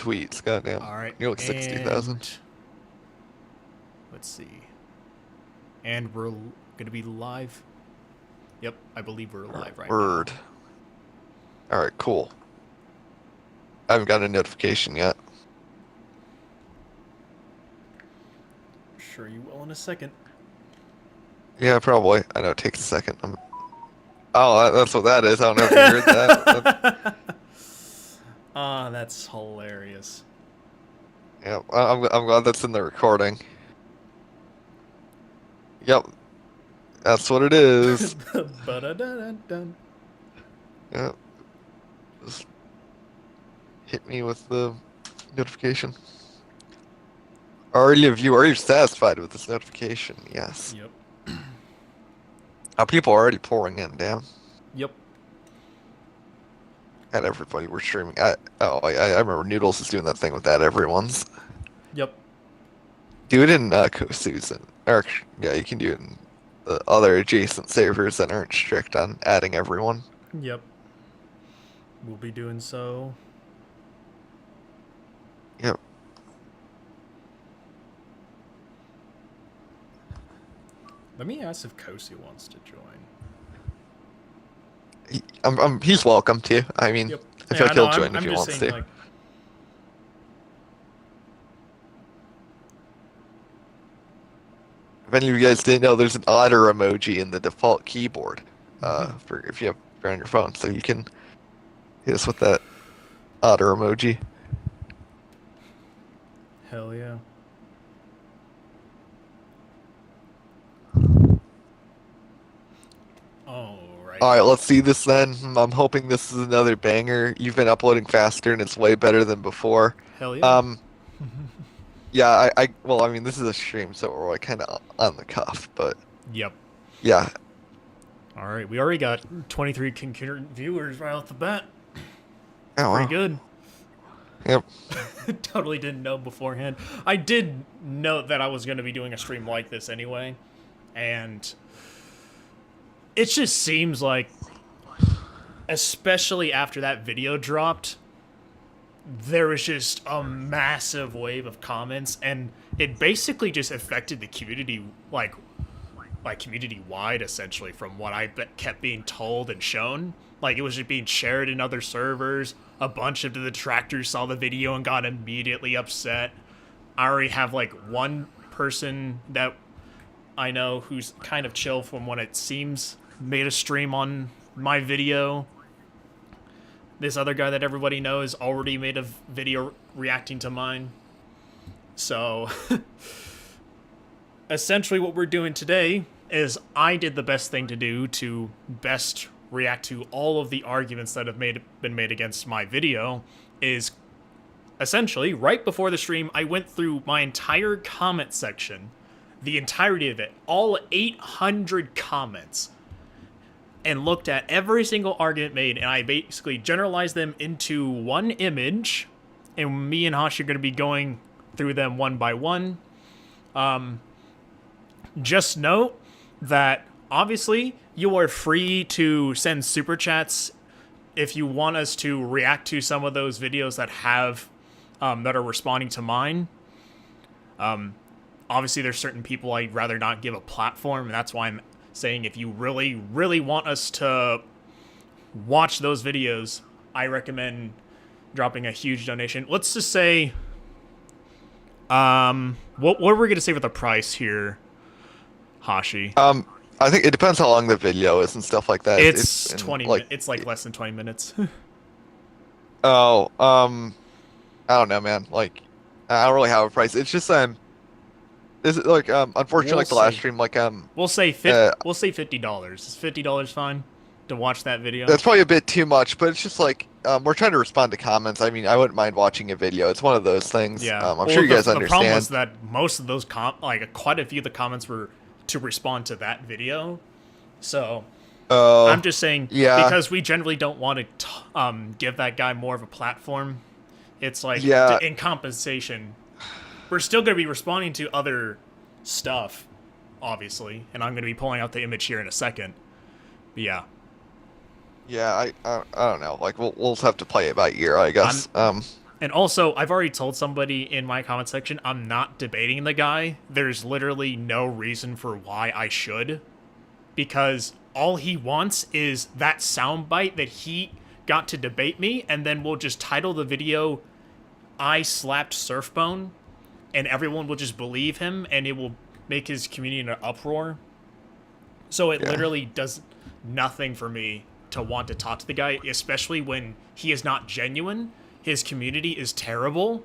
tweets. Goddamn. All right. You're like 60,000. Let's see. And we're gonna be live. Yep, I believe we're live right Word. now. All right, cool. I haven't got a notification yet. Sure you will in a second. Yeah, probably. I know it takes a second. Oh, that's what that is. I don't know if you heard that. Ah, that's hilarious. Yeah, I'm glad that's in the recording. Yep, that's what it is. Ba-da-da-da-dun. Yep. Just hit me with the notification. Are you satisfied with this notification? Yes. Yep. People are already pouring in, damn. Yep. At everybody we're streaming. I remember Noodles is doing that thing with that everyone's. Yep. Do it in Susan. Or yeah, you can do it in the other adjacent servers that aren't strict on adding everyone. Yep. We'll be doing so. Yep. Let me ask if Kosi wants to join. He's welcome to. I mean, Yep. I feel like no, he'll join if I'm he just wants saying, to. like, If any of you guys didn't know, there's an otter emoji in the default keyboard for if you're on your phone, so you can hit us with that otter emoji. hell yeah. Alright. All right, let's see this then. I'm hoping this is another banger. You've been uploading faster, and it's way better than before. Hell yeah. Yeah, well, I mean, this is a stream, so we're like kind of on the cuff, but Yep. yeah. Alright, we already got 23 concurrent viewers right off the bat. Oh, Pretty wow. good. Yep. Totally didn't know beforehand. I did know that I was going to be doing a stream like this anyway, and it just seems like, especially after that video dropped, there was just a massive wave of comments, and it basically just affected the community, like community-wide, essentially, from what I kept being told and shown. Like, it was just being shared in other servers. A bunch of the detractors saw the video and got immediately upset. I already have, like, one person that I know who's kind of chill from what it seems made a stream on my video. This other guy that everybody knows already made a video reacting to mine. So, essentially what we're doing today is I did the best thing to do to best react to all of the arguments that have been made against my video. Is essentially, right before the stream, I went through my entire comment section, the entirety of it, all 800 comments, and looked at every single argument made, and I basically generalized them into one image, and me and Hashi are going to be going through them one by one. Just note that, obviously, you are free to send super chats if you want us to react to some of those videos that have, that are responding to mine. Obviously, there's certain people I'd rather not give a platform, and that's why I'm saying if you really, really want us to watch those videos, I recommend dropping a huge donation. Let's just say, what are we going to say with the price here, Hashi? I think it depends how long the video is and stuff like that. It's 20 minutes. It's like less than 20 minutes. Oh, I don't know, man. Like, I don't really have a price. It's just is it like unfortunately, like the last stream, like we'll say $50. Is $50 fine to watch that video? That's probably a bit too much, but it's just like we're trying to respond to comments. I mean, I wouldn't mind watching a video. It's one of those things. Yeah, I'm sure you guys understand. The problem was that most of those quite a few of the comments were to respond to that video. So I'm just saying, because we generally don't want to give that guy more of a platform. It's like, in compensation, we're still going to be responding to other stuff, obviously, and I'm going to be pulling out the image here in a second. But yeah. Yeah, I don't know. Like we'll have to play it by ear, I guess. And also, I've already told somebody in my comment section I'm not debating the guy. There's literally no reason for why I should, because all he wants is that soundbite that he got to debate me, and then we'll just title the video "I slapped Surfbone," and everyone will just believe him, and it will make his community in an uproar. So it Yeah. literally does nothing for me to want to talk to the guy, especially when he is not genuine. His community is terrible.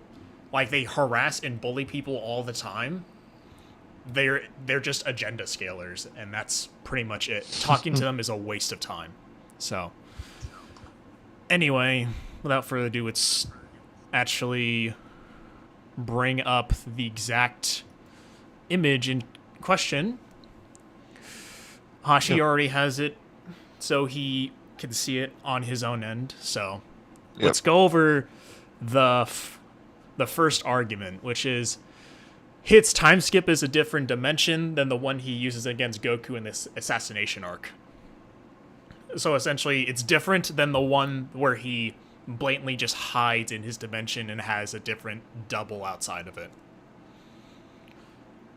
Like, they harass and bully people all the time. They're just agenda scalers, and that's pretty much it. Talking to them is a waste of time. So anyway, without further ado, let's actually bring up the exact image in question. Hashi Yep. already has it, so he can see it on his own end. So Yep. let's go over the first argument, which is Hit's time skip is a different dimension than the one he uses against Goku in this assassination arc. So essentially, it's different than the one where he blatantly just hides in his dimension and has a different double outside of it.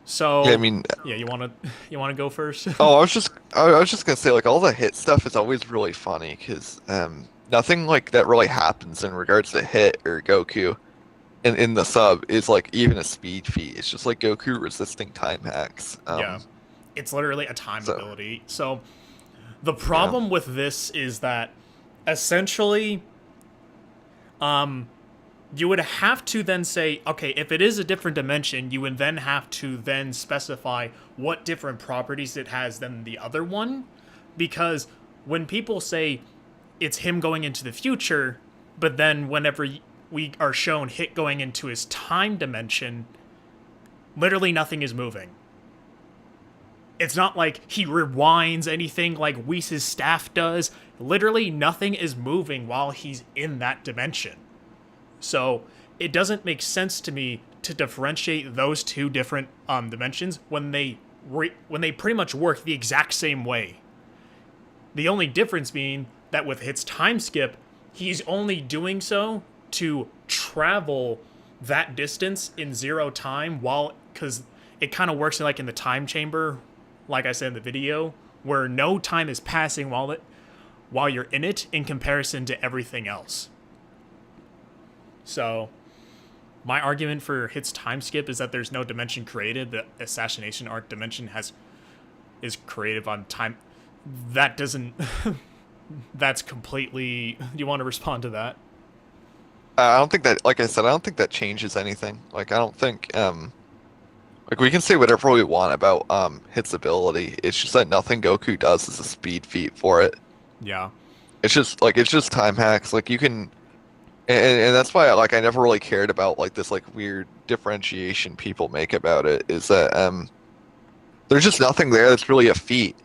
So Yeah, I mean, yeah, you wanna go first? oh, I was just gonna say like all the hit stuff is always really funny because nothing like that really happens in regards to hit or Goku in the sub is like even a speed feat. It's just like Goku resisting time hacks. Yeah, it's literally a time So ability. So the yeah, problem with this is that essentially, you would have to then say, okay, if it is a different dimension, you would then have to then specify what different properties it has than the other one. Because when people say it's him going into the future, but then whenever we are shown Hit going into his time dimension, literally nothing is moving. It's not like he rewinds anything like Whis' staff does. Literally nothing is moving while he's in that dimension. So it doesn't make sense to me to differentiate those two different dimensions when they pretty much work the exact same way. The only difference being that with Hit's time skip, he's only doing so to travel that distance in zero time, while because it kind of works like in the time chamber, like I said in the video, where no time is passing while you're in it in comparison to everything else. So my argument for Hit's time skip is that there's no dimension created. The assassination arc dimension is creative on time. That doesn't. That's completely. Do you want to respond to that? I don't think that, like I said, I don't think that changes anything. Like I don't think like we can say whatever we want about Hit's ability. It's just that nothing Goku does is a speed feat for it. Yeah. It's just time hacks. Like you can. And that's why like I never really cared about like this like weird differentiation people make about it is that there's just nothing there that's really a feat.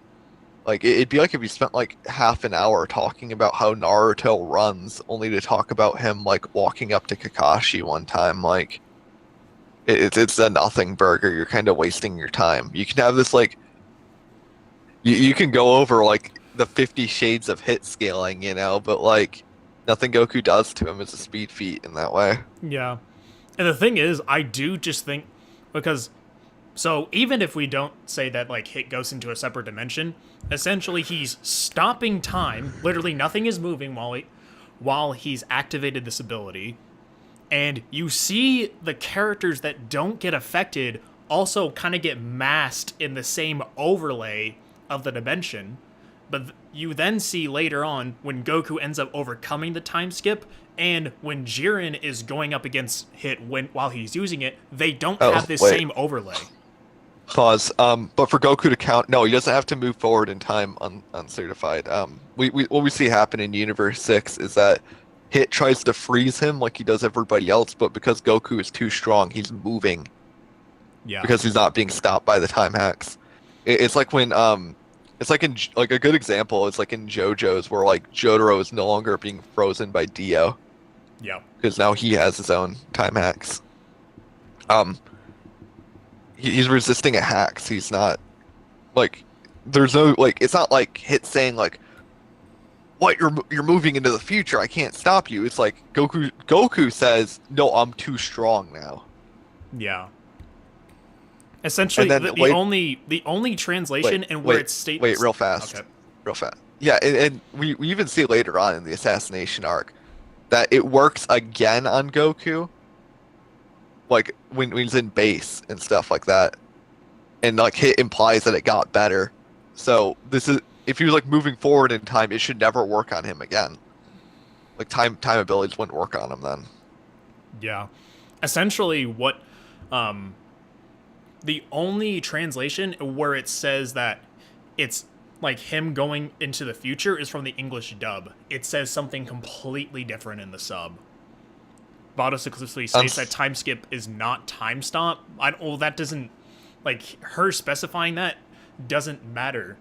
Like it'd be like if you spent like half an hour talking about how Naruto runs only to talk about him like walking up to Kakashi one time. Like it's a nothing burger. You're kind of wasting your time. You can have this like you can go over like the 50 shades of hit scaling, but like nothing Goku does to him is a speed feat in that way. Yeah. And the thing is, I do just think because so even if we don't say that like Hit goes into a separate dimension, essentially he's stopping time. Literally nothing is moving while he's activated this ability. And you see the characters that don't get affected also kind of get masked in the same overlay of the dimension. But you then see later on when Goku ends up overcoming the time skip, and when Jiren is going up against Hit while he's using it, they don't Oh, have this wait. same overlay. Pause. But for Goku to count, no, he doesn't have to move forward in time uncertified. We what we see happen in Universe 6 is that Hit tries to freeze him like he does everybody else, but because Goku is too strong, he's moving Yeah. because he's not being stopped by the time hacks. It's like when it's like in like a good example is like in JoJo's where like Jotaro is no longer being frozen by Dio Yeah. because now he has his own time hacks. Um, he's resisting a hacks. He's not like there's no like it's not like Hit saying like what, you're moving into the future. I can't stop you. It's like Goku says, no, I'm too strong now. Yeah. Essentially, And then the only translation and where it states. wait, real fast, Okay. real fast. Yeah, and we even see later on in the assassination arc that it works again on Goku, like when he's in base and stuff like that, and like it implies that it got better. So this is, if he was like moving forward in time, it should never work on him again. Like time abilities wouldn't work on him then. Yeah. Essentially, what the only translation where it says that it's like him going into the future is from the English dub. It says something completely different in the sub. Vados explicitly states that time skip is not time stop. Well, that doesn't, like, her specifying that doesn't matter,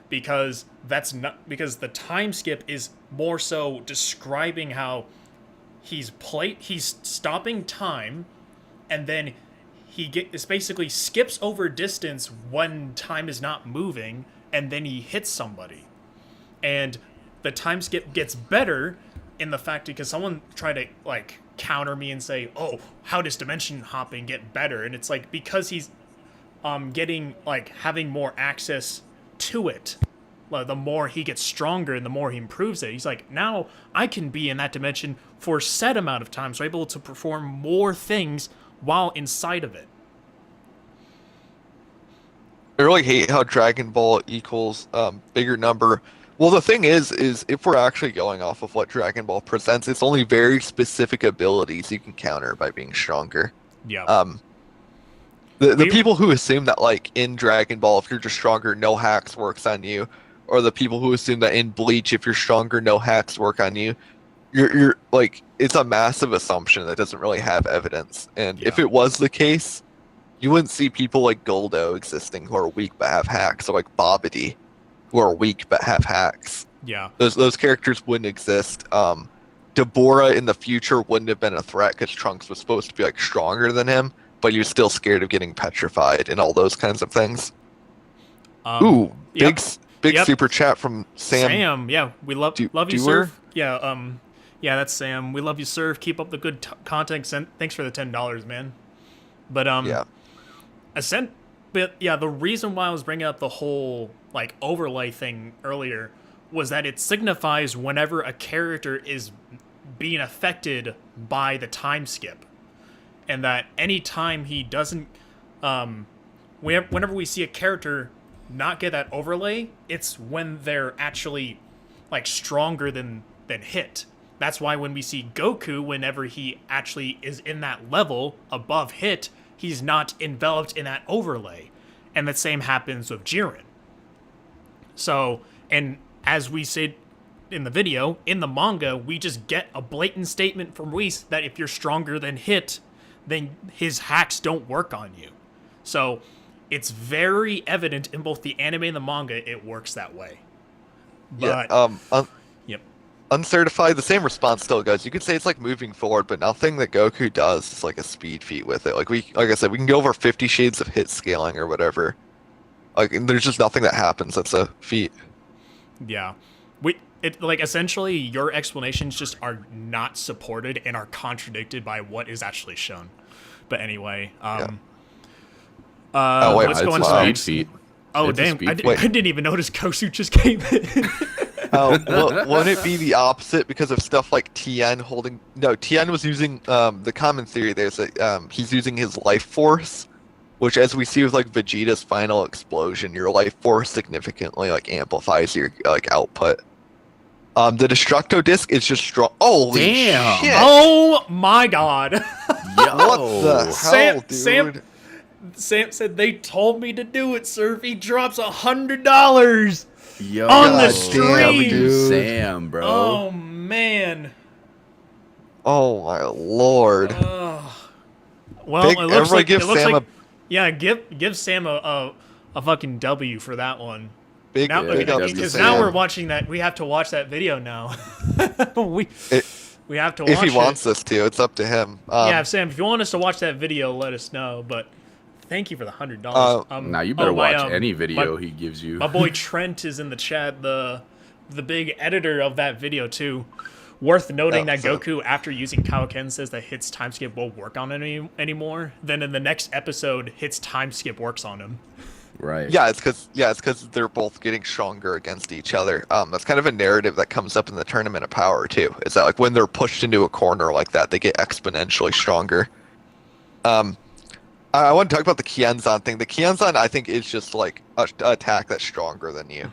because that's not, because the time skip is more so describing how he's stopping time, and then it's basically skips over distance when time is not moving, and then he hits somebody. And the time skip gets better in the fact, because someone tried to like counter me and say, oh, how does dimension hopping get better? And it's like, because he's getting, like, having more access to it. Like, the more he gets stronger and the more he improves it, he's like, now I can be in that dimension for a set amount of time, so I'm able to perform more things while inside of it. I really hate how Dragon Ball equals bigger number. Well, the thing is if we're actually going off of what Dragon Ball presents, it's only very specific abilities you can counter by being stronger. Yeah. The people who assume that, like, in Dragon Ball, if you're just stronger, no hacks works on you, or the people who assume that in Bleach, if you're stronger, no hacks work on you, you're like, it's a massive assumption that doesn't really have evidence. And if it was the case, you wouldn't see people like Goldo existing who are weak but have hacks, or like Babidi who are weak but have hacks. Yeah. Those characters wouldn't exist. Deborah in the future wouldn't have been a threat because Trunks was supposed to be like stronger than him, but you're still scared of getting petrified and all those kinds of things. Ooh, big super chat from Sam. Sam, yeah, we love you, Surf. Yeah, yeah, that's Sam. We love you, Surf. Keep up the good content. Thanks for the $10, man. But the reason why I was bringing up the whole like overlay thing earlier was that it signifies whenever a character is being affected by the time skip. And that anytime he doesn't, whenever we see a character not get that overlay, it's when they're actually like stronger than hit. That's why when we see Goku, whenever he actually is in that level above hit, he's not enveloped in that overlay. And the same happens with Jiren. So, and as we said in the video, in the manga, we just get a blatant statement from Whis that if you're stronger than hit, then his hacks don't work on you. So it's very evident in both the anime and the manga it works that way. But, yep. Uncertified, the same response still goes. You could say it's like moving forward, but nothing that Goku does is like a speed feat with it. Like I said, we can go over 50 shades of hit scaling or whatever. Like, there's just nothing that happens that's a feat. Yeah. Essentially, your explanations just are not supported and are contradicted by what is actually shown. But anyway, let's go on to the next. Feat. Oh, damn. I didn't even notice Kosu just came in. Wouldn't it be the opposite because of stuff like Tien holding... No, Tien was using... the common theory there's that he's using his life force, which, as we see with like Vegeta's final explosion, your life force significantly like amplifies your like output. The Destructo disc is just strong. Holy shit! Oh my god! What the hell, dude? Sam said they told me to do it, Surf. He drops $100 on the stream. Dude. Sam, bro. Oh man. Oh my lord. Well, it looks like give Sam a... Yeah, give Sam a fucking W for that one. Because now we're watching that. We have to watch that video now. we have to watch it. If he wants us to, it's up to him. Yeah, Sam, if you want us to watch that video, let us know. But thank you for the $100. Now you better watch any video he gives you. My boy Trent is in the chat. The the big editor of that video too. Worth noting that so- Goku, after using Kaioken, says that Hit's time skip won't work on him anymore. Then in the next episode, Hit's time skip works on him. Right. Yeah, it's because they're both getting stronger against each other. That's kind of a narrative that comes up in the Tournament of Power too. Is that like when they're pushed into a corner like that, they get exponentially stronger. I want to talk about the Kienzan thing. The Kienzan, I think, is just like a attack that's stronger than you.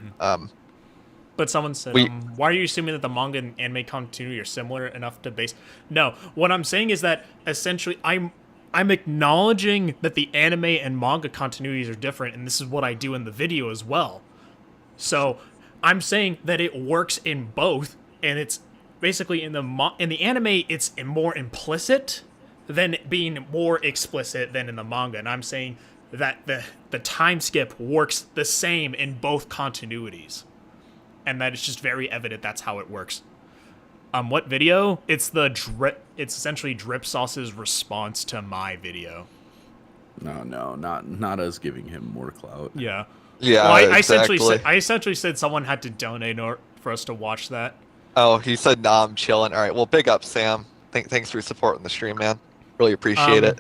But someone said, why are you assuming that the manga and anime continuity are similar enough to base? No, what I'm saying is that essentially I'm acknowledging that the anime and manga continuities are different, and this is what I do in the video as well. So I'm saying that it works in both, and it's basically in the anime it's more implicit than being more explicit than in the manga, and I'm saying that the time skip works the same in both continuities. And that it's just very evident that's how it works. What video? It's it's essentially Drip Sauce's response to my video. No, not us giving him more clout. Yeah. Yeah, Well, exactly. I essentially said someone had to donate for us to watch that. Oh, he said, "Nah, I'm chilling." All right, well, big up, Sam. Thanks for supporting the stream, man. Really appreciate it.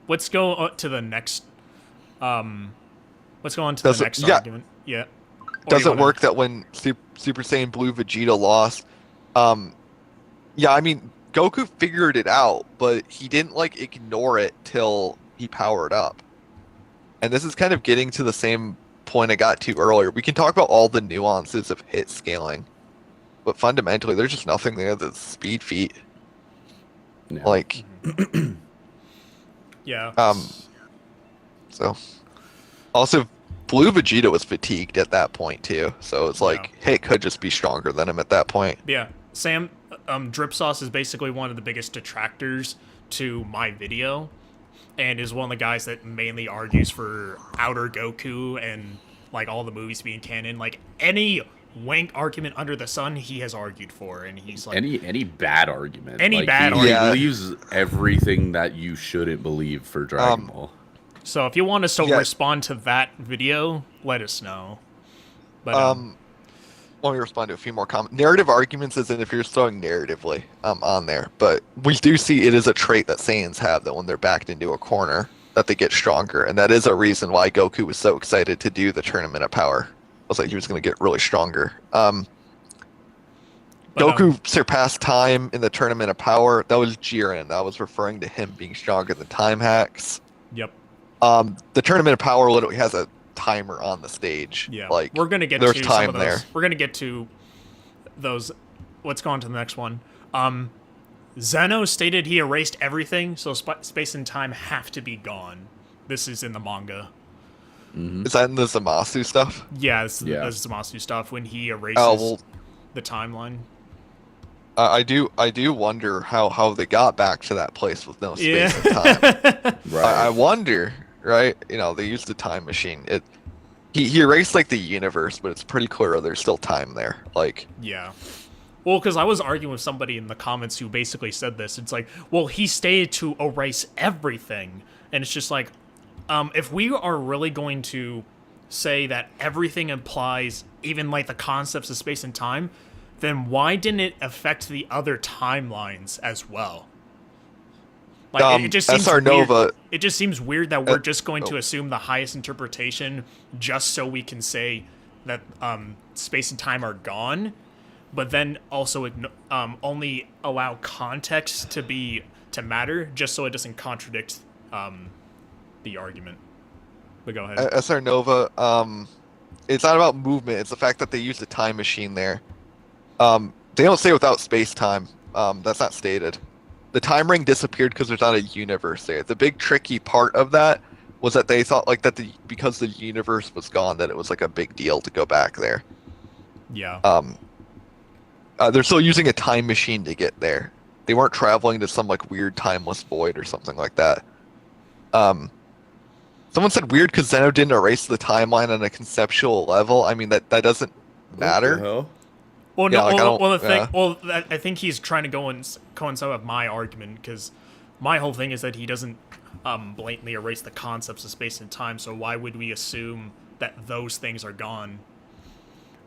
Let's go on to the next. Let's go on to the next argument. Yeah. Does it work that when Super Saiyan Blue Vegeta lost? Yeah, I mean, Goku figured it out, but he didn't like ignore it till he powered up. And this is kind of getting to the same point I got to earlier. We can talk about all the nuances of hit scaling, but fundamentally, there's just nothing there that's speed feat. Yeah. Like, yeah. So, also, Blue Vegeta was fatigued at that point too, so it's like, Hit could just be stronger than him at that point. Yeah, Sam, Drip Sauce is basically one of the biggest detractors to my video, and is one of the guys that mainly argues for Outer Goku and like all the movies being canon. Like any wank argument under the sun, he has argued for, and he's like any bad argument. Any bad argument. He believes everything that you shouldn't believe for Dragon Ball. So if you want us to respond to that video, let us know. But let me respond to a few more comments. Narrative arguments is in if you're throwing narratively on there, but we do see it is a trait that Saiyans have, that when they're backed into a corner, that they get stronger, and that is a reason why Goku was so excited to do the Tournament of Power. I was like, he was going to get really stronger. Goku surpassed time in the Tournament of Power. That was Jiren. That was referring to him being stronger than time hacks. Yep. The Tournament of Power literally has a timer on the stage. Yeah, like we're gonna get there's to time some of those. there. We're gonna get to those. Let's go on to the next one. Zeno stated he erased everything, so space and time have to be gone. This is in the manga. Is that in the Zamasu stuff? Yeah, this is Zamasu stuff when he erases the timeline. I do wonder how they got back to that place with no space and time. Right. I wonder, right? You know, they used a time machine. He erased like the universe, but it's pretty clear there's still time there. Like, yeah. Well, because I was arguing with somebody in the comments who basically said this. It's like, well, he stated to erase everything, and it's just like, if we are really going to say that everything implies even like the concepts of space and time, then why didn't it affect the other timelines as well? Like, it just seems weird. It just seems weird that we're just going to assume the highest interpretation just so we can say that space and time are gone, but then also only allow context to matter just so it doesn't contradict the argument. But go ahead. SR Nova, it's not about movement. It's the fact that they used a time machine there. They don't say without space-time. That's not stated. The time ring disappeared because there's not a universe there. The big tricky part of that was that they thought like that because the universe was gone, that it was like a big deal to go back there. Yeah. They're still using a time machine to get there. They weren't traveling to some like weird timeless void or something like that. Someone said weird because Zeno didn't erase the timeline on a conceptual level. I mean that doesn't matter. Well, Yeah, no. like, I think he's trying to go and coincide with my argument because my whole thing is that he doesn't blatantly erase the concepts of space and time. So why would we assume that those things are gone?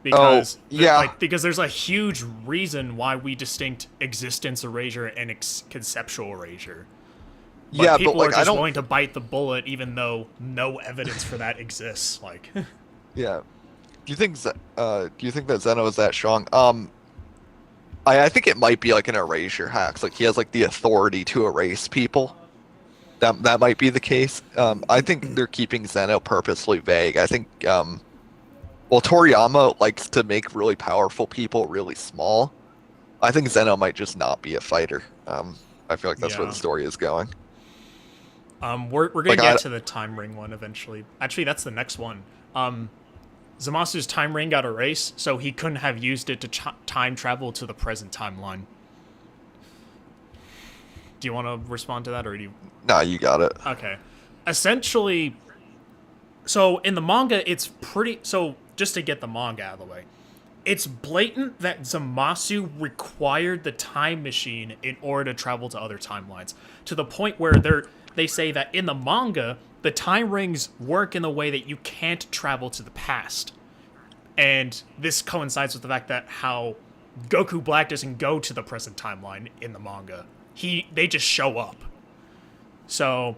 because yeah. because there's a huge reason why we distinct existence erasure and conceptual erasure. But Yeah, people but like are just I don't. willing to bite the bullet even though no evidence for that exists. Like, Yeah. Do you think that Zeno is that strong? I think it might be like an erasure hacks. Like he has like the authority to erase people. That might be the case. I think they're keeping Zeno purposely vague. I think well Toriyama likes to make really powerful people really small. I think Zeno might just not be a fighter. I feel like that's where yeah. the story is going. we're gonna Like get to the time ring one eventually. Actually, that's the next one. Zamasu's time ring got erased, so he couldn't have used it to time travel to the present timeline. Do you want to respond to that, or do you? Nah, you got it. Okay. Essentially, so in the manga, it's pretty. So just to get the manga out of the way, it's blatant that Zamasu required the time machine in order to travel to other timelines. To the point where they say that in the manga, the time rings work in the way that you can't travel to the past. And this coincides with the fact that how Goku Black doesn't go to the present timeline in the manga. They just show up. So,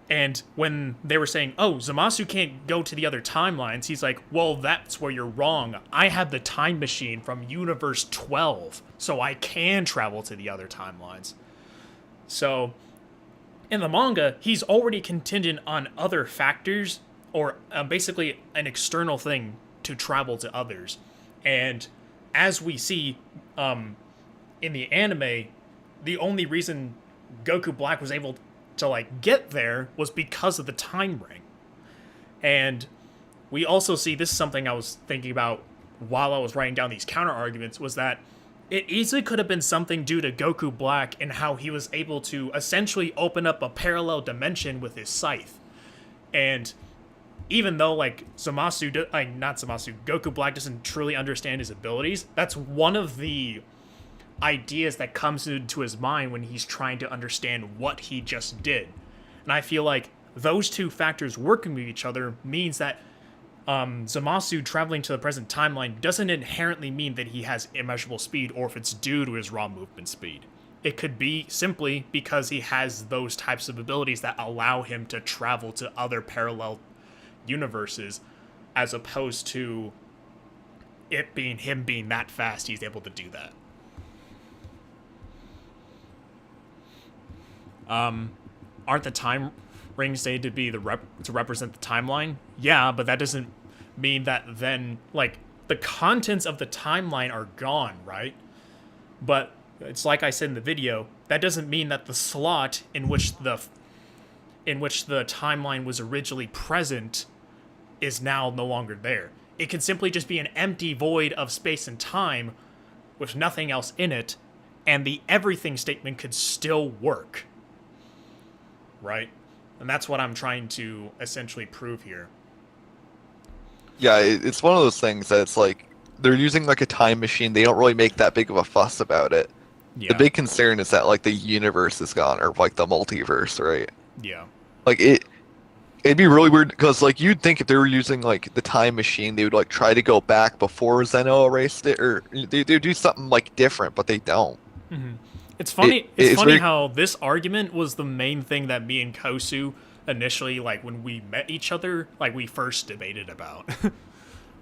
and when they were saying, oh, Zamasu can't go to the other timelines, he's like, well, that's where you're wrong. I have the time machine from Universe 12, so I can travel to the other timelines. So, in the manga, he's already contingent on other factors, or basically an external thing to travel to others. And as we see in the anime, the only reason Goku Black was able to like get there was because of the time ring. And we also see, this is something I was thinking about while I was writing down these counter arguments, was that it easily could have been something due to Goku Black and how he was able to essentially open up a parallel dimension with his scythe. And even though like Goku Black doesn't truly understand his abilities, that's one of the ideas that comes into his mind when he's trying to understand what he just did. And I feel like those two factors working with each other means that Zamasu traveling to the present timeline doesn't inherently mean that he has immeasurable speed, or if it's due to his raw movement speed. It could be simply because he has those types of abilities that allow him to travel to other parallel universes, as opposed to it being him being that fast he's able to do that. Aren't the time rings stated to be to represent the timeline? Yeah, but that doesn't mean that then, like, the contents of the timeline are gone, right? But it's like I said in the video, that doesn't mean that the slot in which the timeline was originally present is now no longer there. It can simply just be an empty void of space and time with nothing else in it, and the everything statement could still work. Right? And that's what I'm trying to essentially prove here. Yeah, it's one of those things that it's like they're using like a time machine. They don't really make that big of a fuss about it. Yeah. The big concern is that like the universe is gone, or like the multiverse, right? Yeah. Like it'd be really weird because like you'd think if they were using like the time machine, they would like try to go back before Zeno erased it, or they'd do something like different, but they don't. Mm-hmm. It's funny. It's funny very... how this argument was the main thing that me and Kosu initially, like when we met each other, like we first debated about.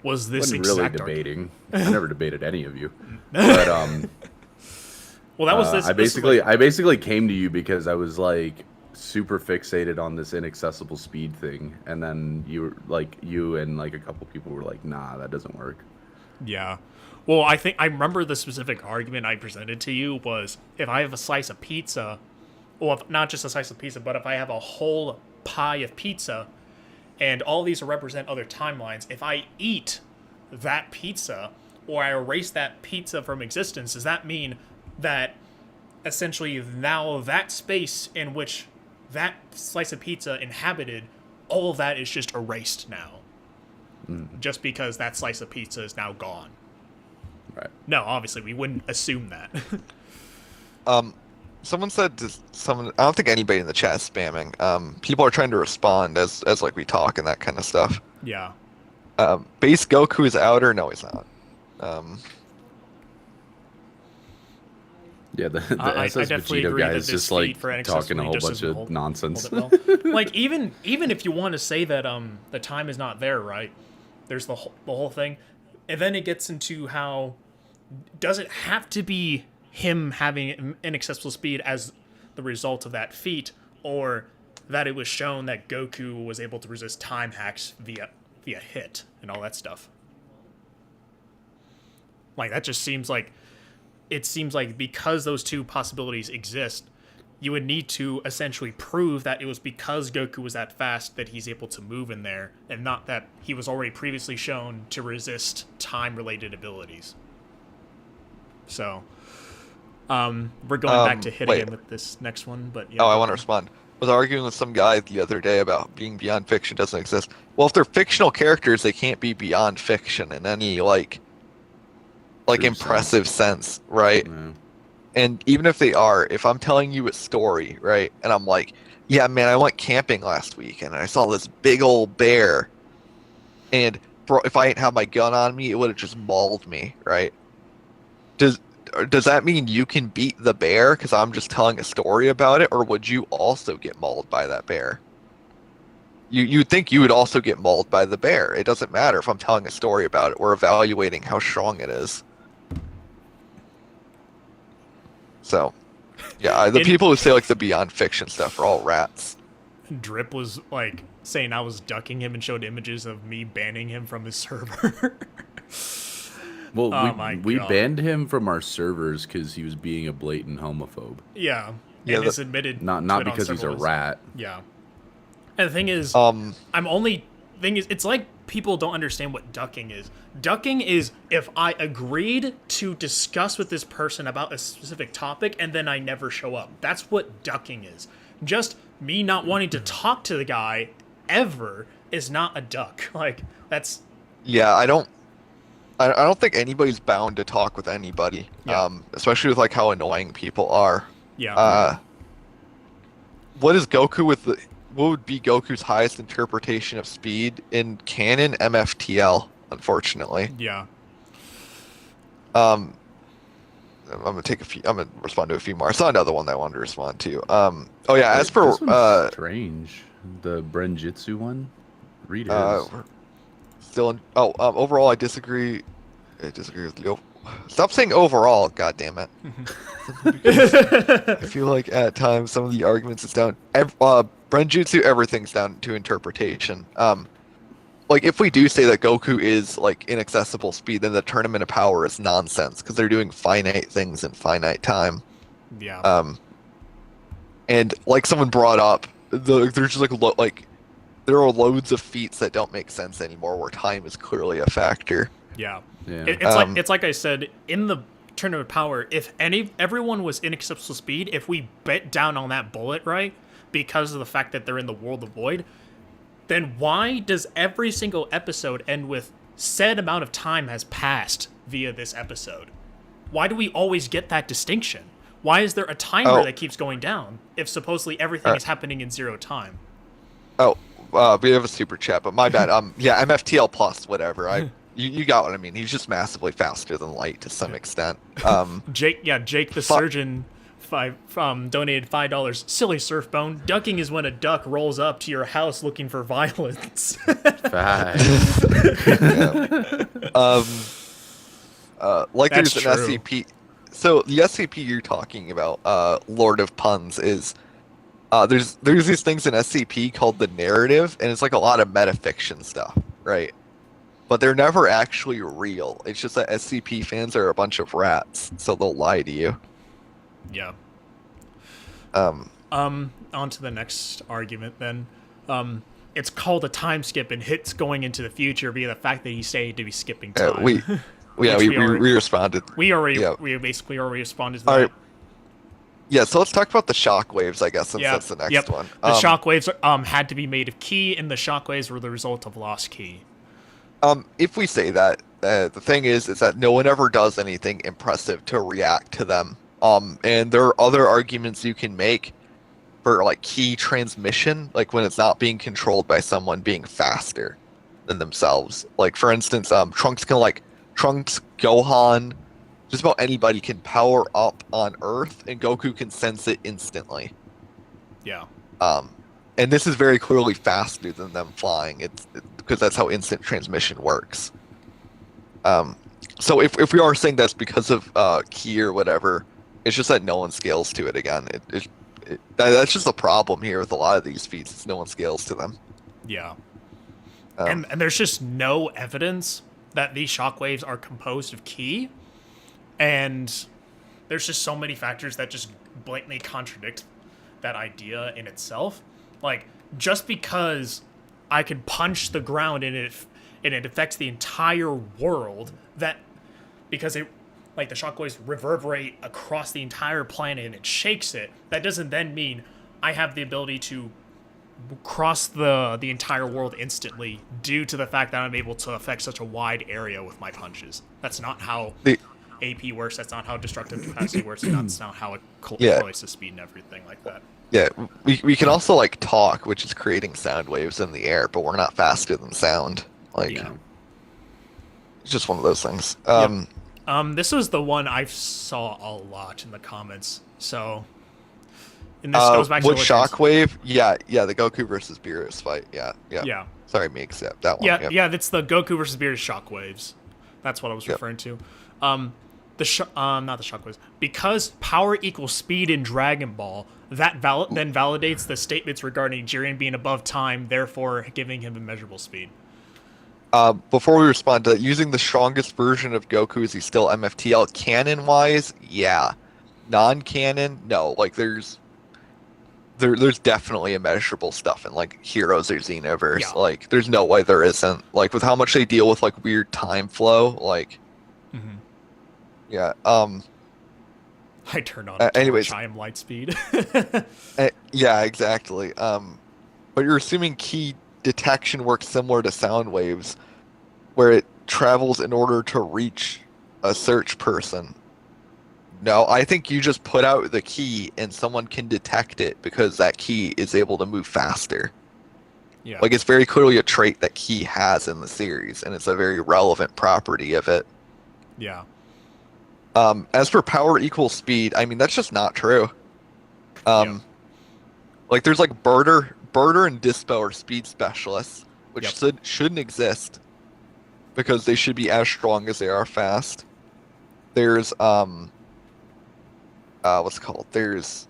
Was this wasn't really debating? I never debated any of you. But well, that was this. I basically came to you because I was like super fixated on this inaccessible speed thing, and then you and like a couple people were like, "Nah, that doesn't work." Yeah. Well, I think I remember the specific argument I presented to you was if I have a slice of pizza, well, not just a slice of pizza, but if I have a whole pie of pizza, and all these represent other timelines, if I eat that pizza, or I erase that pizza from existence, does that mean that essentially now that space in which that slice of pizza inhabited, all of that is just erased now? Just because that slice of pizza is now gone. Right. No, obviously we wouldn't assume that. Someone said I don't think anybody in the chat is spamming. People are trying to respond as like we talk and that kind of stuff. Yeah. Base Goku is out, or no, he's not. Um, Yeah, the I SS definitely Vegito agree guy that is this just like feat for talking a inaccessibility whole just bunch doesn't of hold nonsense. it well. Like even if you want to say that the time is not there, right? There's the whole thing, and then it gets into how does it have to be him having inaccessible speed as the result of that feat, or that it was shown that Goku was able to resist time hacks via hit and all that stuff. Like that just seems like it seems like because those two possibilities exist, you would need to essentially prove that it was because Goku was that fast that he's able to move in there, and not that he was already previously shown to resist time-related abilities. So, we're going back to hit wait. again with this next one, but yeah. Oh, I want to respond. I was arguing with some guy the other day about being beyond fiction doesn't exist. Well, if they're fictional characters, they can't be beyond fiction in any like True impressive sense, right? Yeah. And even if they are, if I'm telling you a story, right, and I'm like, yeah, man, I went camping last week and I saw this big old bear, and bro, if I didn't have my gun on me, it would have just mauled me, right? Does that mean you can beat the bear because I'm just telling a story about it, or would you also get mauled by that bear? You'd think you would also get mauled by the bear. It doesn't matter if I'm telling a story about it. We're evaluating how strong it is. So, yeah, the people who say like the beyond fiction stuff are all rats. Drip was like saying I was ducking him and showed images of me banning him from his server. Well, Oh we God. banned him from our servers because he was being a blatant homophobe. Yeah, Yeah, and it's admitted Not to it on because he's a several lists. rat. Yeah, and the thing is, it's like people don't understand what ducking is. Ducking is if I agreed to discuss with this person about a specific topic and then I never show up. That's what ducking is. Just me not wanting to talk to the guy ever is not a duck. Like that's Yeah, I don't think anybody's bound to talk with anybody. Yeah. Especially with like how annoying people are. yeah. What is Goku what would be Goku's highest interpretation of speed in canon? MFTL, unfortunately. Yeah. I'm gonna respond to a few more. I saw another one that I wanted to respond to. Oh yeah, as for This one's strange. The Brenjitsu one. Read his. we're still in, overall I disagree. I disagree with you. Stop saying overall, god damn it. I feel like at times some of the arguments is down. Brenjutsu, everything's down to interpretation. Like if we do say that Goku is like inaccessible speed, then the tournament of power is nonsense because they're doing finite things in finite time. Yeah. And like someone brought up, there's just like there are loads of feats that don't make sense anymore where time is clearly a factor. Yeah. Yeah. It's like I said in the tournament of power. If everyone was inaccessible speed, if we bet down on that bullet, right, because of the fact that they're in the world of void, then why does every single episode end with said amount of time has passed via this episode? Why do we always get that distinction? Why is there a timer that keeps going down if supposedly everything is happening in zero time? Oh, we have a super chat, but my bad. Yeah, MFTL plus whatever. You got what I mean. He's just massively faster than light to some extent. Jake the surgeon donated $5. Silly Surfbone. Ducking is when a duck rolls up to your house looking for violence. Facts. Like That's there's an true. SCP. So the SCP you're talking about, Lord of Puns, is there's these things in SCP called the narrative, and it's like a lot of metafiction stuff, right? But they're never actually real. It's just that SCP fans are a bunch of rats, so they'll lie to you. Yeah. On to the next argument then. It's called a time skip, and Hit's going into the future via the fact that he said to be skipping time. We responded. We basically already responded to that. All right. Yeah, so let's talk about the shockwaves, I guess, since that's the next one. The shockwaves had to be made of key, and the shockwaves were the result of lost key. If we say that, the thing is that no one ever does anything impressive to react to them. And there are other arguments you can make for like key transmission, like when it's not being controlled by someone being faster than themselves. Like for instance, Trunks can like Trunks, Gohan, just about anybody can power up on Earth, and Goku can sense it instantly. Yeah. And this is very clearly faster than them flying. It's because that's how instant transmission works. So if we are saying that's because of ki or whatever, it's just that no one scales to it again. That's just a problem here with a lot of these feats. Is no one scales to them. Yeah. And there's just no evidence that these shockwaves are composed of ki, and there's just so many factors that just blatantly contradict that idea in itself. Like, just because I could punch the ground and it affects the entire world, that because it, like, the shockwaves reverberate across the entire planet and it shakes it, that doesn't then mean I have the ability to cross the entire world instantly due to the fact that I'm able to affect such a wide area with my punches. That's not how AP works. That's not how destructive capacity works. And that's not how it correlates to speed and everything like that. Yeah, we can also like talk, which is creating sound waves in the air, but we're not faster than sound. Like, it's just one of those things. This was the one I saw a lot in the comments. So, and this goes back to what Shockwave? Yeah, the Goku versus Beerus fight. Yeah. Sorry, Meeks. Yeah, that one. Yeah, that's the Goku versus Beerus Shockwaves. That's what I was referring to. Not the Shockwaves. Because power equals speed in Dragon Ball, that then validates the statements regarding Jiren being above time, therefore giving him immeasurable speed. Before we respond to that, using the strongest version of Goku, is he still MFTL? Canon-wise, yeah. Non-canon, no. Like, there's definitely immeasurable stuff in, like, Heroes or Xenoverse. Yeah. Like, there's no way there isn't. Like, with how much they deal with, like, weird time flow, like... Yeah, I turned on anyways, Chime light speed. yeah, exactly. But you're assuming ki detection works similar to sound waves, where it travels in order to reach a search person. No, I think you just put out the ki and someone can detect it because that ki is able to move faster. Yeah. Like, it's very clearly a trait that ki has in the series, and it's a very relevant property of it. Yeah. As for power equals speed, I mean, that's just not true. Like, there's like Birder and Dispo are speed specialists, which shouldn't exist because they should be as strong as they are fast. There's what's it called? There's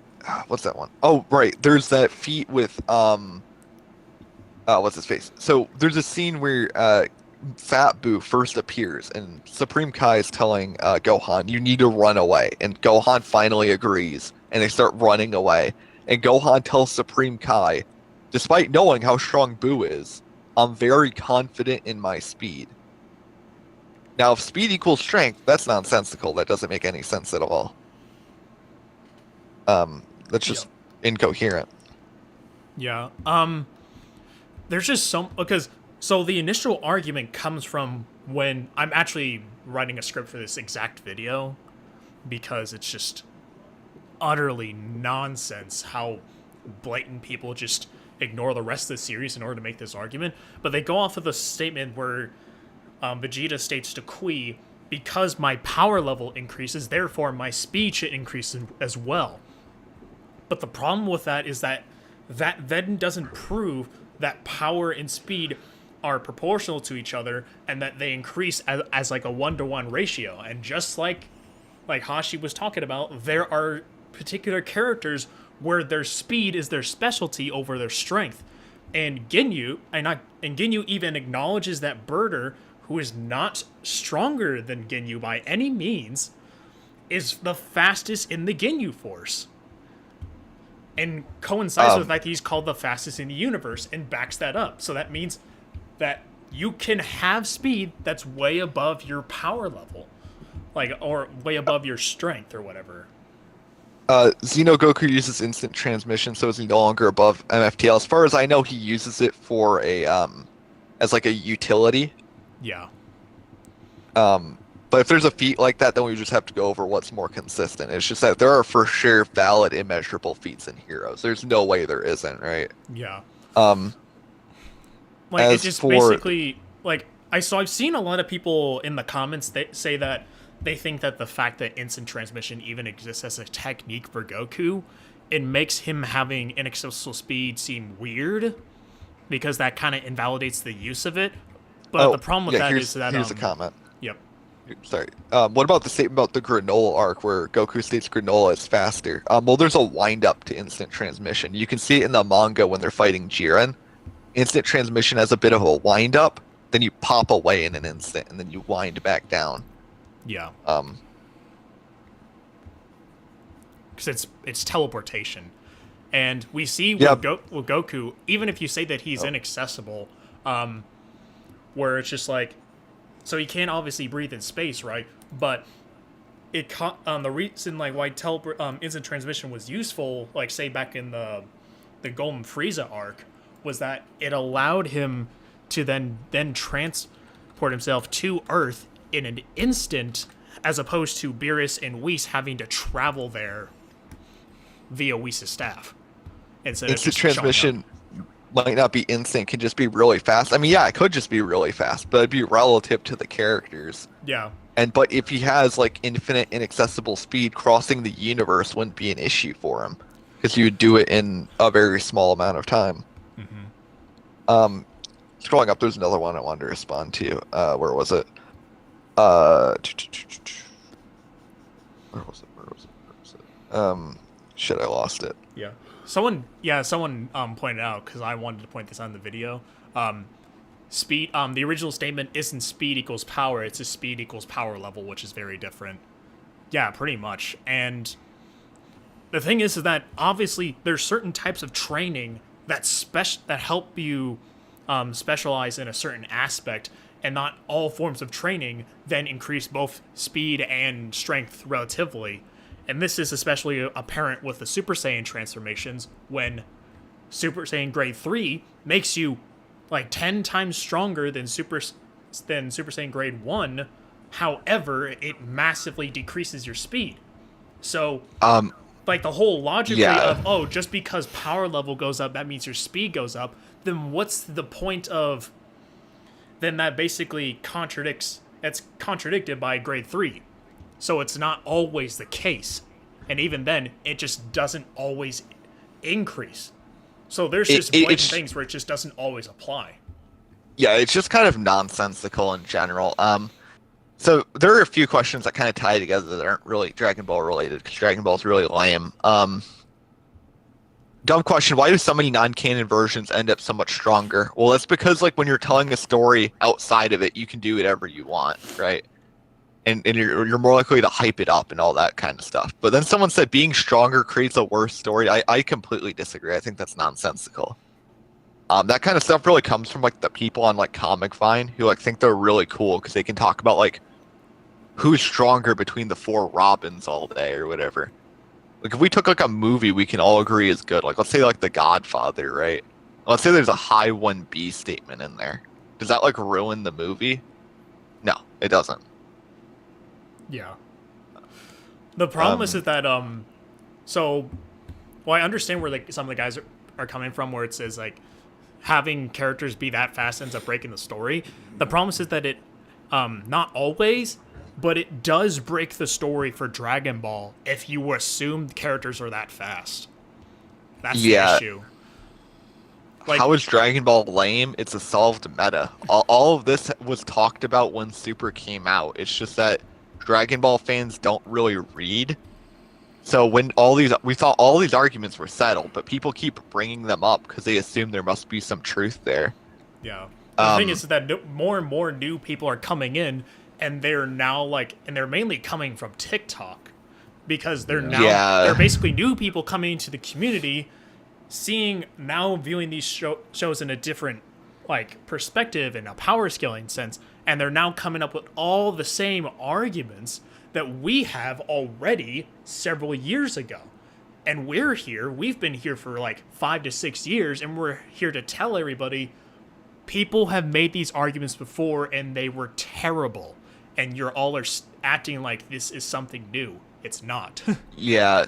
what's that one? Oh, right. There's that feat with what's his face? So there's a scene where Fat Boo first appears, and Supreme Kai is telling Gohan, "You need to run away," and Gohan finally agrees, and they start running away. And Gohan tells Supreme Kai, despite knowing how strong Boo is, "I'm very confident in my speed." Now, if speed equals strength, that's nonsensical. That doesn't make any sense at all. That's just incoherent. Yeah. There's just some because. So the initial argument comes from when I'm actually writing a script for this exact video, because it's just utterly nonsense how blatant people just ignore the rest of the series in order to make this argument. But they go off of the statement where Vegeta states to Kui, because my power level increases, therefore my speed should increase as well. But the problem with that is that then doesn't prove that power and speed are proportional to each other, and that they increase as like a 1-to-1 ratio. And just like Hashi was talking about, there are particular characters where their speed is their specialty over their strength. And Ginyu even acknowledges that Birder, who is not stronger than Ginyu by any means, is the fastest in the Ginyu Force. And coincides with the fact that he's called the fastest in the universe, and backs that up. So that means that you can have speed that's way above your power level, like, or way above your strength or whatever. Zeno Goku uses instant transmission, so is he no longer above MFTL? As far as I know, he uses it for a as like a utility. Yeah. But if there's a feat like that, then we just have to go over what's more consistent. It's just that there are for sure valid immeasurable feats in Heroes. There's no way there isn't, right? Yeah. Like, it's just basically, like, I've seen a lot of people in the comments that say that they think that the fact that instant transmission even exists as a technique for Goku, it makes him having inaccessible speed seem weird, because that kind of invalidates the use of it. But the problem with that is that here's a comment. Yep. Sorry. What about the statement about the granola arc where Goku states granola is faster? Well, there's a wind up to instant transmission. You can see it in the manga when they're fighting Jiren. Instant transmission has a bit of a wind up, then you pop away in an instant, and then you wind back down. Yeah. Because it's teleportation, and we see with Goku, even if you say that he's inaccessible, where it's just like, so he can't obviously breathe in space, right? But the reason like why instant transmission was useful, like say back in the Golden Frieza arc, was that it allowed him to then transport himself to Earth in an instant, as opposed to Beerus and Whis having to travel there via Whis' staff. Instant transmission might not be instant, can just be really fast. I mean, yeah, it could just be really fast, but it'd be relative to the characters. Yeah. But if he has like infinite inaccessible speed, crossing the universe wouldn't be an issue for him, because you would do it in a very small amount of time. Mm-hmm. Scrolling up, there's another one I wanted to respond to. Where was it? Where was it? Shit, I lost it. Yeah. Someone pointed out, because I wanted to point this out in the video. Speed. The original statement isn't speed equals power; it's just speed equals power level, which is very different. Yeah, pretty much. And the thing is that obviously there's certain types of training that help you specialize in a certain aspect, and not all forms of training then increase both speed and strength relatively. And this is especially apparent with the Super Saiyan transformations, when Super Saiyan Grade 3 makes you like 10 times stronger than Super Saiyan Grade 1. However, it massively decreases your speed. So, like the whole logic of, just because power level goes up, that means your speed goes up, then what's the point of... Then that basically it's contradicted by Grade 3. So it's not always the case. And even then, it just doesn't always increase. So there's just blatant things where it just doesn't always apply. Yeah, it's just kind of nonsensical in general. So there are a few questions that kind of tie together that aren't really Dragon Ball related, because Dragon Ball is really lame. Dumb question, why do so many non-canon versions end up so much stronger? Well, that's because like when you're telling a story outside of it, you can do whatever you want, right? And you're more likely to hype it up and all that kind of stuff. But then someone said being stronger creates a worse story. I completely disagree. I think that's nonsensical. That kind of stuff really comes from like the people on like Comic Vine who like think they're really cool because they can talk about like who's stronger between the 4 Robins all day or whatever. Like if we took like a movie we can all agree is good, like let's say like The Godfather, right? Let's say there's a high 1B statement in there. Does that like ruin the movie? No, it doesn't. Yeah. The problem is that I understand where like some of the guys are coming from, where it says like having characters be that fast ends up breaking the story. The problem is that it not always, but it does break the story for Dragon Ball if you assume the characters are that fast. That's the issue. Like, how is Dragon Ball lame? It's a solved meta. All of this was talked about when Super came out. It's just that Dragon Ball fans don't really read. So when we thought all these arguments were settled, but people keep bringing them up because they assume there must be some truth there. Yeah. The thing is that more and more new people are coming in, and they're mainly coming from TikTok, because they're basically new people coming into the community, viewing these shows in a different like perspective and a power scaling sense, and they're now coming up with all the same arguments that we have already several years ago. And we've been here for like 5 to 6 years, and we're here to tell everybody people have made these arguments before and they were terrible, and you're all acting like this is something new. It's not. Yeah.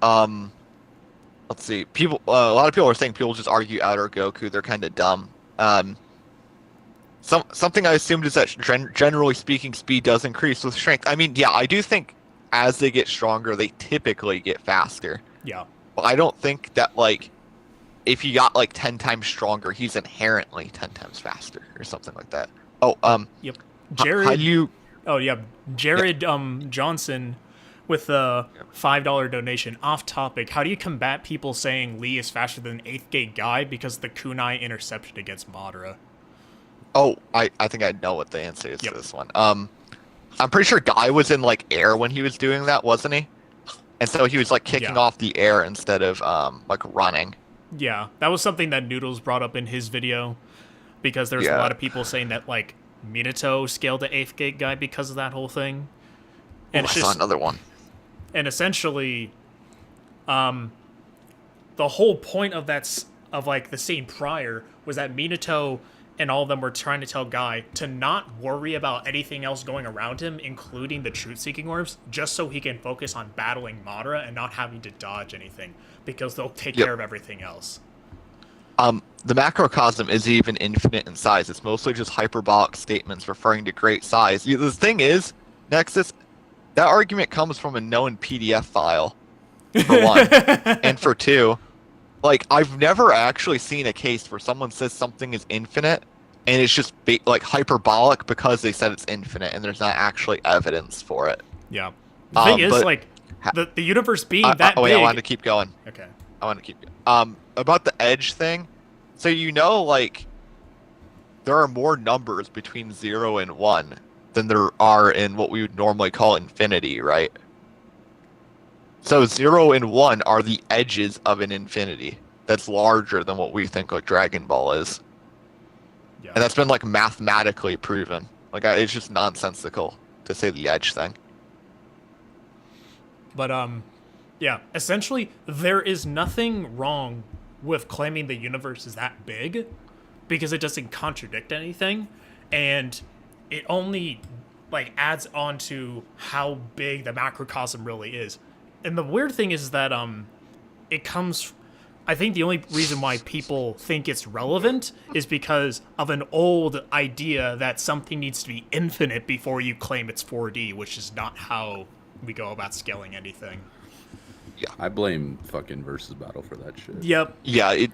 Let's see. A lot of people are saying people just argue Outer Goku. They're kind of dumb. something I assumed is that generally speaking, speed does increase with strength. I mean, yeah, I do think as they get stronger, they typically get faster. Yeah. But I don't think that like if he got like 10 times stronger, he's inherently 10 times faster or something like that. Oh, Yep. Jared, how do you? Oh yeah, Jared Johnson with a $5 donation. Off topic. How do you combat people saying Lee is faster than 8th Gate Guy because the kunai interception against Madara? Oh, I think I know what the answer is to this one. I'm pretty sure Guy was in like air when he was doing that, wasn't he? And so he was like kicking off the air instead of like running. Yeah, that was something that Noodles brought up in his video, because there's a lot of people saying that like Minato scaled the 8th Gate Guy because of that whole thing. And I saw another one. And essentially, the whole point of like the scene prior was that Minato and all of them were trying to tell Guy to not worry about anything else going around him, including the truth-seeking orbs, just so he can focus on battling Madara and not having to dodge anything, because they'll take care of everything else. The macrocosm isn't even infinite in size. It's mostly just hyperbolic statements referring to great size. The thing is, Nexus, that argument comes from a known PDF file, for one. And for two, like, I've never actually seen a case where someone says something is infinite, and it's just like hyperbolic because they said it's infinite, and there's not actually evidence for it. Yeah. The thing is, like, the universe being that big... I wanted to keep going. Okay. I want to keep going. About the edge thing, so like, there are more numbers between 0 and 1 than there are in what we would normally call infinity, right? So 0 and 1 are the edges of an infinity that's larger than what we think like Dragon Ball is. Yeah. And that's been like mathematically proven. Like it's just nonsensical to say the edge thing. But yeah, essentially there is nothing wrong with claiming the universe is that big, because it doesn't contradict anything, and it only like adds on to how big the macrocosm really is. And the weird thing is that it comes, I think the only reason why people think it's relevant is because of an old idea that something needs to be infinite before you claim it's 4D, which is not how we go about scaling anything. Yeah, I blame fucking Versus Battle for that shit. Yep. Yeah,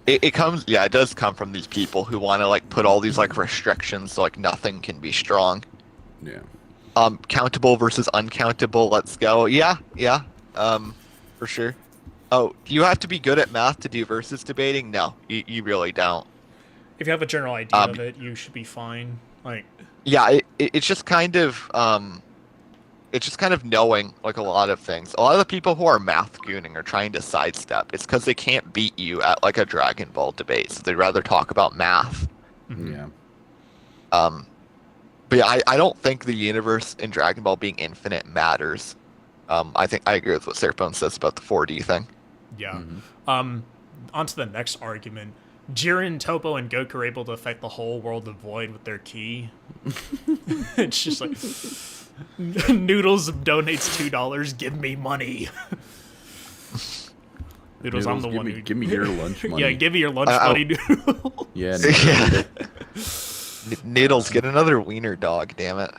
it comes. Yeah, it does come from these people who want to like put all these like restrictions so like nothing can be strong. Yeah. Countable versus uncountable. Let's go. Yeah. For sure. Oh, do you have to be good at math to do versus debating? No, you really don't. If you have a general idea of it, you should be fine. Like. Yeah, it's just kind of knowing like a lot of things. A lot of the people who are math gooning are trying to sidestep. It's because they can't beat you at like a Dragon Ball debate, so they'd rather talk about math. Mm-hmm. Yeah. But yeah, I don't think the universe in Dragon Ball being infinite matters. I think I agree with what Surfbone says about the 4D thing. Yeah. Mm-hmm. On to the next argument. Jiren, Toppo, and Goku are able to affect the whole world of Void with their ki. It's just like... Noodles donates $2. Give me money. Noodles, I'm the one who... Give me your lunch money. Yeah, give me your lunch money, Noodles. Yeah. Noodles, get another wiener dog, damn it.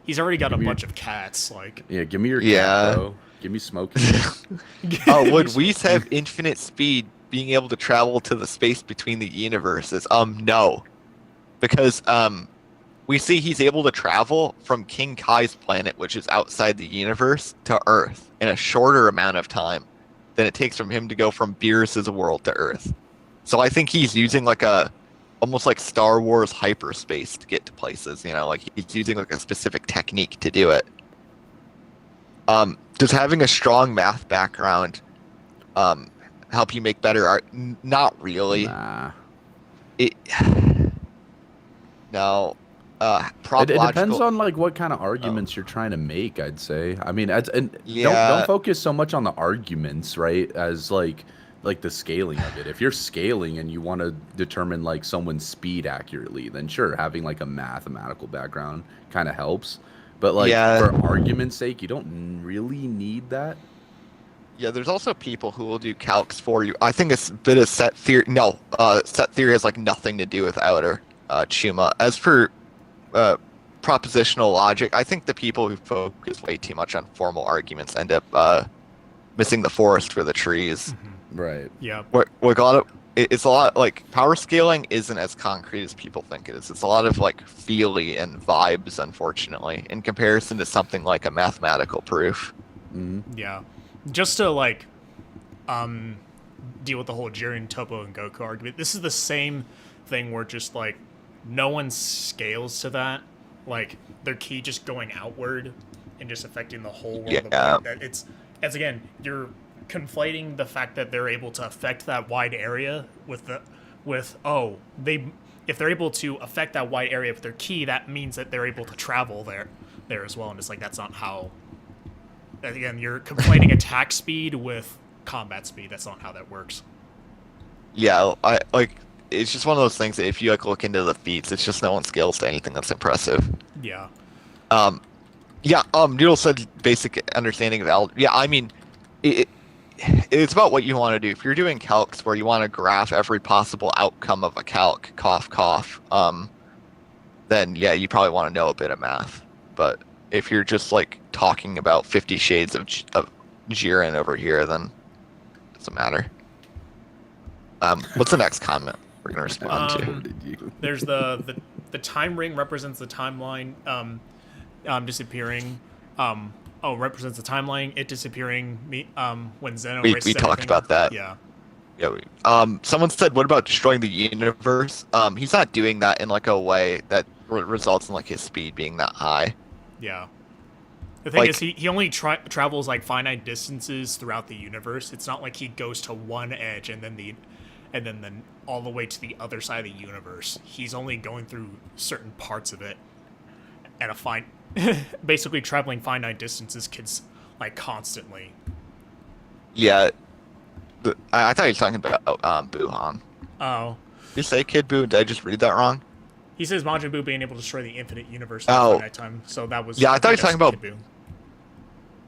He's already got a bunch of cats, like... Yeah, give me your cat, bro. Give me Smokey. Would Whis have infinite speed, being able to travel to the space between the universes? No. Because, we see he's able to travel from King Kai's planet, which is outside the universe, to Earth in a shorter amount of time than it takes from him to go from Beerus' world to Earth. So I think he's using like almost like Star Wars hyperspace to get to places, you know, like he's using like a specific technique to do it. Does having a strong math background help you make better art? Not really. Nah. No. It depends on like what kind of arguments you're trying to make, I'd say. I mean, don't focus so much on the arguments, right? As like the scaling of it. If you're scaling and you want to determine like someone's speed accurately, then sure, having like a mathematical background kind of helps. But like for argument's sake, you don't really need that. Yeah, there's also people who will do calcs for you. I think it's a bit of set theory. No, set theory has like nothing to do with outer. Chuma. As for propositional logic, I think the people who focus way too much on formal arguments end up missing the forest for the trees. Right. Yeah. What got it? It's a lot like power scaling isn't as concrete as people think it is. It's a lot of like feely and vibes, unfortunately, in comparison to something like a mathematical proof. Yeah. Just to like deal with the whole Jiren, Topo, and Goku argument. This is the same thing where just like no one scales to that. Like their ki just going outward and just affecting the whole world. Yeah. That it's again, you're conflating the fact that they're able to affect that wide area with if they're able to affect that wide area with their ki, that means that they're able to travel there as well. And it's like that's not how. Again, you're conflating attack speed with combat speed. That's not how that works. Yeah, I like. It's just one of those things that if you like look into the feats, it's just no one scales to anything that's impressive. Yeah. Noodle said basic understanding of algebra. Yeah, I mean, it's about what you want to do. If you're doing calcs where you want to graph every possible outcome of a calc, cough, cough, then yeah, you probably want to know a bit of math. But if you're just like talking about 50 Shades of Jiren over here, then it doesn't matter. What's the next comment we're gonna respond to? There's the time ring represents the timeline disappearing. Represents the timeline, it disappearing. When Zeno we talked about that. Yeah. Yeah. Someone said, "What about destroying the universe?" He's not doing that in like a way that results in like his speed being that high. Yeah. The thing is, he only travels like finite distances throughout the universe. It's not like he goes to one edge and then all the way to the other side of the universe. He's only going through certain parts of it at basically traveling finite distances like constantly. Yeah. I thought you were talking about Buhan. Oh. Did you say Kid Buu? Did I just read that wrong? He says Majin Buu being able to destroy the infinite universe in finite time. So that was. Yeah, I thought you were talking about. Kid Buu.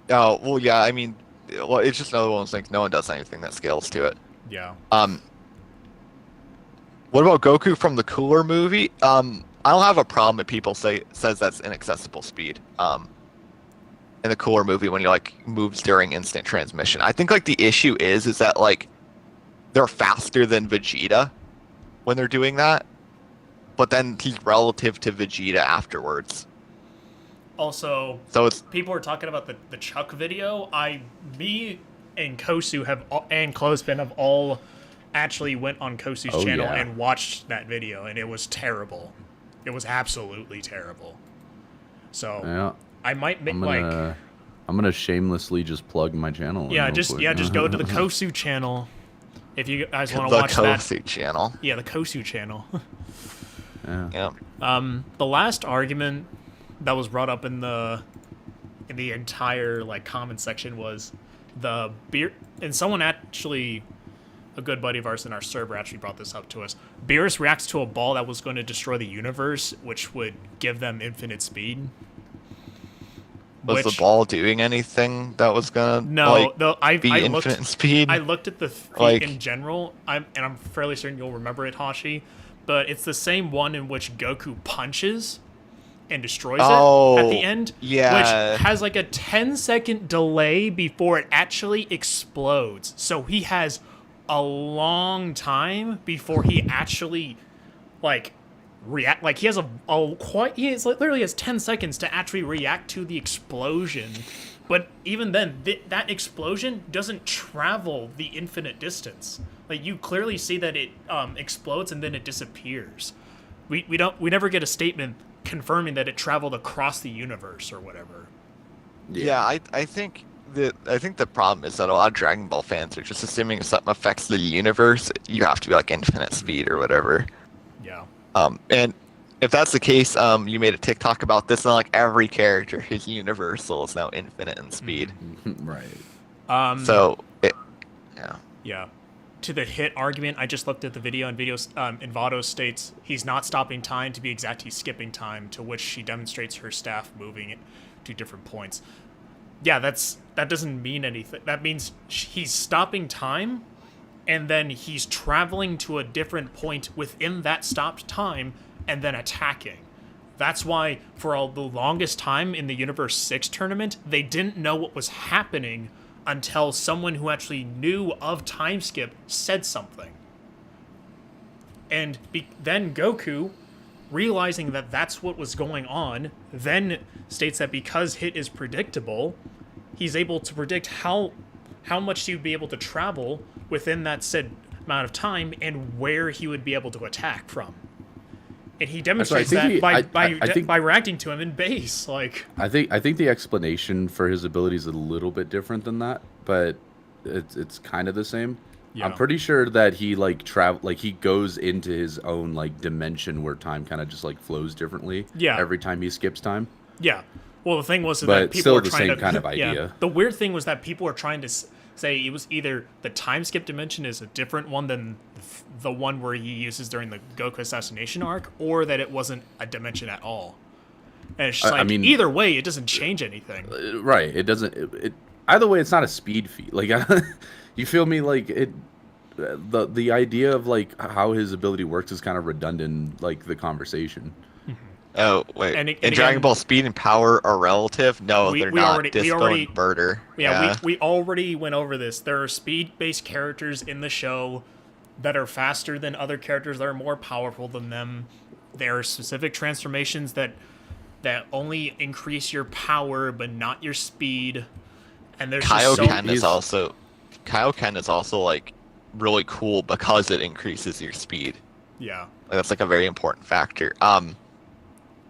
Oh, well, yeah, I mean, it's just another one of those things. No one does anything that scales to it. Yeah. What about Goku from the Cooler movie? I don't have a problem if people says that's inaccessible speed. In the Cooler movie when he like moves during instant transmission. I think like the issue is that like they're faster than Vegeta when they're doing that, but then he's relative to Vegeta afterwards. Also, so people were talking about the Chuck video. Me and Kosu and Clothespin have all actually went on Kosu's channel and watched that video, and it was terrible. It was absolutely terrible. So yeah. I might make I'm gonna shamelessly just plug my channel. Just go to the Kosu channel if you guys want to watch that. The Kosu channel. Yeah, the Kosu channel. Yeah. The last argument that was brought up in the entire like comment section was the beer, and someone actually, a good buddy of ours in our server actually brought this up to us. Beerus reacts to a ball that was going to destroy the universe, which would give them infinite speed. Was the ball doing anything that was gonna be infinite speed? I looked at the feat in general, and I'm fairly certain you'll remember it, Hashi, but it's the same one in which Goku punches and destroys it at the end, which has like a 10-second delay before it actually explodes. So he has a long time before he actually react. Like he literally has 10 seconds to actually react to the explosion. But even then, that explosion doesn't travel the infinite distance. Like you clearly see that it explodes and then it disappears. We never get a statement confirming that it traveled across the universe or whatever. Yeah, I think the problem is that a lot of Dragon Ball fans are just assuming if something affects the universe, you have to be like infinite speed or whatever. Yeah. And if that's the case, you made a TikTok about this, and like every character who's universal is now infinite in speed. Right. Yeah. To the hit argument, I just looked at the video, and Invado states he's not stopping time. To be exact, he's skipping time, to which she demonstrates her staff moving it to different points. Yeah, that doesn't mean anything. That means he's stopping time, and then he's traveling to a different point within that stopped time and then attacking. That's why for the longest time in the Universe 6 tournament, they didn't know what was happening until someone who actually knew of time skip said something. And then Goku, realizing that that's what was going on, then states that because hit is predictable, he's able to predict how much he would be able to travel within that said amount of time and where he would be able to attack from. And he demonstrates that by reacting to him in base. Like, I think the explanation for his ability is a little bit different than that, but it's kind of the same. Yeah. I'm pretty sure that he he goes into his own like dimension where time kind of just like flows differently. Yeah. Every time he skips time. Yeah. Well, the thing was that people were trying to. But still the same kind of idea. Yeah, the weird thing was that people were trying to say it was either the time skip dimension is a different one than the one where he uses during the Goku assassination arc, or that it wasn't a dimension at all. And it's just like, I mean, either way, it doesn't change anything. Right. It doesn't. Either way, it's not a speed feat. Like, you feel me? Like it. The idea of like how his ability works is kind of redundant. Like the conversation. Oh, wait. And Dragon Ball speed and power are relative? No, they're not. Disco and Birder. Yeah, we already went over this. There are speed-based characters in the show that are faster than other characters that are more powerful than them. There are specific transformations that only increase your power but not your speed. And there's Kaioken is also like really cool because it increases your speed. Yeah. That's like a very important factor.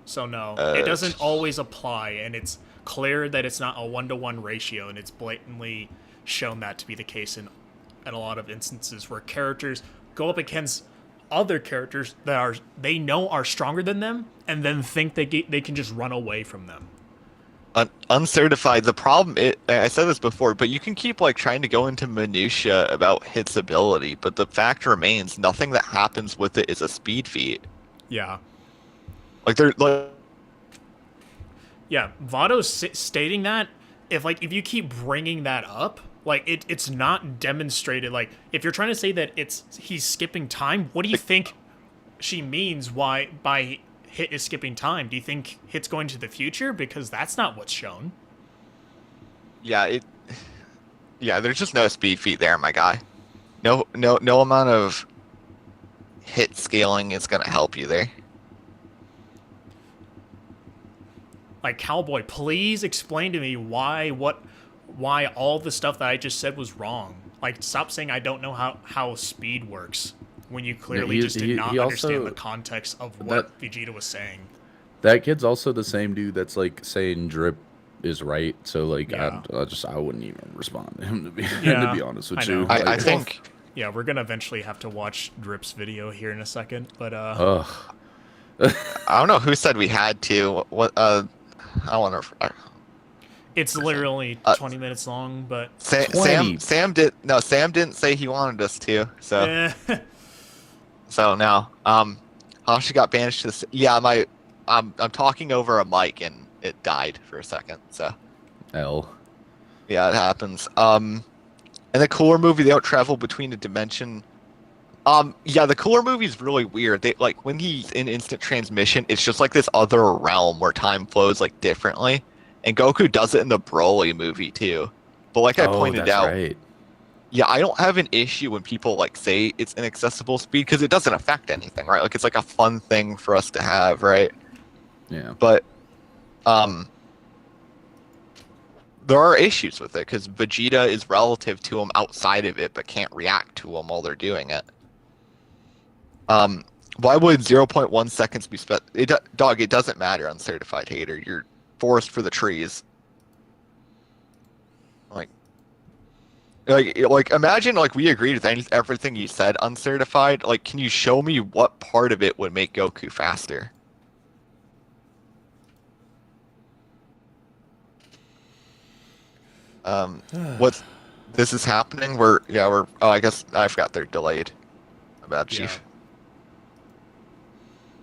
So no, it doesn't always apply, and it's clear that it's not a 1-to-1 ratio, and it's blatantly shown that to be the case in a lot of instances where characters go up against other characters that they know are stronger than them, and then think they can just run away from them. Uncertified. The problem, I said this before, but you can keep like trying to go into minutia about Hit's ability, but the fact remains, nothing that happens with it is a speed feat. Yeah. Like they're like, yeah, Vado's stating that if you keep bringing that up, like it's not demonstrated. Like if you're trying to say that he's skipping time, what do you think she means by Hit is skipping time? Do you think Hit's going to the future? Because that's not what's shown. Yeah, there's just no speed feat there, my guy. No amount of hit scaling is gonna help you there. Like, Cowboy, please explain to me why all the stuff that I just said was wrong. Like, stop saying I don't know how speed works when you clearly just did not understand the context of what Vegeta was saying. That kid's also the same dude that's like saying drip is right. So like, yeah. I wouldn't even respond to him to be honest with you. I think. Yeah, we're gonna eventually have to watch Drip's video here in a second, but I don't know who said we had to. What I want to. It's literally 20 minutes long, but Sam didn't say he wanted us to. So so now Hashi got banished to the. Yeah, I'm talking over a mic and it died for a second. So. L. Yeah, it happens. In the Cooler movie, they don't travel between a dimension. Yeah, the Cooler movie is really weird. They like when he's in instant transmission, it's just like this other realm where time flows like differently. And Goku does it in the Broly movie too. But like I pointed out, right. Yeah, I don't have an issue when people like say it's inaccessible speed because it doesn't affect anything, right? Like it's like a fun thing for us to have, right? Yeah. But there are issues with it because Vegeta is relative to him outside of it, but can't react to him while they're doing it. Why would 0.1 seconds be spent? Dog, it doesn't matter, uncertified hater. You're forest for the trees. Like imagine like we agreed with everything you said, uncertified. Like, can you show me what part of it would make Goku faster? What's this is happening? We're I guess I forgot they're delayed. My bad, Chief. Yeah.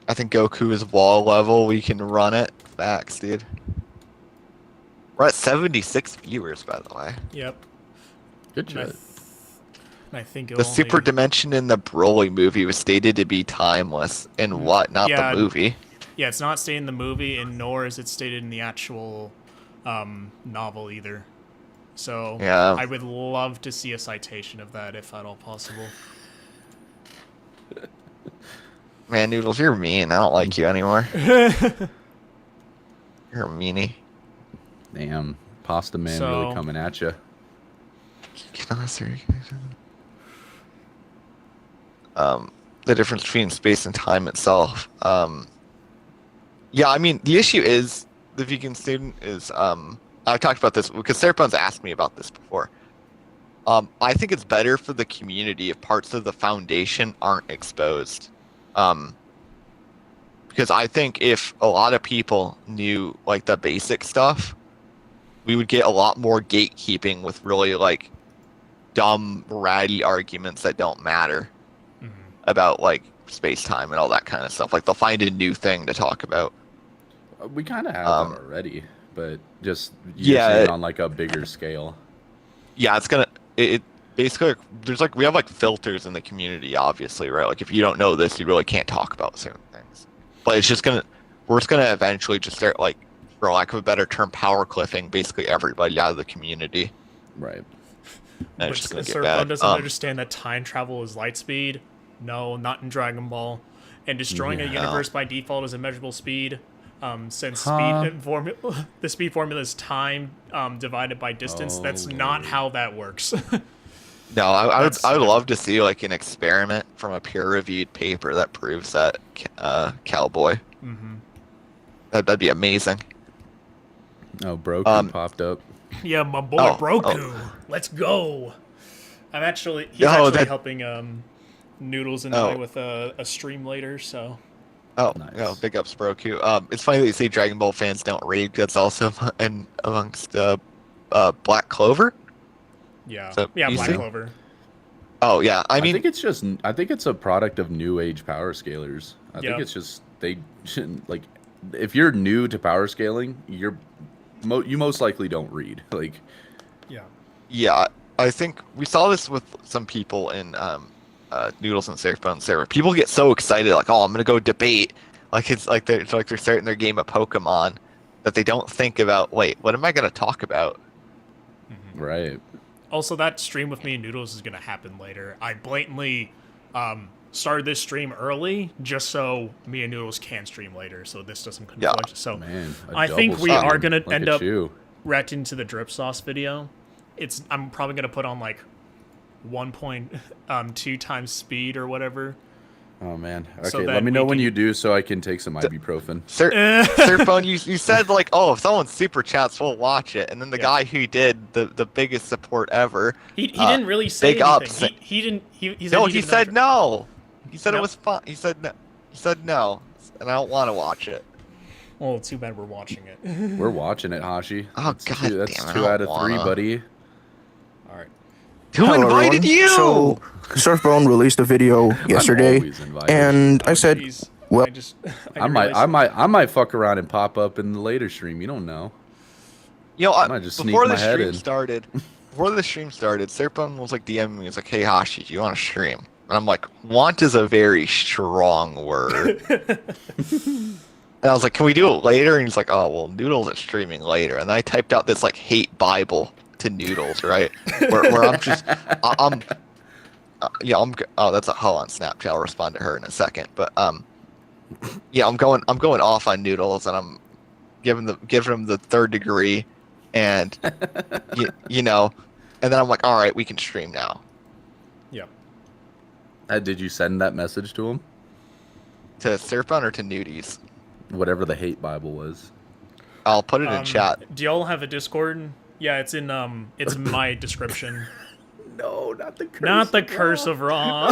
I think Goku is wall level. We can run it. Facts, dude. We're at 76 viewers, by the way. Yep. Good job. I think The super dimension in the Broly movie was stated to be timeless. In what? Not the movie. Yeah, it's not stated in the movie, and nor is it stated in the actual novel either. So yeah. I would love to see a citation of that, if at all possible. Man, Noodles, you're mean. I don't like you anymore. You're a meanie. Damn, Pasta Man really coming at you. The difference between space and time itself. Yeah, I mean, the issue is the vegan student is I've talked about this because Surfbone's asked me about this before. I think it's better for the community if parts of the foundation aren't exposed. Because I think if a lot of people knew like the basic stuff, we would get a lot more gatekeeping with really like dumb, ratty arguments that don't matter about like space-time and all that kind of stuff. Like they'll find a new thing to talk about. We kind of have that already, but just using it on like a bigger scale. Yeah, it's gonna. It basically there's like we have like filters in the community, obviously, right? Like if you don't know this, you really can't talk about certain things. But it's just we're just gonna eventually just start like, for lack of a better term, power cliffing basically everybody out of the community. Right. And it's just gonna get Surfbone bad. doesn't understand that time travel is light speed. No, not in Dragon Ball. And destroying a universe by default is immeasurable speed. Since the speed formula is time divided by distance, that's not how that works. No, I would love to see like an experiment from a peer-reviewed paper that proves that, Cowboy. Mm-hmm. That'd be amazing. Oh, Broku popped up. Yeah, my boy Broku. Let's go. He's actually helping Noodles and I with a stream later, so. Oh, nice. Big ups, Broku. It's funny that you say Dragon Ball fans don't read. That's also amongst Black Clover. Yeah, so Black Clover. Oh yeah, I mean, I think it's a product of new age power scalers. I think it's just they shouldn't like. If you're new to power scaling, you most likely don't read. Like, yeah. I think we saw this with some people in Noodles and Surfbone server. People get so excited, like, oh, I'm gonna go debate, like it's like they're starting their game of Pokemon, that they don't think about, wait, what am I gonna talk about? Right. Also, that stream with me and Noodles is gonna happen later. I blatantly started this stream early just so me and Noodles can stream later, so this doesn't conflict. Yeah. So man, I think we are gonna Look end up you. reacting to the drip sauce video. I'm probably gonna put on like 1.2 times speed or whatever. Oh man. Okay, so let me know when you do so I can take some ibuprofen. Surfbone, you said like, oh, if someone super chats, we'll watch it, and then the guy who did the biggest support ever, he didn't really say big anything. ups. He didn't. He said no. He said it was fun. He said no. He said no, and I don't want to watch it. Well, too bad we're watching it. We're watching it, Hashi. Oh god, that's 2 out of 3, buddy. All right. Who invited you? So, Surfbone released a video yesterday, and I said, "Well, I might fuck around and pop up in the later stream. You don't know. You know, I might just sneak my head in. Before the stream started, Surfbone was like DMing me. He was like, "Hey Hashi, do you want to stream?" And I'm like, "Want is a very strong word." And I was like, "Can we do it later?" And he's like, "Oh well, Noodles is streaming later." And then I typed out this like hate Bible to Noodles, right? where I'm just, oh, that's a hoe on Snapchat. I'll respond to her in a second. But yeah, I'm going off on Noodles, and I'm giving him the 3rd degree, and you know, and then I'm like, all right, we can stream now. Yep. Did you send that message to him? To Surfbone or to Nudies? Whatever the hate Bible was. I'll put it in chat. Do y'all have a Discord? Yeah, it's in my description. No, not the curse. Not the curse of Ra.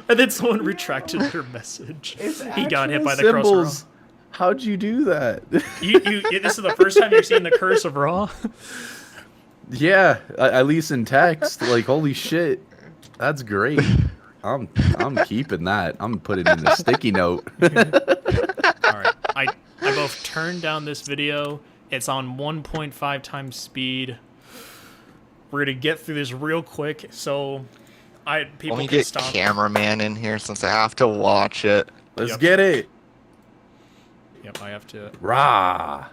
And then someone retracted their message. He got hit by the curse of Ra. How'd you do that? This is the first time you're seeing the curse of Ra? Yeah, at least in text. Like, holy shit. That's great. I'm keeping that. I'm putting it in a sticky note. Alright. I both turned down this video. It's on 1.5 times speed. We're gonna get through this real quick, so people Let me can get stop. cameraman in here since I have to watch it. Let's get it. Yep, I have to. Rah.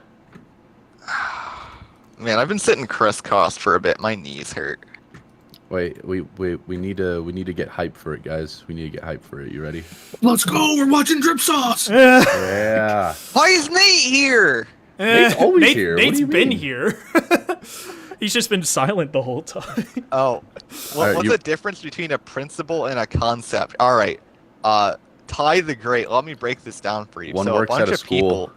Man, I've been sitting crisscrossed for a bit. My knees hurt. Wait, we need to get hype for it, guys. We need to get hype for it. You ready? Let's go. We're watching Drip Sauce. Yeah. Why is Nate here? Nate's always here. What do Nate's you been mean? here. He's just been silent the whole time. Oh, what's the difference between a principle and a concept? All right, Ty the Great. Let me break this down for you. One so works a bunch at a of school. people.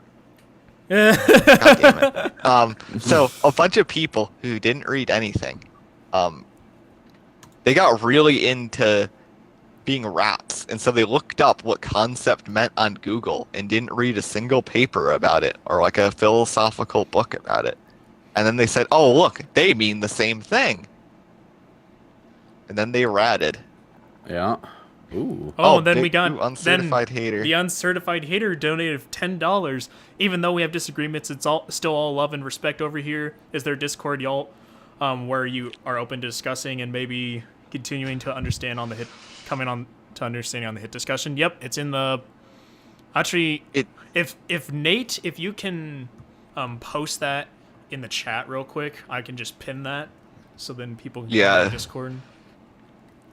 God damn it. So a bunch of people who didn't read anything, they got really into being rats, and so they looked up what concept meant on Google and didn't read a single paper about it or like a philosophical book about it. And then they said, "Oh, look, they mean the same thing." And then they ratted. Yeah. Ooh. Oh, and then we got uncertified hater. The uncertified hater donated $10. Even though we have disagreements, it's still all love and respect over here. Is there Discord, y'all, where you are open to discussing and maybe continuing to understand on the hit, coming on to understanding on the hit discussion? Yep, it's in the. Actually, if Nate, if you can post that in the chat real quick, I can just pin that, so then people can get on Discord.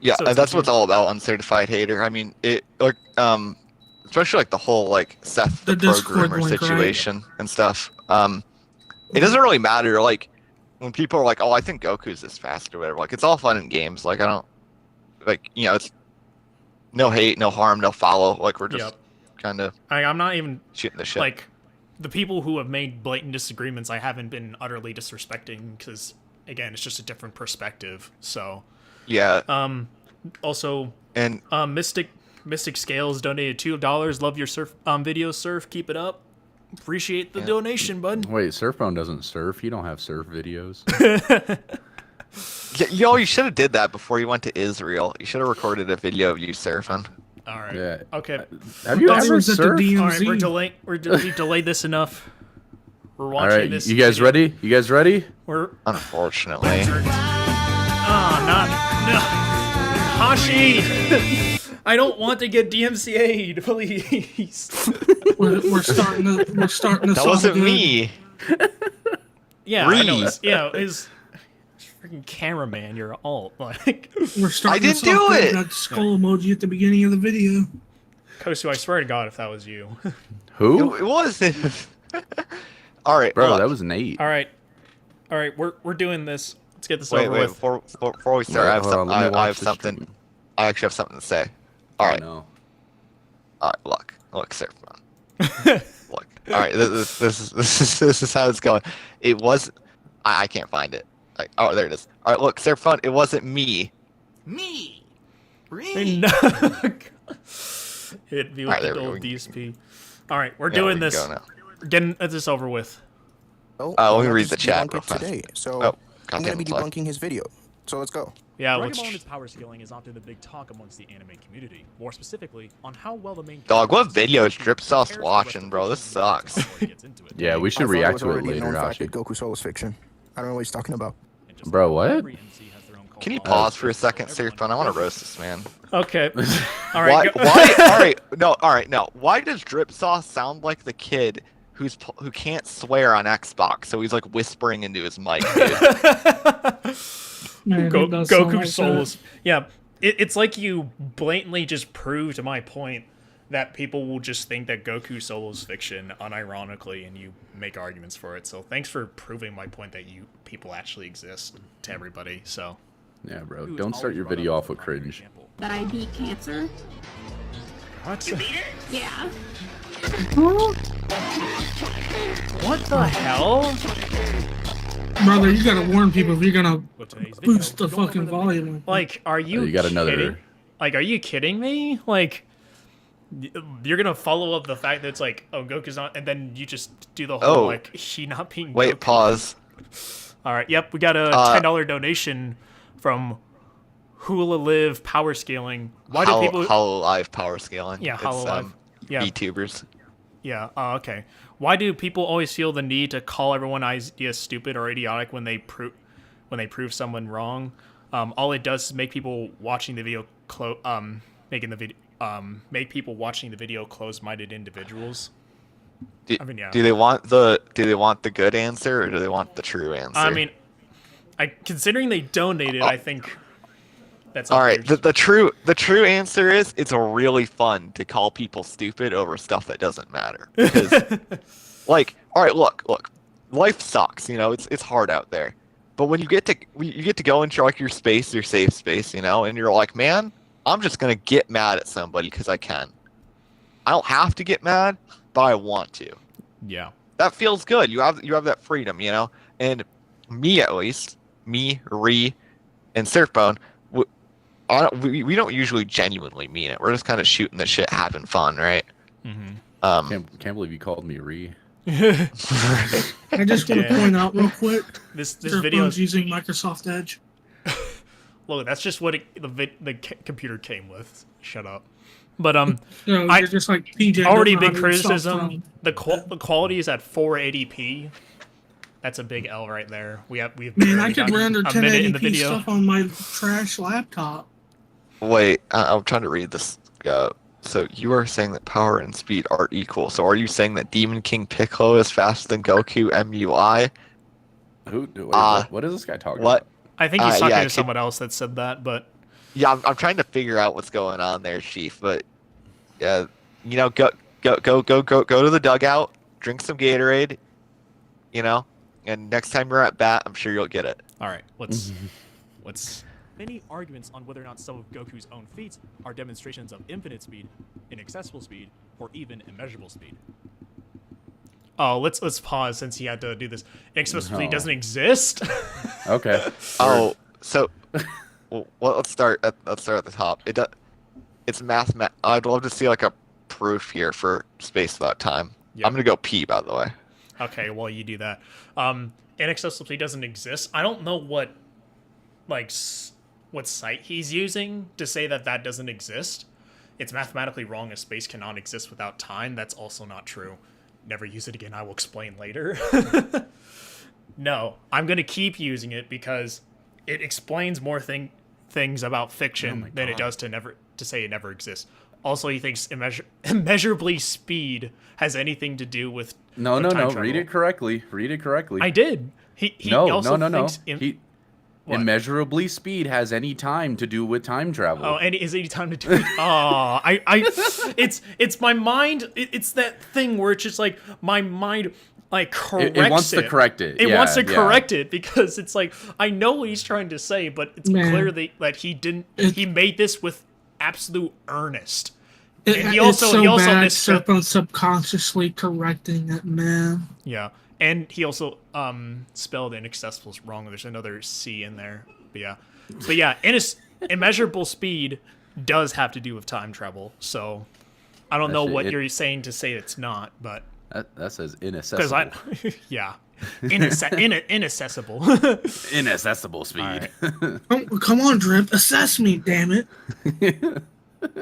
Yeah, So that's what it's all about, uncertified hater. I mean, it like especially like the whole like Seth the programmer situation and stuff. It doesn't really matter like when people are like, "Oh, I think Goku's this fast" or whatever. Like it's all fun in games. Like I don't like it's no hate, no harm, no follow. Like we're just kind of. I'm not even shooting the shit. Like the people who have made blatant disagreements, I haven't been utterly disrespecting because again, it's just a different perspective. So. Yeah. Also, and Mystic Scales donated $2. Love your surf video, Surf. Keep it up. Appreciate the donation, bud. Wait, Surfbone doesn't surf. You don't have surf videos. You should have did that before you went to Israel. You should have recorded a video of you surfing. All right. Yeah. Okay. Have you ever surfed? All right, we've delayed this enough. We're watching all right, this. You guys video. ready? You guys ready? We're unfortunately. No. Hashi! I don't want to get DMCA'd, please. We're starting to. That wasn't me. Yeah, I know. His freaking cameraman. You're alt. Like we're starting. I didn't do it. That skull emoji at the beginning of the video. Kosu, I swear to God, if that was you. Who? It wasn't. All right, bro. That was Nate. All right. We're doing this. Let's get this over with. Before we start, I have something. I actually have something to say. All right. No. All right. Look, Surfbone. Look. All right. This is how it's going. It was. I can't find it. Like, oh, there it is. All right. Look, Surfbone. It wasn't me. Me. Really? No. Hit me with the old DSP. All right, we're doing this. We're getting this over with. Let me read the chat real fast. Today, so I'm going to be debunking his video. So let's go. Yeah, Dragon power scaling is often the big talk amongst the anime community. More specifically, on how well the main. Dog, what video is Drip Sauce watching, bro? This sucks. Yeah, we should react to it later, Hashi. Goku Soul is fiction. I don't know what he's talking about. Bro, what? Can you pause for a second, Surfbone? I want to roast this man. Okay. All right. Why? All right. No. Why does Drip Sauce sound like the kid who can't swear on Xbox? So he's like whispering into his mic. Goku Souls. Yeah, it's like you blatantly just proved my point that people will just think that Goku Solo is fiction unironically, and you make arguments for it. So thanks for proving my point that you people actually exist to everybody. So. Yeah, bro. Don't start your video off with cringe. That I beat cancer. What? You beat it? Yeah. What the hell? Brother, you gotta warn people if you're gonna boost the fucking volume. Like, are you? You got another. Kidding? Like, are you kidding me? Like, you're gonna follow up the fact that it's like, oh, Goku's not, and then you just do the whole like she not being. Wait, Goku. pause. All right. Yep, we got a $10 donation from Hula Live Power Scaling. Why do people Hololive Power Scaling? Yeah, Hololive. Yeah. VTubers. Yeah. Okay. Why do people always feel the need to call everyone ideas stupid or idiotic when when they prove someone wrong. All it does is make people watching the video make people watching the video closed-minded individuals. Do, I mean, yeah. do they want the good answer or do they want the true answer? I mean, considering they donated, I think that's all right. The true answer is it's really fun to call people stupid over stuff that doesn't matter. Because, like, all right, look, life sucks. You know, it's hard out there. But when you get to go into like your space, your safe space, you know, and you're like, man, I'm just gonna get mad at somebody because I can. I don't have to get mad, but I want to. Yeah. That feels good. You have that freedom, you know. And me at least, Ree, and Surfbone, we don't usually genuinely mean it. We're just kind of shooting the shit, having fun, right? Mm-hmm. Can't believe you called me Ree. I just want to point out real quick. This video is using Microsoft Edge. Look, that's just what the computer came with. Shut up. But you're just like PJ. Already big criticism. The quality is at 480p. That's a big L right there. We've Man, I could render a minute in the 1080p video. stuff on my trash laptop. Wait, I'm trying to read this. So you are saying that power and speed are equal. So are you saying that Demon King Piccolo is faster than Goku MUI? What is this guy talking about? I think he's talking to someone else that said that, but yeah, I'm trying to figure out what's going on there, Chief. But yeah, you know, go to the dugout, drink some Gatorade, you know, and next time you're at bat, I'm sure you'll get it. All right, let's. Many arguments on whether or not some of Goku's own feats are demonstrations of infinite speed, inaccessible speed, or even immeasurable speed. Oh, let's pause since he had to do this. Inaccessible speed doesn't exist. Okay. Oh, so well, let's start at the top. It's mathematical. I'd love to see like a proof here for space without time. Yep. I'm gonna go P, by the way. Okay, well you do that. Inaccessible speed doesn't exist. I don't know what site he's using to say that doesn't exist. It's mathematically wrong as space cannot exist without time. That's also not true. Never use it again. I will explain later. No, I'm going to keep using it because it explains more things about fiction than it does to say it never exists. Also, he thinks immeasurably speed has anything to do with No. travel. Read it correctly. I did. He also thinks immeasurably speed has any time to do with time travel. Oh, and is any time to do it? Oh, it's my mind. It's that thing where it's just like my mind corrects it wants to correct it. It wants to correct it because it's like I know what he's trying to say, but it's clear that he didn't. He made this with absolute earnest. And he also Surfbone subconsciously correcting it, man. Yeah. And he also spelled inaccessible wrong. There's another C in there. But yeah, immeasurable speed does have to do with time travel. So I don't know what you're saying to say it's not, but that says inaccessible. Yeah, inaccessible. Inaccessible speed. Right. Come on, Drip, assess me, damn it.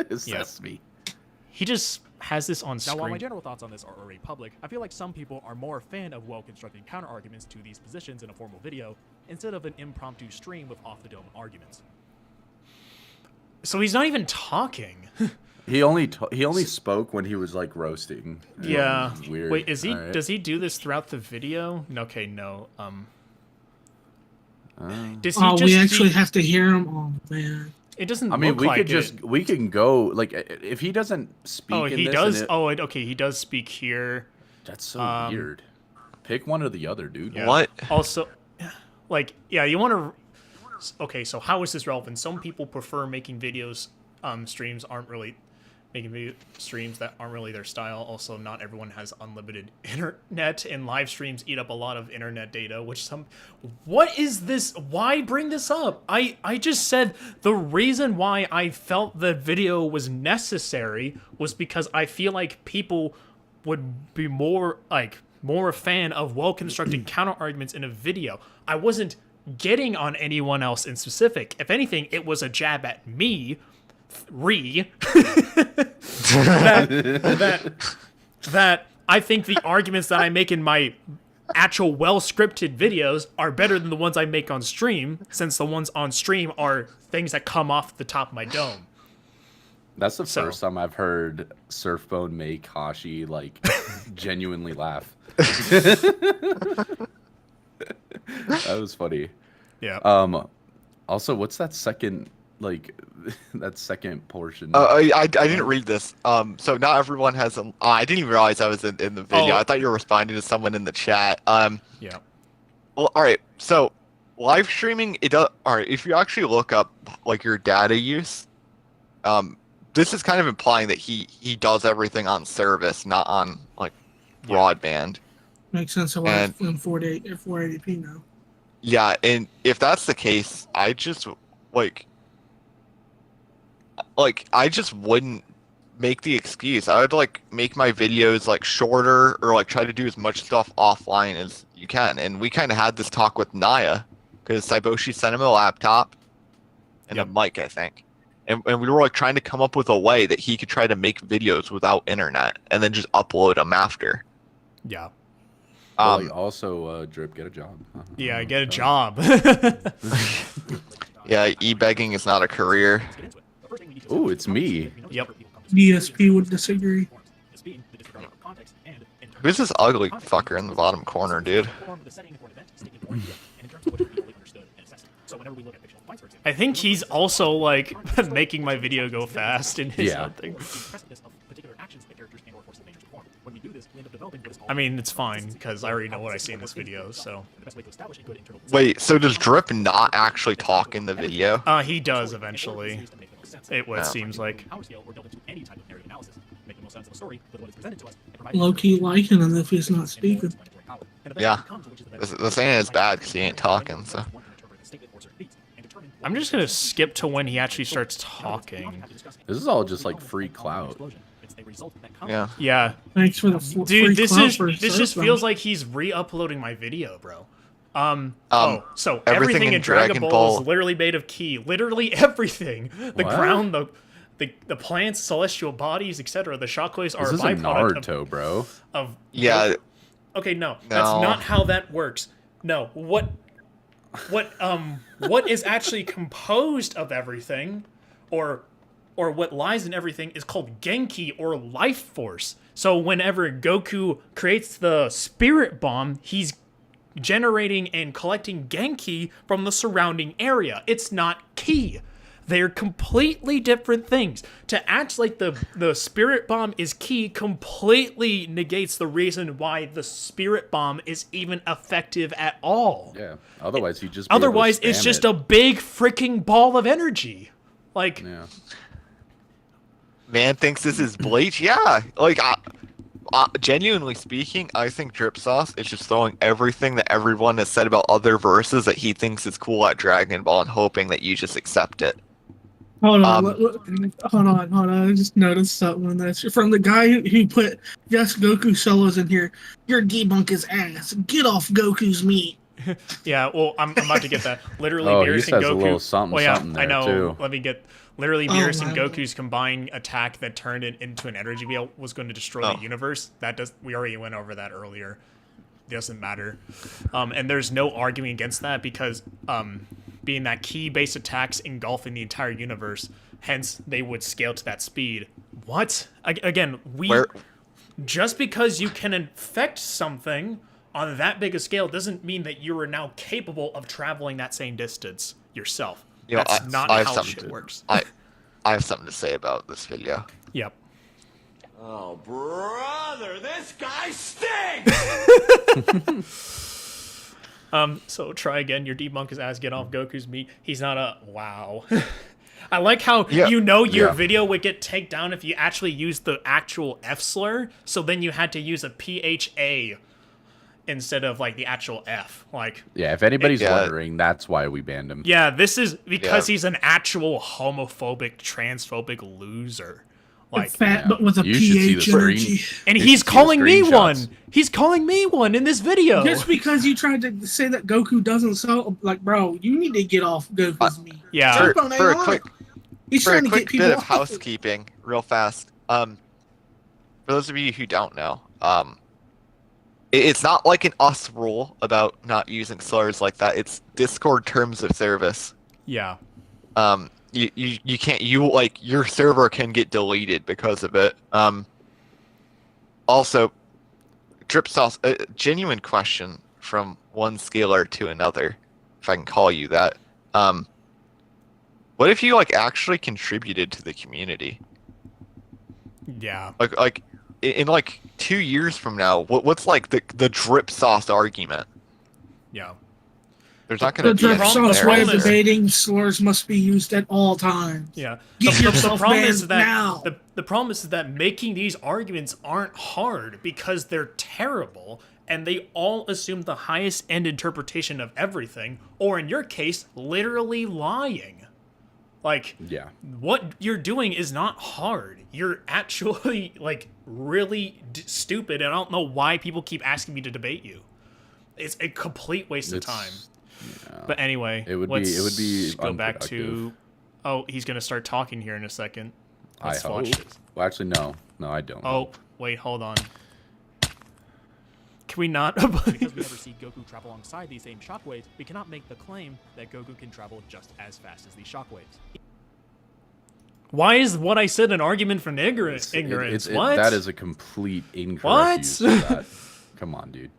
Assess me. He just has this on screen. Now, while my general thoughts on this are already public, I feel like some people are more a fan of well-constructed counter-arguments to these positions in a formal video instead of an impromptu stream with off-the-dome arguments. So he's not even talking. He only spoke when he was like roasting. Yeah. Weird. Wait, does he do this throughout the video? Okay, no. Does he we actually have to hear him? Oh man. It doesn't. I mean, look like we can go like if he doesn't speak. Oh, he does. Okay, he does speak here. That's so weird. Pick one or the other, dude. Yeah. What? Also, you want to. Okay, so how is this relevant? Some people prefer making videos. Streams aren't really making video streams that aren't really their style. Also, not everyone has unlimited internet, and live streams eat up a lot of internet data. What is this? Why bring this up? I just said the reason why I felt the video was necessary was because I feel like people would be more a fan of well-constructed counter arguments in a video. I wasn't getting on anyone else in specific. If anything, it was a jab at me. that I think the arguments that I make in my actual well-scripted videos are better than the ones I make on stream, since the ones on stream are things that come off the top of my dome. That's the first time I've heard Surfbone make Hashi like genuinely laugh. That was funny. Yeah. Also, what's that second portion? I didn't read this. So not everyone has a. I didn't even realize I was in the video. I thought you were responding to someone in the chat. Yeah. Well, all right. So live streaming, it does. All right. If you actually look up like your data use, this is kind of implying that he does everything on service, not on like broadband. Makes sense. So I'm in 480p now. Yeah, and if that's the case, I just I just wouldn't make the excuse. I would like make my videos like shorter or like try to do as much stuff offline as you can. And we kind of had this talk with Naya because Saiboshi sent him a laptop and a mic, I think. And we were like trying to come up with a way that he could try to make videos without internet and then just upload them after. Yeah. Also, Drip, get a job. Yeah, get a job. Yeah, e-begging is not a career. Ooh, it's me. Yep. DSP would disagree. Who's this ugly fucker in the bottom corner, dude? I think he's also like making my video go fast in his own thing. I mean, it's fine because I already know what I see in this video. So. Wait, so does Drip not actually talk in the video? He does eventually. It seems like. Low-key liking him if he's not speaking. Yeah. The saying is bad because he ain't talking, so. I'm just gonna skip to when he actually starts talking. This is all just like free clout. Yeah. Yeah. Thanks for the dude. This just feels like he's re-uploading my video, bro. So everything in Dragon Ball is literally made of ki. Literally everything. The ground, the plants, celestial bodies, etc. The shockwaves are this a byproduct is Naruto, bro. Yeah. Okay, no, that's not how that works. No, what is actually composed of everything, or what lies in everything is called Genki, or life force. So whenever Goku creates the spirit bomb, he's generating and collecting Genki from the surrounding area. It's not ki. They're completely different things. To act like the spirit bomb is ki completely negates the reason why the spirit bomb is even effective at all. Yeah. Otherwise, it's just a big freaking ball of energy. Like. Yeah. Man thinks this is bleach. Yeah. Like, genuinely speaking, I think Drip Sauce is just throwing everything that everyone has said about other verses that he thinks is cool at Dragon Ball and hoping that you just accept it. Hold on. I just noticed something that's from the guy who put yes Goku solos in here. Your debunk is ass. Get off Goku's meat. Yeah, well, I'm about to get that. Literally, he says Goku. A little something there I know. Too. Let me get. Literally, Beerus and Goku's combined attack that turned it into an energy wheel was going to destroy the universe. We already went over that earlier. It doesn't matter. And there's no arguing against that because being that key-based attacks engulfing the entire universe, hence they would scale to that speed. What? Again, just because you can infect something on that big a scale doesn't mean that you are now capable of traveling that same distance yourself. That's not how shit works. I have something to say about this video. Yep. Oh, brother, this guy stinks! So try again. Your debunk is ass. Get off Goku's meat. He's not a... Wow. I like how your video would get taken down if you actually used the actual F slur, so then you had to use a PHA instead of like the actual F. Like, yeah, if anybody's wondering, that's why we banned him. Yeah, this is because he's an actual homophobic, transphobic loser. Like, fat, but with a PH energy. And he's calling me one. He's calling me one in this video. Just because you tried to say that Goku doesn't sell, like, bro, you need to get off Goku's meat. Yeah. For a quick bit of housekeeping, real fast. For those of you who don't know, It's not like an us rule about not using slurs like that. It's Discord terms of service. Yeah. You can't like your server can get deleted because of it. Also, drip sauce. A genuine question from one scaler to another, if I can call you that. What if you like actually contributed to the community? Yeah. Like in like 2 years from now, what's like the drip sauce argument? Yeah. There's not going The to be drip any sauce there, way is of there? debating slurs must be used at all times. Yeah. Get The yourself problem is banned that now. the problem is that making these arguments aren't hard because they're terrible and they all assume the highest end interpretation of everything, or in your case, literally lying. Like, Yeah. what you're doing is not hard. You're actually like really stupid, and I don't know why people keep asking me to debate you. It's a complete waste of time. Yeah. But anyway, It would let's be go back to. unproductive. Oh, he's gonna start talking here in a second. Let's I watch hope. this. Well, actually, no, I don't. Oh, wait, hold on. Can we not? Because we never see Goku travel alongside these same shockwaves, we cannot make the claim that Goku can travel just as fast as these shockwaves. Why is what I said an argument for ignorance? What? That is a complete incorrect What? use of that. Come on, dude.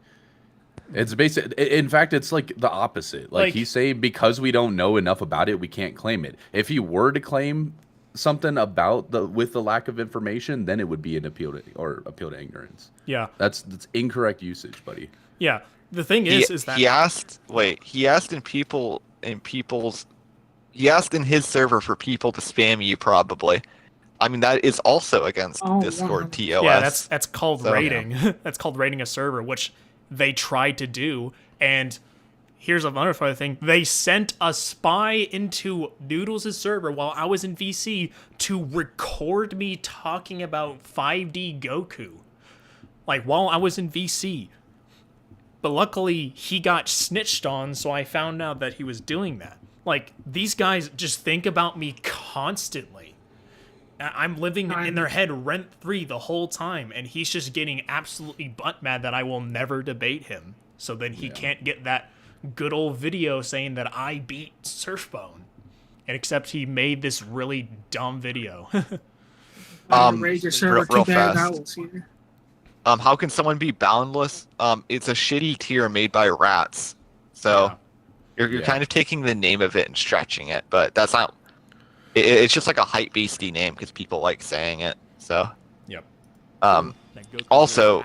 It's basic. In fact, it's like the opposite. Like he's saying, because we don't know enough about it, we can't claim it. If he were to claim something about with the lack of information, then it would be an appeal to ignorance. Yeah. That's incorrect usage, buddy. Yeah. The thing is that he asked in his server for people to spam you, probably. I mean, that is also against Discord wow. TOS. Yeah, that's called So, raiding. That's called raiding a server, which they tried to do. And here's another funny thing: they sent a spy into Noodles' server while I was in VC to record me talking about 5D Goku, like while I was in VC. But luckily, he got snitched on, so I found out that he was doing that. Like, these guys just think about me constantly. I'm living in their head rent-free the whole time, and he's just getting absolutely butt-mad that I will never debate him. So then he can't get that good old video saying that I beat Surfbone. And except he made this really dumb video. Raise your server real too bad, fast. I will see you. How can someone be boundless? It's a shitty tier made by rats. So you're kind of taking the name of it and stretching it, but that's not. It's just like a hype beastie name because people like saying it. So. Yep. Also,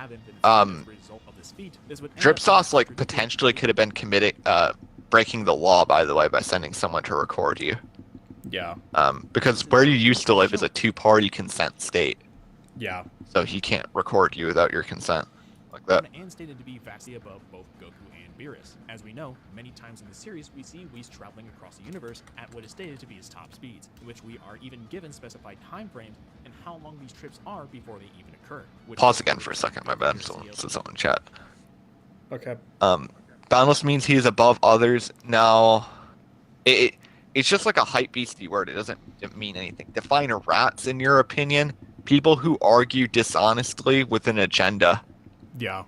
Drip Sauce like potentially could have been breaking the law, by the way, by sending someone to record you. Yeah. Because where you used to live is a two-party consent state. Yeah. So he can't record you without your consent, like that. And stated to be vastly above both Goku and Beerus. As we know, many times in the series, we see Whis traveling across the universe at what is stated to be his top speeds, in which we are even given specified time frames and how long these trips are before they even occur. Pause again for a second, my bad. Someone in chat. Okay. Boundless means he is above others. No, it's just like a hype beastie word. It doesn't mean anything. Define rats, in your opinion. People who argue dishonestly with an agenda. Yeah.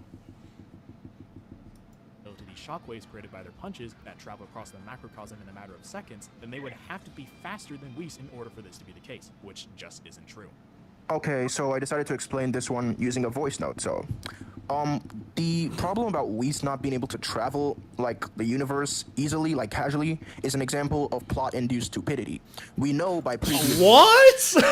To these shockwaves created by their punches that travel across the macrocosm in a matter of seconds, then they would have to be faster than Whis in order for this to be the case, which just isn't true. Okay, so I decided to explain this one using a voice note. So, the problem about Whis not being able to travel like the universe easily, like casually, is an example of plot-induced stupidity. We know by previous. What?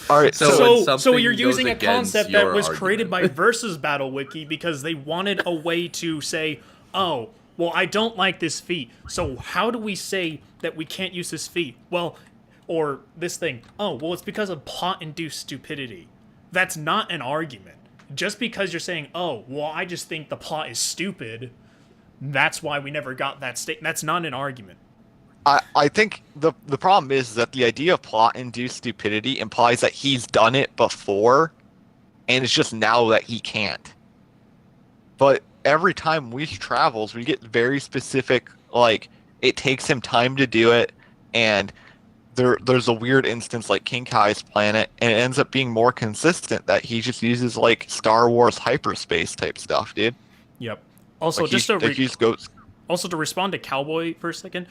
All right, So you're using a concept that was created by argument. Versus Battle Wiki because they wanted a way to say, oh, well, I don't like this feat. So how do we say that we can't use this feat? Well, or this thing. Oh, well, it's because of plot-induced stupidity. That's not an argument. Just because you're saying, oh, well, I just think the plot is stupid, that's why we never got that state. That's not an argument. I think the problem is that the idea of plot-induced stupidity implies that he's done it before, and it's just now that he can't. But every time Whis travels, we get very specific, like, it takes him time to do it, and there's a weird instance like King Kai's planet, and it ends up being more consistent that he just uses, like, Star Wars hyperspace type stuff, dude. Yep. Also, Like, just to goes. to respond to Cowboy for a second,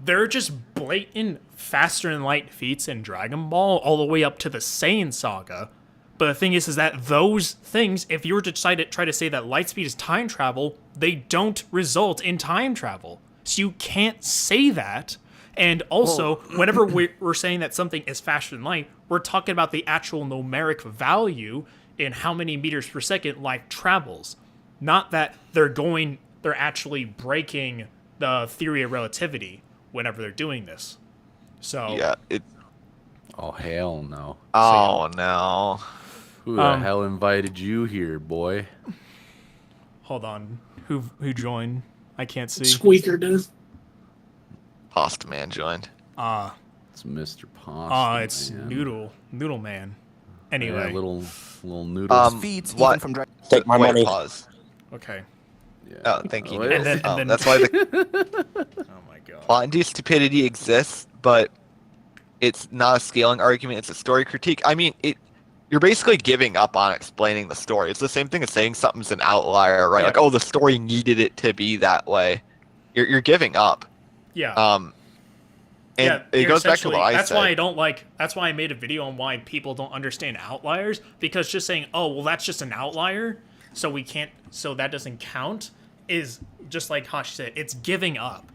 there are just blatant faster than light feats in Dragon Ball all the way up to the Saiyan Saga. But the thing is that those things, if you were to try to say that light speed is time travel, they don't result in time travel. So you can't say that. And also, whenever we're saying that something is faster than light, we're talking about the actual numeric value in how many meters per second light travels. Not that they're actually breaking the theory of relativity whenever they're doing this. So Yeah. Oh, hell no. Oh no. Who the hell invited you here, boy? Hold on. Who joined? I can't see. Squeaker does. Pasta Man joined. It's Mr. Pasta. It's man. Noodle Man. Anyway. Yeah, little noodles. Feats what? even from Dragon. Take my Wait, money. Pause. Okay. Yeah. Oh, thank you. Oh, And then That's why the oh my god. plot-induced stupidity exists, but it's not a scaling argument. It's a story critique. I mean, you're basically giving up on explaining the story. It's the same thing as saying something's an outlier, right? Yeah. Like, oh, the story needed it to be that way. You're giving up. Yeah. And it goes back to what I that's said. why I don't like. That's why I made a video on why people don't understand outliers, because just saying, "Oh, well, that's just an outlier, so we can't, so that doesn't count," is just like Hashi said. It's giving up.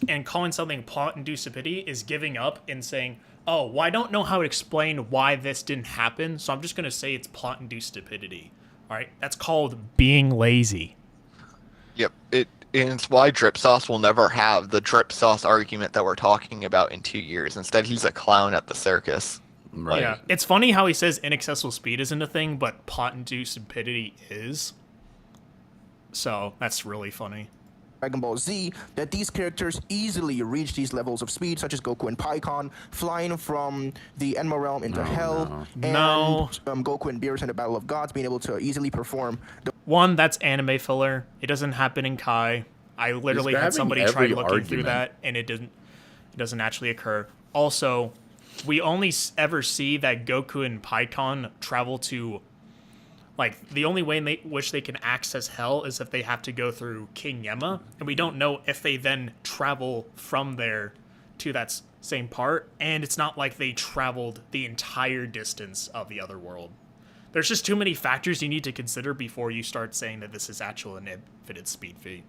And calling something plot-induced stupidity is giving up and saying, "Oh, well, I don't know how to explain why this didn't happen, so I'm just gonna say it's plot-induced stupidity." All right, that's called being lazy. Yep. And it's why Drip Sauce will never have the Drip Sauce argument that we're talking about in 2 years. Instead, he's a clown at the circus. Right. Yeah, it's funny how he says inaccessible speed isn't a thing, but plot-induced stupidity is. So that's really funny. Dragon Ball Z, that these characters easily reach these levels of speed, such as Goku and Pikkon, flying from the Enma realm into Hell, and Goku and Beerus in the Battle of Gods being able to easily perform. One, that's anime filler. It doesn't happen in Kai. I literally had somebody try looking through that, and it doesn't actually occur. Also, we only ever see that Goku and Pikkon travel to, like, the only way in which they can access Hell is if they have to go through King Yemma, and we don't know if they then travel from there to that same part, and it's not like they traveled the entire distance of the other world. There's just too many factors you need to consider before you start saying that this is actual an infinite speed feat.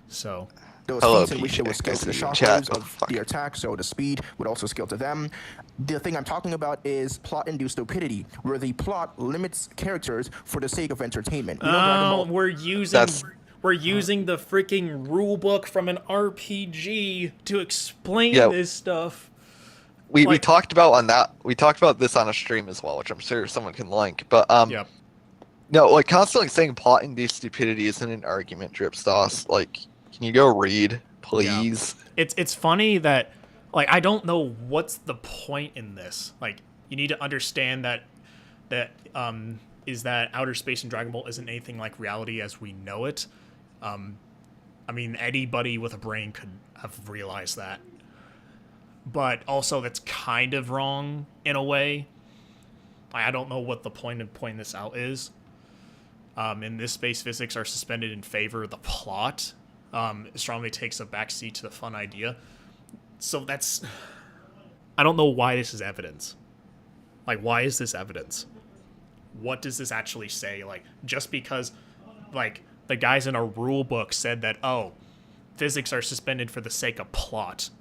So, those feats in which it would scale to the shockwaves of the attack, so the speed would also scale to them. The thing I'm talking about is plot-induced stupidity, where the plot limits characters for the sake of entertainment. You know, we're using the freaking rule book from an RPG to explain this stuff. We talked about this on a stream as well, which I'm sure someone can link. But no, like, constantly saying plot-induced stupidity isn't an argument, Drip Sauce. Like, can you go read, please? Yeah. It's funny that, like, I don't know what's the point in this. Like, you need to understand that is that outer space in Dragon Ball isn't anything like reality as we know it. I mean, anybody with a brain could have realized that. But also, that's kind of wrong in a way. I don't know what the point of pointing this out is. In this, space physics are suspended in favor of the plot. It strongly takes a backseat to the fun idea. So that's... I don't know why this is evidence. Like, why is this evidence? What does this actually say? Like, just because, like, the guys in a rule book said that, oh, physics are suspended for the sake of plot,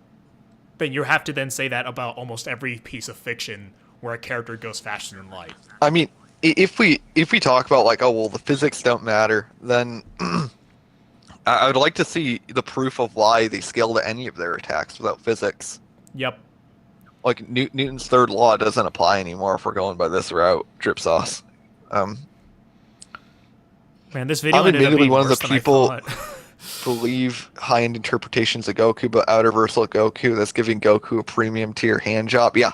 then you have to then say that about almost every piece of fiction where a character goes faster than light. I mean, if we talk about, like, oh, well, the physics don't matter, then I would like to see the proof of why they scale to any of their attacks without physics. Yep. Like, Newton's third law doesn't apply anymore if we're going by this route, Drip Sauce. Man, this video I'm ended up being one of worse the than I people thought. believe high-end interpretations of Goku, but outer-versal Goku, that's giving Goku a premium tier hand job. Yeah.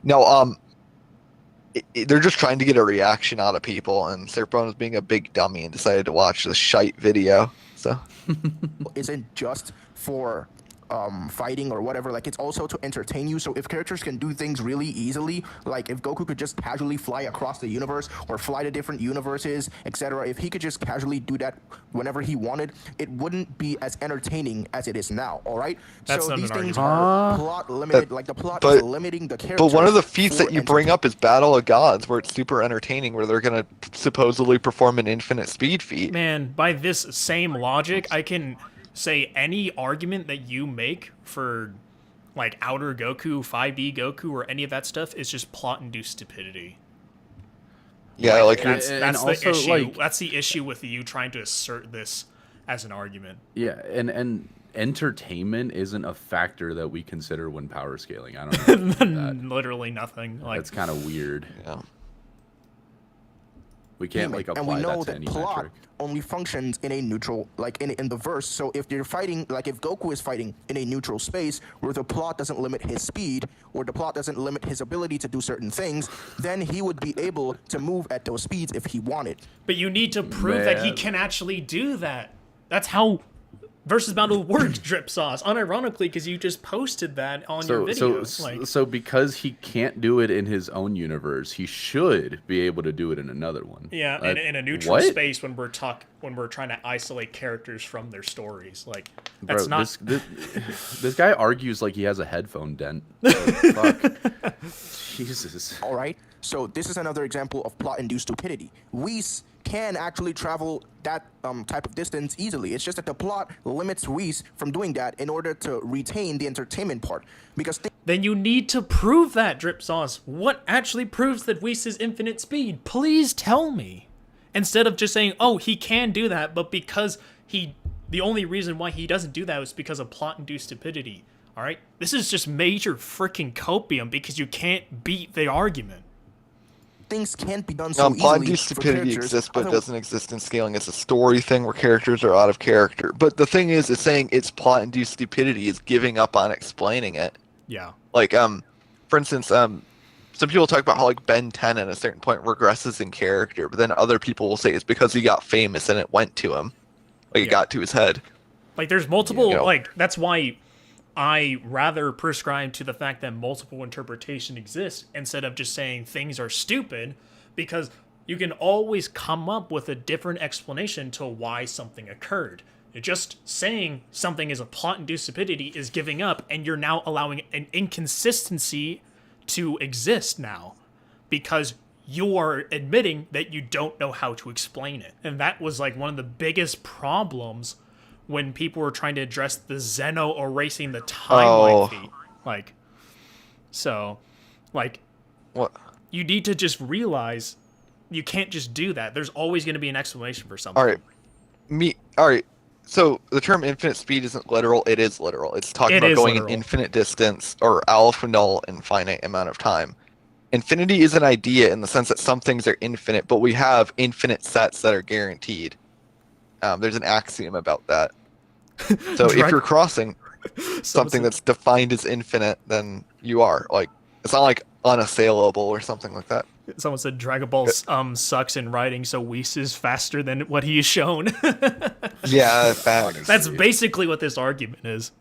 No, they're just trying to get a reaction out of people, and Surfbone was being a big dummy and decided to watch the shite video. So isn't just for fighting or whatever. Like, it's also to entertain you. So if characters can do things really easily, like if Goku could just casually fly across the universe or fly to different universes, etc., if he could just casually do that whenever he wanted, it wouldn't be as entertaining as it is now. All right. That's so not these an things argument. are plot limited. Like the plot is limiting the characters. But one of the feats for that you bring up is Battle of Gods, where it's super entertaining, where they're gonna supposedly perform an infinite speed feat. Man, by this same logic, I can say any argument that you make for like Outer Goku, 5D Goku, or any of that stuff is just plot-induced stupidity. Yeah, like that's and the also, issue. like- That's the issue with you trying to assert this as an argument. Yeah, and entertainment isn't a factor that we consider when power scaling. I don't know. That. Literally nothing. Like That's kind of weird. yeah. We can't like apply and we know that to that any plot metric. only functions in a neutral, like in the verse. So if you're fighting, like if Goku is fighting in a neutral space where the plot doesn't limit his speed or the plot doesn't limit his ability to do certain things, then he would be able to move at those speeds if he wanted. But you need to prove that he Man. can actually do that. That's how versus battle works, Drip Sauce. Unironically, because you just posted that on your video. So because he can't do it in his own universe, he should be able to do it in another one. Yeah, in a neutral what? space when we're trying to isolate characters from their stories. Like that's Bro, not. This guy argues like he has a headphone dent. Fuck. Jesus. All right. So this is another example of plot-induced stupidity. Whis can actually travel that type of distance easily. It's just that the plot limits Whis from doing that in order to retain the entertainment part. Because Then you need to prove that, Drip Sauce. What actually proves that Whis is infinite speed? Please tell me. Instead of just saying, oh, he can do that, but because the only reason why he doesn't do that is because of plot-induced stupidity. All right? This is just major freaking copium because you can't beat the argument. things can't be done so easily. Plot-induced stupidity exists, but it doesn't exist in scaling. It's a story thing where characters are out of character. But the thing is saying it's plot-induced stupidity is giving up on explaining it. Yeah. Like, for instance, some people talk about how like Ben 10 at a certain point regresses in character, but then other people will say it's because he got famous and it went to him, like it got to his head. Like there's multiple, like that's why I rather prescribe to the fact that multiple interpretation exists instead of just saying things are stupid, because you can always come up with a different explanation to why something occurred. Just saying something is a plot-induced stupidity is giving up, and you're now allowing an inconsistency to exist now, because you are admitting that you don't know how to explain it. And that was like one of the biggest problems when people were trying to address the Zeno erasing the timeline feat. Like, so, like, what? You need to just realize you can't just do that. There's always going to be an explanation for something. All right. So the term infinite speed isn't literal. It is literal. It's talking about going an infinite distance or alpha null infinite amount of time. Infinity is an idea in the sense that some things are infinite, but we have infinite sets that are guaranteed. There's an axiom about that. So if you're crossing something that's defined as infinite, then you are. Like, it's not like unassailable or something like that. Someone said Dragon Ball sucks in writing, so Whis is faster than what he is shown. Yeah, facts. That's basically what this argument is.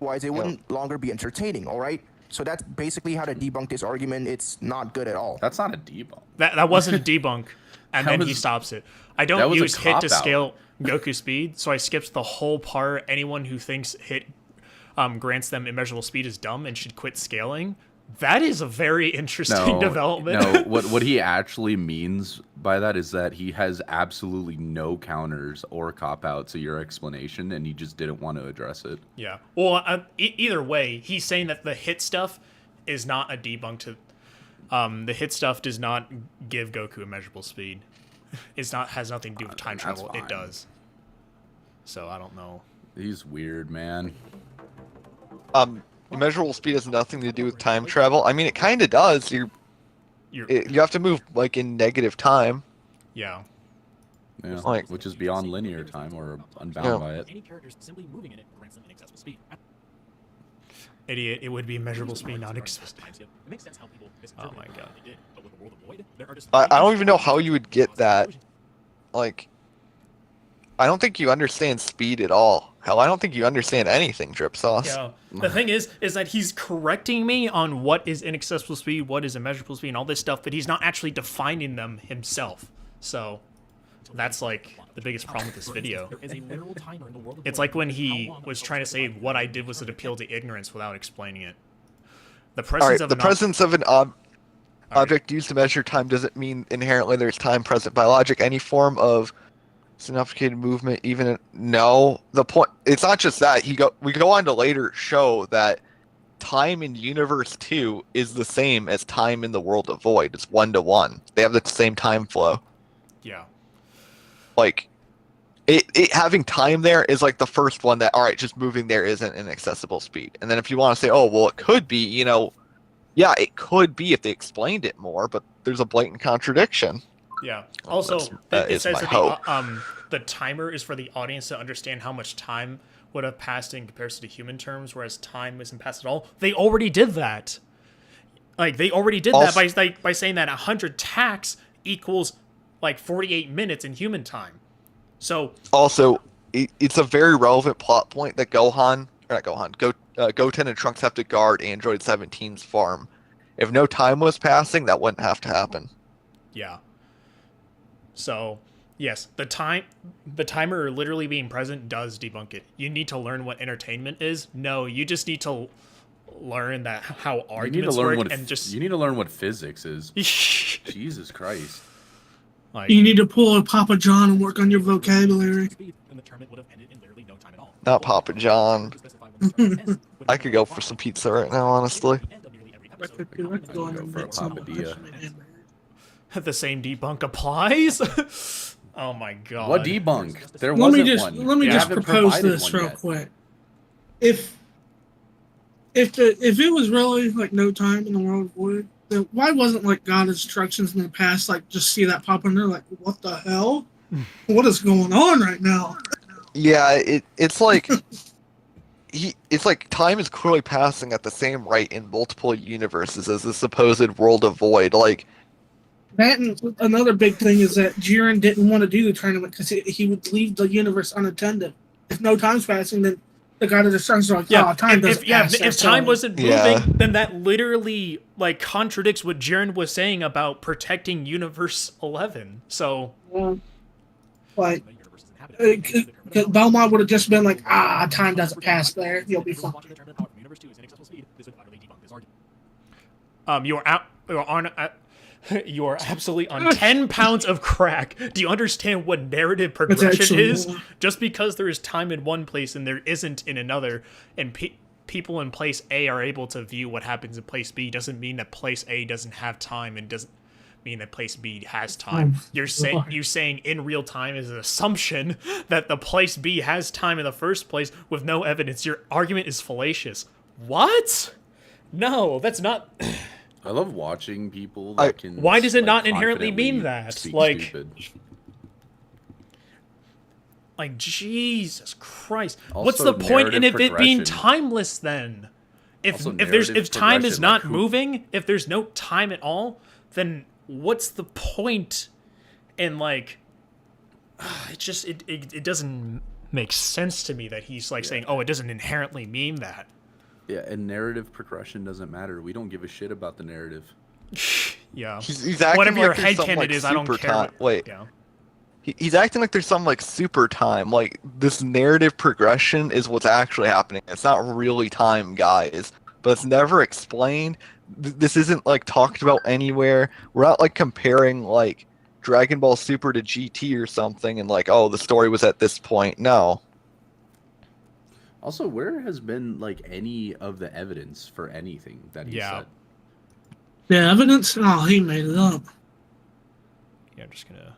Otherwise, it wouldn't longer be entertaining, all right? So that's basically how to debunk this argument. It's not good at all. That's not a debunk. That wasn't a debunk, and then he stops it. I don't use hit to scale Goku speed, so I skipped the whole part. Anyone who thinks hit grants them immeasurable speed is dumb and should quit scaling. That is a very interesting development. No, what he actually means by that is that he has absolutely no counters or cop-out to your explanation, and he just didn't want to address it. Yeah. Well, either way, he's saying that the hit stuff is not a debunk to... the hit stuff does not give Goku immeasurable speed. Has nothing to do with time travel. It does. So, I don't know. He's weird, man. Immeasurable speed has nothing to do with time travel. I mean, it kind of does. You have to move like in negative time. Yeah. Yeah, like, which is beyond linear time or unbound by it. Any characters simply moving in it grants them inaccessible speed. Idiot, it would be immeasurable speed, not accessible. It makes sense how people Oh my god. they did, but with a world of void, there are just I don't even know how you would get that. Like, I don't think you understand speed at all. Hell, I don't think you understand anything, Drip Sauce. Yeah. The thing is that he's correcting me on what is inaccessible speed, what is immeasurable speed, and all this stuff, but he's not actually defining them himself. So that's like the biggest problem with this video. There is a literal timer in the world of It's Void like when how he long was the trying to say clock what I is. did was an appeal to ignorance without explaining it. The All presence right, of the an presence of an Alright. object used to measure time doesn't mean inherently there's time present by logic. Any form of significant movement, even no. The point, it's not just that. We go on to later show that time in Universe 2 is the same as time in the world of Void. It's 1-to-1. They have the same time flow. Yeah. Like, it having time there is like the first one that, all right, just moving there isn't an accessible speed. And then if you want to say, oh, well, it could be, yeah, it could be if they explained it more, but there's a blatant contradiction. Yeah. Well, Also, that it is says my that hope. the timer is for the audience to understand how much time would have passed in comparison to human terms, whereas time isn't passed at all. They already did that. Like, they already did that by saying that 100 tacks equals, like, 48 minutes in human time. So... Also, it's a very relevant plot point that Goten and Trunks have to guard Android 17's farm. If no time was passing, that wouldn't have to happen. Yeah. So, yes, the timer literally being present does debunk it. You need to learn what entertainment is. No, you just need to learn that how arguments work and just you need to learn what physics is. Jesus Christ. like You need to pull a Papa John and work on your vocabulary. Speed, then the tournament would have ended in literally no time at all. Not Papa John. To specify when the tournament ends, would I could go for some pizza right now, honestly. be the end of nearly every I episode. could go on go and for a make some papadilla. the same debunk applies. Oh my god. What debunk? There Let me wasn't just one. let me They just haven't propose provided this one real yet. quick. If it was really like no time in the world of Void, then why wasn't like God instructions in the past like just see that pop in there like what the hell? What is going on right now? Yeah, it's like it's like time is clearly passing at the same rate in multiple universes as the supposed world of Void. Like, That and another big thing is that Jiren didn't want to do the tournament because he would leave the universe unattended. If no time's passing, then the God of Destruction is like, Yeah, oh, time doesn't pass. if that's time all." wasn't moving, Yeah. then that literally like contradicts what Jiren was saying about protecting Universe 11. So Yeah. Like, The universe is inhabited. because Belmont would have just been like, time doesn't pass there. You'll be fine. Watching the tournament power from Universe 2 is inaccessible speed. This would utterly debunk this argument. you are absolutely on 10 pounds of crack. Do you understand what narrative progression actually is? more. Just because there is time in one place and there isn't in another, and people in place A are able to view what happens in place B, doesn't mean that place A doesn't have time and doesn't mean that place B has time. You're saying in real time is an assumption that the place B has time in the first place with no evidence. Your argument is fallacious. What? No, that's not. I love watching people that can. Why does it like, not inherently mean confidently that? speak Like- stupid. Like, Jesus Christ. Also, What's the point in narrative it being progression. timeless then? Also, If time is narrative not progression, like, moving, if there's no time at all, then what's the point in like it doesn't make sense to me that he's like saying, oh, it doesn't inherently mean that. Yeah, and narrative progression doesn't matter. We don't give a shit about the narrative. Yeah. he's acting Whatever your like there's some, headcanon like, is, I don't super care. time. Wait, Yeah. he's acting like there's some like super time. Like, this narrative progression is what's actually happening. It's not really time, guys. But it's never explained. This isn't like talked about anywhere. We're not like comparing like Dragon Ball Super to GT or something and like, oh, the story was at this point. No. Also, where has been like any of the evidence for anything that he Yeah. said? The evidence? Oh, he made it up. Yeah, I'm just gonna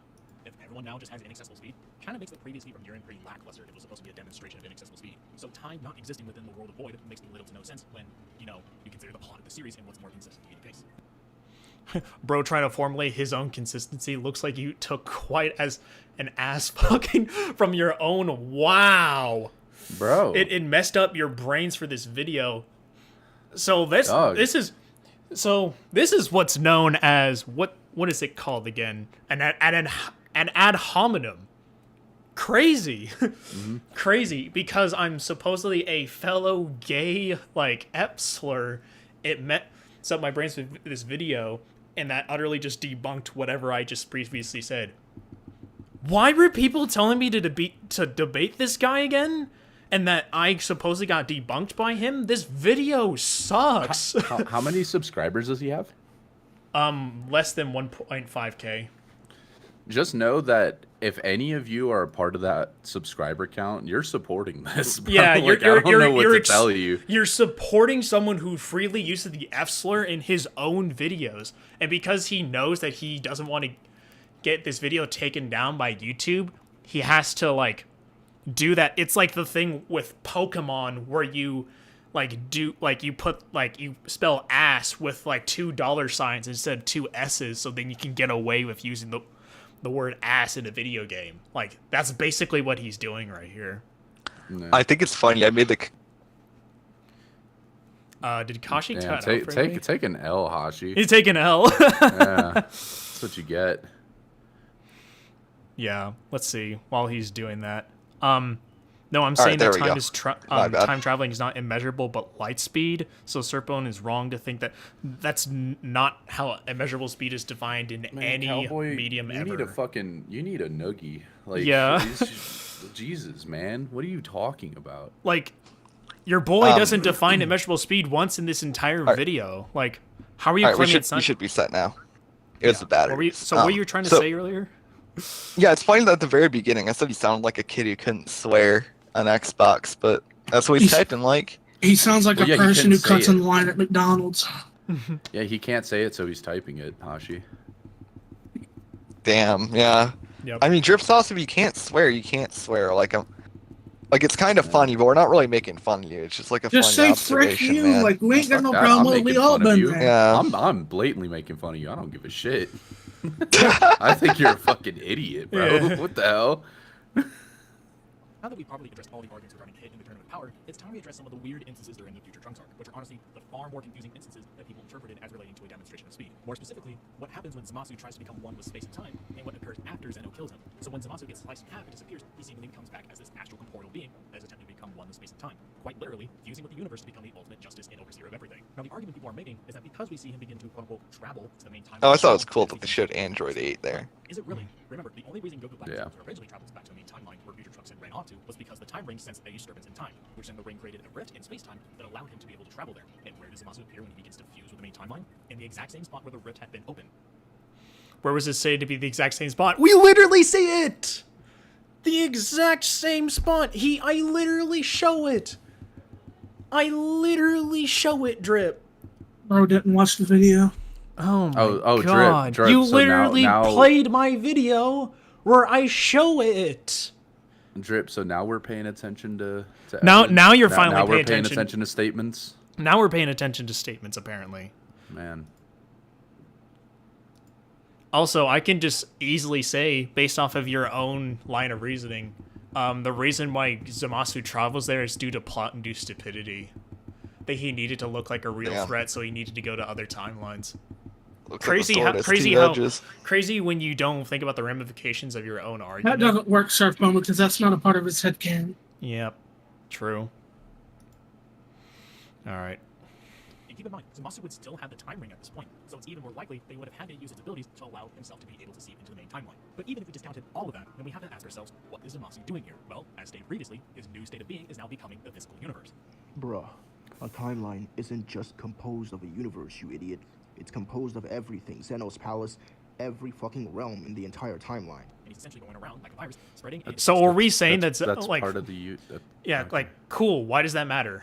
If everyone now just has inaccessible speed, kind of makes the previous speed from Jiren pretty lackluster if it was supposed to be a demonstration of inaccessible speed. So time not existing within the world of Void makes little to no sense when, you consider the plot of the series and what's more consistent to be the case. Bro trying to formulate his own consistency. Looks like you took quite as an ass fucking from your own. Wow. Bro. It messed up your brains for this video. So Dog. this is what's known as what is it called again? An ad hominem. crazy. Crazy, because I'm supposedly a fellow gay, like, ep slur. It met up my brains with this video, and that utterly just debunked whatever I just previously said. Why were people telling me to debate this guy again? And that I supposedly got debunked by him? This video sucks. How many subscribers does he have? Less than 1.5K. Just know that if any of you are a part of that subscriber count, you're supporting this. Bro. Yeah, I don't know what to tell you. You're supporting someone who freely uses the F slur in his own videos, and because he knows that he doesn't want to get this video taken down by YouTube, he has to like do that. It's like the thing with Pokemon where you you spell ass with like $2 instead of 2 S's, so then you can get away with using the word ass in a video game. Like, that's basically what he's doing right here. No. I think it's funny. I made the. Did Kashi cut out for me? Take an L, Hashi. He's taking L. Yeah, that's what you get. Yeah, let's see. While he's doing that, no, I'm saying that time traveling is not immeasurable, but light speed. So Surfbone is wrong to think that that's not how immeasurable speed is defined in any Cowboy, medium you ever. You need a noogie. Like, yeah. Jesus, man, what are you talking about? Like, your boy doesn't define immeasurable speed once in this entire video. Like, how are you claiming it's not? We should be set now. It was the battery. What were you trying to say earlier? Yeah, it's funny that at the very beginning I said he sounded like a kid who couldn't swear on Xbox, but that's what he's typing like. He sounds like a person who cuts in line at McDonald's. Yeah, he can't say it, so he's typing it, Hashi. Damn, yeah. Yep. I mean, Drip Sauce, if you can't swear, you can't swear. Like, it's kind of funny, but we're not really making fun of you. It's just like a just funny say frick observation, you, man. like we ain't got no problem. We all been there. Yeah. I'm blatantly making fun of you. I don't give a shit. I think you're a fucking idiot, bro. Yeah. What the hell? Now that we've properly addressed all the arguments regarding hit and the tournament power, it's time we address some of the weird instances during the future Trunks arc, which are honestly the far more confusing instances that people interpreted as relating to a demonstration of speed. More specifically, what happens when Zamasu tries to become one with space and time, and what occurs after Zeno kills him. So when Zamasu gets sliced in half and disappears, he seemingly comes back as this astral corporeal being that is attempting to become one with space and time, quite literally fusing with the universe to become the ultimate justice and overseer of everything. Now the argument people are making is that because we see him begin to quote-unquote travel to the main time. Oh, I thought it was cool that they showed Android 8 there. Is it really? Remember, the only reason Goku Black originally travels back to the main timeline where future Trunks ran off to was because the time ring sensed a disturbance in time, which then the ring created a rift in space-time that allowed him to be able to travel there. And where does Zamasu appear when he begins to fuse with the main timeline? In the exact same spot where the rift had been open. Where was it said to be the exact same spot? We literally see it! The exact same spot! I literally show it! I literally show it, Drip. Bro didn't watch the video. Oh my god. Drip. You So literally now played my video where I show it. Drip, so now we're paying attention to now you're finally now paying we're paying attention. attention to statements. Now we're paying attention to statements, apparently. Man. Also, I can just easily say, based off of your own line of reasoning, the reason why Zamasu travels there is due to plot-induced stupidity. That he needed to look like a real threat, so he needed to go to other timelines. Crazy when you don't think about the ramifications of your own argument. That doesn't work, Surfbone, because that's not a part of his headcanon. Yep, true. All right. And keep in mind, Zamasu would still have the time ring at this point, so it's even more likely they would have had to use its abilities to allow himself to be able to see into the main timeline. But even if we discounted all of that, then we have to ask ourselves, what is Zamasu doing here? Well, as stated previously, his new state of being is now becoming the physical universe. Bruh, a timeline isn't just composed of a universe, you idiot. It's composed of everything. Zeno's palace, every fucking realm in the entire timeline. And he's essentially going around like a virus, spreading. So are we saying that's like part of the yeah, like cool? Why does that matter?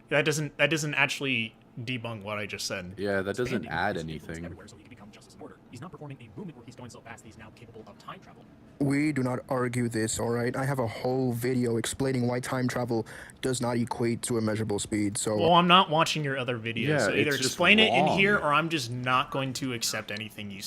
that doesn't actually debunk what I just said. Yeah, that doesn't add anything. Everywhere, so he can become justice and order. He's not performing a movement where he's going so fast that he's now capable of time travel. We do not argue this, alright? I have a whole video explaining why time travel does not equate to immeasurable speed, so... Well, I'm not watching your other videos, Yeah, so either it's just explain it in wrong. here, or I'm just not going to accept anything you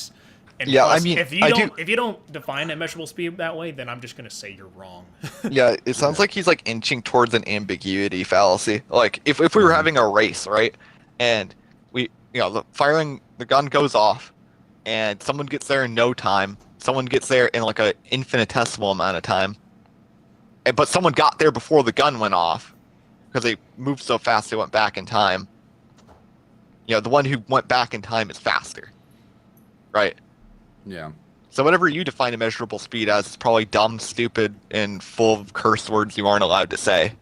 and Yeah, plus, I mean, if you don't define immeasurable speed that way, then I'm just gonna say you're wrong. Yeah, it sounds like he's like inching towards an ambiguity fallacy. Like if we were having a race, right? And the gun goes off and someone gets there in no time someone gets there in like an infinitesimal amount of time, but someone got there before the gun went off because they moved so fast they went back in time. You know, the one who went back in time is faster, right? Yeah. So whatever you define immeasurable speed as is probably dumb, stupid, and full of curse words you aren't allowed to say.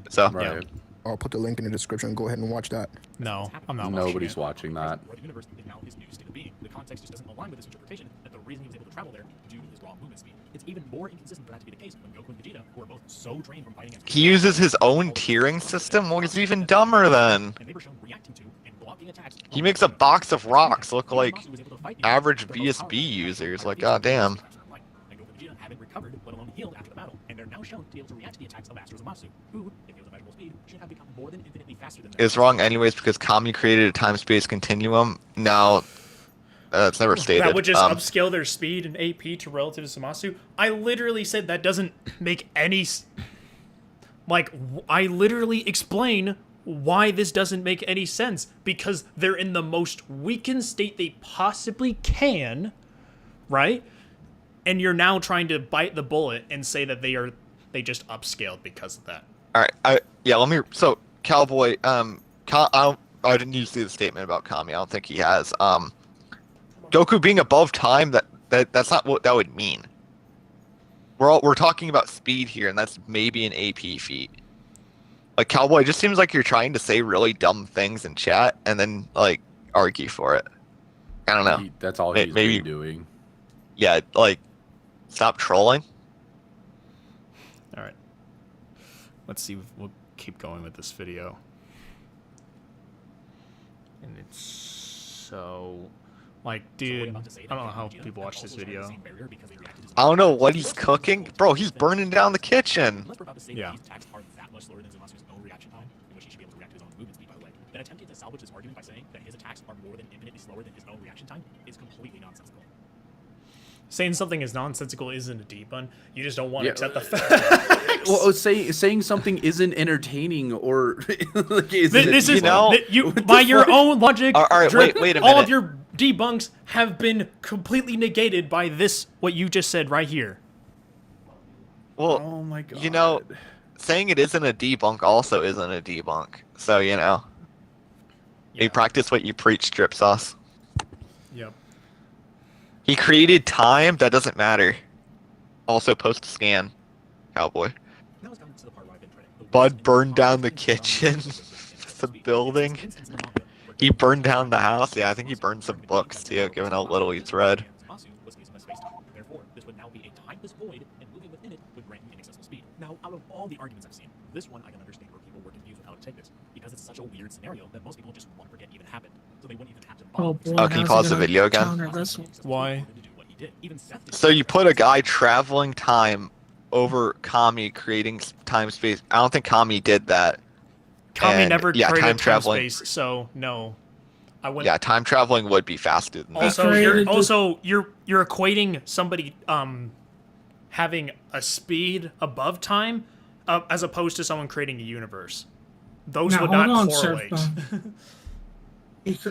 So Right. I'll put the link in the description. Go ahead and watch that. No, I'm not. Nobody's watching that. Where the universe is now his new state of being. The context just doesn't align with this interpretation that the reason he was able to travel there due to his raw movement speed. It's even more inconsistent for that to be the case when Goku and Vegeta, who are both so trained from fighting against he uses his own tiering system. Well, he's even dumber then. and they were shown reacting to and blocking attacks. He makes a box of rocks look like average VSB users. Like, goddamn. And Goku and Vegeta haven't recovered, let alone healed after the battle, and they're now shown to be able to react to the attacks of Master Zamasu, who, if he was a measurable speed, should have become more than infinitely faster than them. It's wrong anyways because Kami created a time-space continuum. Now, it's never stated. That would just upscale their speed and AP to relative to Zamasu. I literally said that doesn't make any... I literally explain why this doesn't make any sense. Because they're in the most weakened state they possibly can, right? And you're now trying to bite the bullet and say that they just upscaled because of that. All right, let me. So, Cowboy, I didn't use the statement about Kami. I don't think he has. Goku being above time, that's not what that would mean. We're talking about speed here, and that's maybe an AP feat. Like, Cowboy, it just seems like you're trying to say really dumb things in chat and then like argue for it. I don't know. That's all he's maybe been doing. Yeah, like, stop trolling. All right. Let's see. We'll keep going with this video. And it's so... Like, dude, I don't know how people watch this video. I don't know what he's cooking. Bro, he's burning down the kitchen. Yeah. These attacks are that much slower than Zamasu's own reaction time, in which he should be able to react to his own movement speed, by the way. Then attempting to salvage this argument by saying that his attacks are more than infinitely slower than his own reaction time is completely nonsensical. Saying something is nonsensical isn't a debunk. You just don't want to Yeah. accept the fact. Well, saying something isn't entertaining or like, This is you know, by your own logic. All right, Drip, wait a all minute. of your debunks have been completely negated by this. What you just said right here. Well, oh my god. you know, saying it isn't a debunk also isn't a debunk. So, you know, you practice what you preach, Drip Sauce. Yep. He created time. That doesn't matter. Also, post scan, Cowboy. Now it's gotten to the part where I've been treading. Bud burned down the kitchen, the building. He burned down the house. Yeah, I think he burned some books too, given how little he's read. Zamasu was facing a space-time. Therefore, this would now be a timeless void, and moving within it would grant him inaccessible speed. Now, out of all the arguments I've seen, this one I can understand where people were confused with how to take this, because it's such a weird scenario that most people just want to forget even happened, so they wouldn't even have to Oh, bother. boy, Can you how's pause he the gonna video again? counter this one? Why? So you put a guy traveling time over Kami creating time-space. I don't think Kami did that. Kami And, never yeah, created time traveling. space, so no. I wouldn't. Yeah, time traveling would be faster than that. Also, you're equating somebody having a speed above time as opposed to someone creating a universe. Those Now, would hold not on, correlate. Surfbone.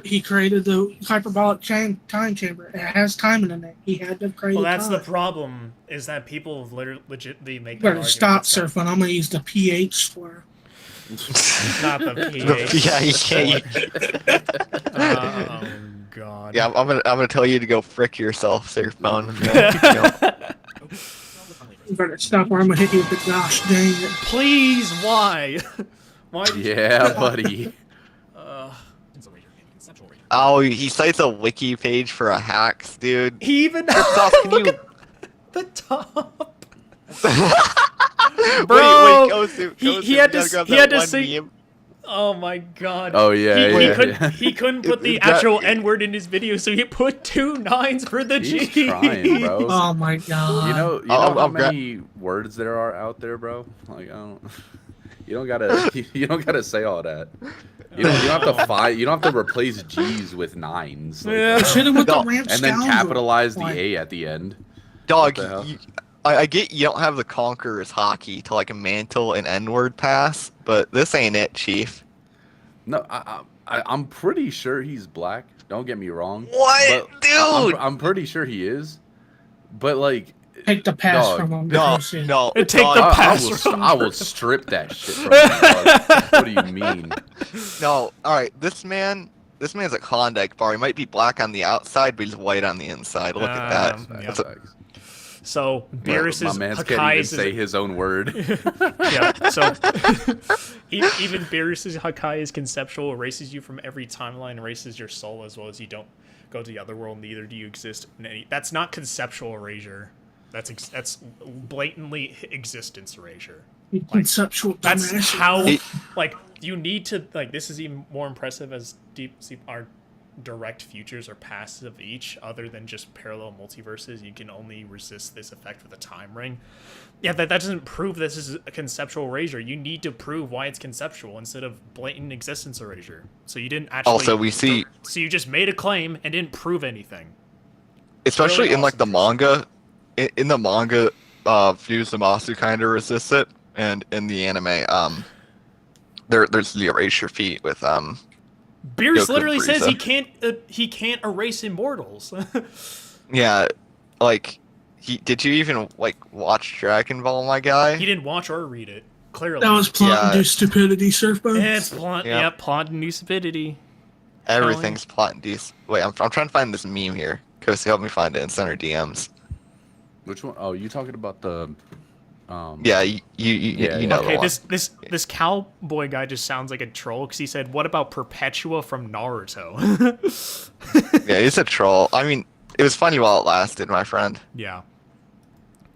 He created the hyperbolic time chamber. It has time in it. He had to create. Well, that's time. the problem. Is that people legitimately make. Better stop, Surfbone. I'm gonna use the pH square. Not the pH. Yeah, you can't. Oh god. Yeah, I'm gonna tell you to go frick yourself, Surfbone. You better stop, or I'm gonna hit you with the gosh dang it. Please, why? Why? Yeah, buddy. Oh, he cites a wiki page for a hacks, dude. He even Sauce, can look you... at the top. Wait, Bro, Gosu, he had you to gotta grab he that had to one say. meme. Oh my god. Oh, yeah, He couldn't put the That- actual N word in his video, so he put 2 9s for the G. He's trying, bro. Oh my god. You know how many words there are out there, bro? Like, I don't. You don't gotta say all that. You don't have to you don't have to replace G's with 9s. Like, Yeah. Should have with the No. ramp and then scoundrel. capitalize the Like, A at the end. Dog, What the hell? I get you don't have the Conqueror's hockey to like mantle an N-word pass, but this ain't it, Chief. No, I'm pretty sure he's black. Don't get me wrong. What? but Dude! I'm pretty sure he is. But like, Take the pass dog, from him. No, Lucy. no. And take dog, the I pass will, from I will strip that shit from you, dog. What do you mean? No, alright, this man's a Klondike bar. He might be black on the outside, but he's white on the inside. Look at that. Yeah. That's a- Facts. So Beerus My is man can't even Hakai's say his own word. yeah. So even Beerus's Hakai is conceptual, erases you from every timeline, erases your soul as well as you don't go to the other world. Neither do you exist in any. That's not conceptual erasure. That's blatantly existence erasure. Conceptual. That's dumbass. how like you need to like. This is even more impressive as our direct futures or pasts of each, other than just parallel multiverses. You can only resist this effect with a time ring. Yeah, that doesn't prove this is a conceptual erasure. You need to prove why it's conceptual instead of blatant existence erasure. So you didn't actually. Also, we see, So you just made a claim and didn't prove anything. especially really in like the awesome. manga, in the manga, Zamasu kind of resists it, and in the anime, there's the erasure feat with Beerus Goku literally and says Frieza. he can't erase immortals. Yeah, like did you even like watch Dragon Ball, my guy? He didn't watch or read it. Clearly, That was plot-induced stupidity, Surfbone. it's plot. Yep. Yeah, plot and new stupidity. Everything's plot induced. Wait, I'm trying to find this meme here. Kosi, help me find it and send her DMs. Which one? Oh, you talking about the? Yeah, you know Okay, the one. this cowboy guy just sounds like a troll because he said, "What about Perpetua from Naruto?" Yeah, he's a troll. I mean, it was funny while it lasted, my friend. Yeah.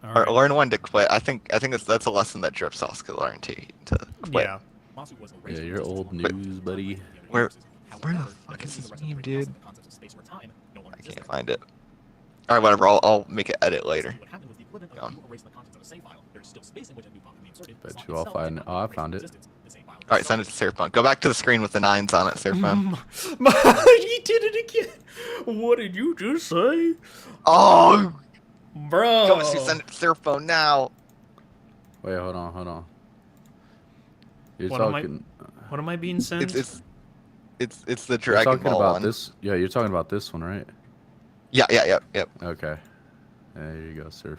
All Or right. learn when to quit. I think that's a lesson that Drip Sauce could learn to quit. Yeah. Yeah, you're old news, buddy. Where the fuck is this meme, dude? I can't find it. All right, whatever. I'll make an edit later. Gone. Bet you I'll find. Oh, I found it. All right, send it to Surfbone. Go back to the screen with the 9s on it, Surfbone. He did it again. What did you just say, Oh, bro? Kosi, send it to Surfbone now. Wait, hold on. You're What am I- talking. What am I being sent? It's the You're Dragon talking Ball about one. this. Yeah, you're talking about this one, right? Yeah. Okay. There you go, Surf.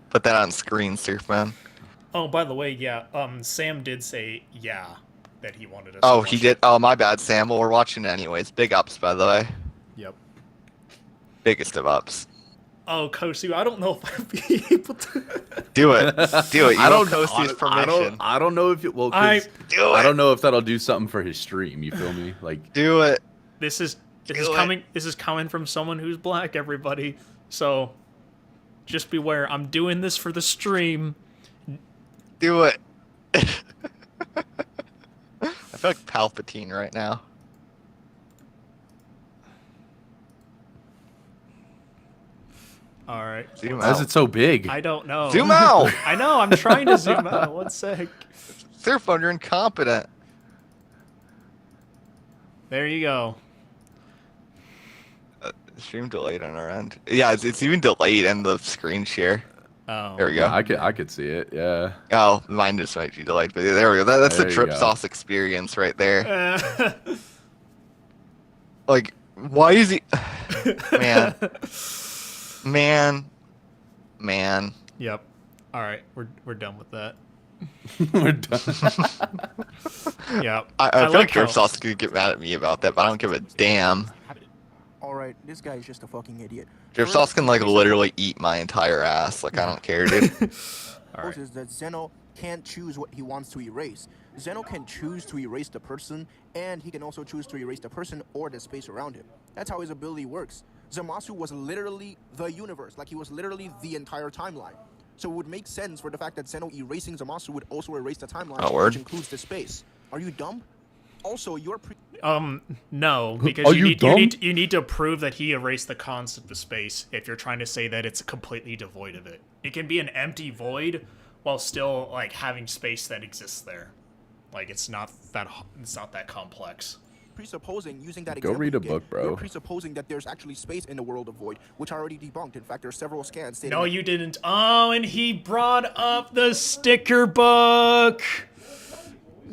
Put that on screen, Surfman. Oh, by the way, yeah. Sam did say that he wanted us. Oh, to he watch did. it. Oh, my bad, Sam. Well, we're watching it anyways. Big ups, by the way. Yep. Biggest of ups. Oh, Kosu, I don't know if I'd be able to. Do it. Do it. You I don't know Kosi's permission. I don't know if it will. I- Do I it. don't know if that'll do something for his stream. You feel me? Like, Do it. This is Do it. coming. This is coming from someone who's black. Everybody, so just beware. I'm doing this for the stream. Do it. I feel like Palpatine right now. All right. Zoom why is out. it so big? I don't know. Zoom out. I know. I'm trying to zoom out. One sec. Surfone, you're incompetent. There you go. Stream delayed on our end. Yeah, it's even delayed in the screen share. Oh. There we go. Yeah, I could see it. Yeah. Oh, mine just might be delayed, but there we go. That's There the you Drip go. Sauce experience right there. Uh, Like, why is he? Man. Yep. All right. We're done with that. We're done. Yeah. I feel like how- Drip Sauce could get mad at me about that, but I don't give a damn. Alright, this guy is just a fucking idiot. Drip Sauce can like literally eat my entire ass. Like I don't care, dude. All right. Is that Zeno can't choose what he wants to erase. Zeno can choose to erase the person, and he can also choose to erase the person or the space around him. That's how his ability works. Zamasu was literally the universe, like he was literally the entire timeline. So it would make sense for the fact that Zeno erasing Zamasu would also erase the timeline, Oh, word. which includes the space. Are you dumb? Also, your No, because Are you you need dumb? you need to prove that he erased the concept of space if you're trying to say that it's completely devoid of it. It can be an empty void while still like having space that exists there. Like it's not that complex. presupposing using that Go example read you a gave, book, bro. You're presupposing that there's actually space in the world of void, which I already debunked. In fact, there are several scans stating No, that you didn't. Oh, and he brought up the sticker book.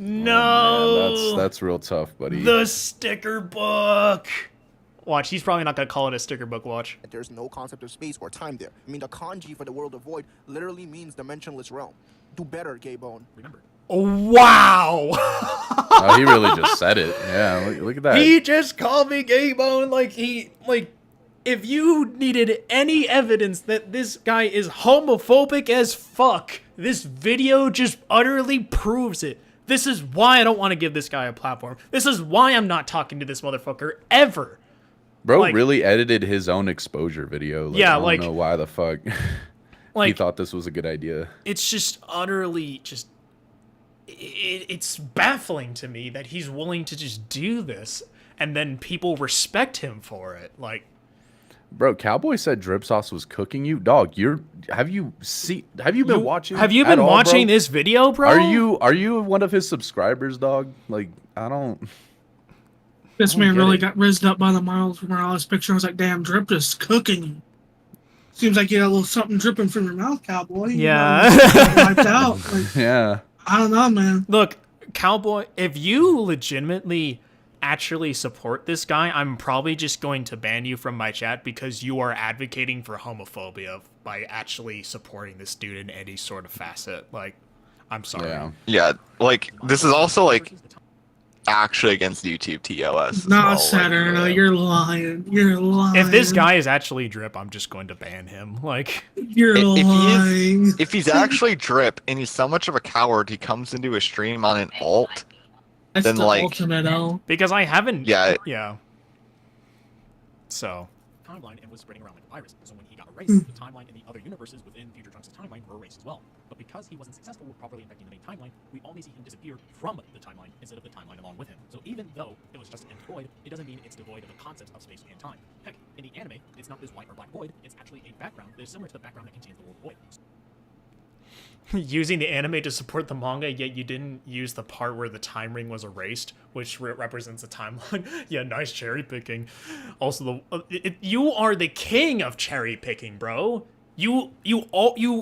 No, Man, that's real tough, buddy. the sticker book. Watch, he's probably not gonna call it a sticker book. Watch. There's no concept of space or time there. I mean, the kanji for the world of void literally means dimensionless realm. Do better, gay bone. Remember, Wow. Oh, he really just said it. Yeah, look at that. He just called me gay bone. If you needed any evidence that this guy is homophobic as fuck, this video just utterly proves it. This is why I don't want to give this guy a platform. This is why I'm not talking to this motherfucker ever. Bro really edited his own exposure video. I don't know why the fuck he thought this was a good idea. It's just utterly just... It's baffling to me that he's willing to just do this, and then people respect him for it. Bro, Cowboy said drip sauce was cooking you. Dog, have you been watching? Have you been watching this video, bro? Are you one of his subscribers, dog? I don't. This man really got rizzed up by the Miles Morales picture. I was like, damn, drip is cooking you. Seems like you got a little something dripping from your mouth, Cowboy. Yeah. Wiped out. Yeah. I don't know, man. Look, Cowboy, if you legitimately actually support this guy, I'm probably just going to ban you from my chat because you are advocating for homophobia by actually supporting this dude in any sort of facet. I'm sorry. Yeah, this is also actually against YouTube TOS. Nah, Saturn, you're lying. You're lying. If this guy is actually drip, I'm just going to ban him. You're lying. If he's actually drip and he's so much of a coward, he comes into a stream on an alt. That's then the ultimate L. Because I haven't. Yeah. Yeah. So. Timeline and was spreading around like a virus. So when he got erased, the timeline in the other universes within Future Trunks' timeline were erased as well. But because he wasn't successful with properly infecting the main timeline, we only see him disappear from the timeline instead of the timeline along with him. So even though it was just an empty void, it doesn't mean it's devoid of the concepts of space and time. Heck, in the anime, it's not this white or black void, it's actually a background that is similar to the background that contains the word void. Using the anime to support the manga, yet you didn't use the part where the time ring was erased, which represents the timeline. Yeah, nice cherry picking. Also, you are the king of cherry picking, bro. You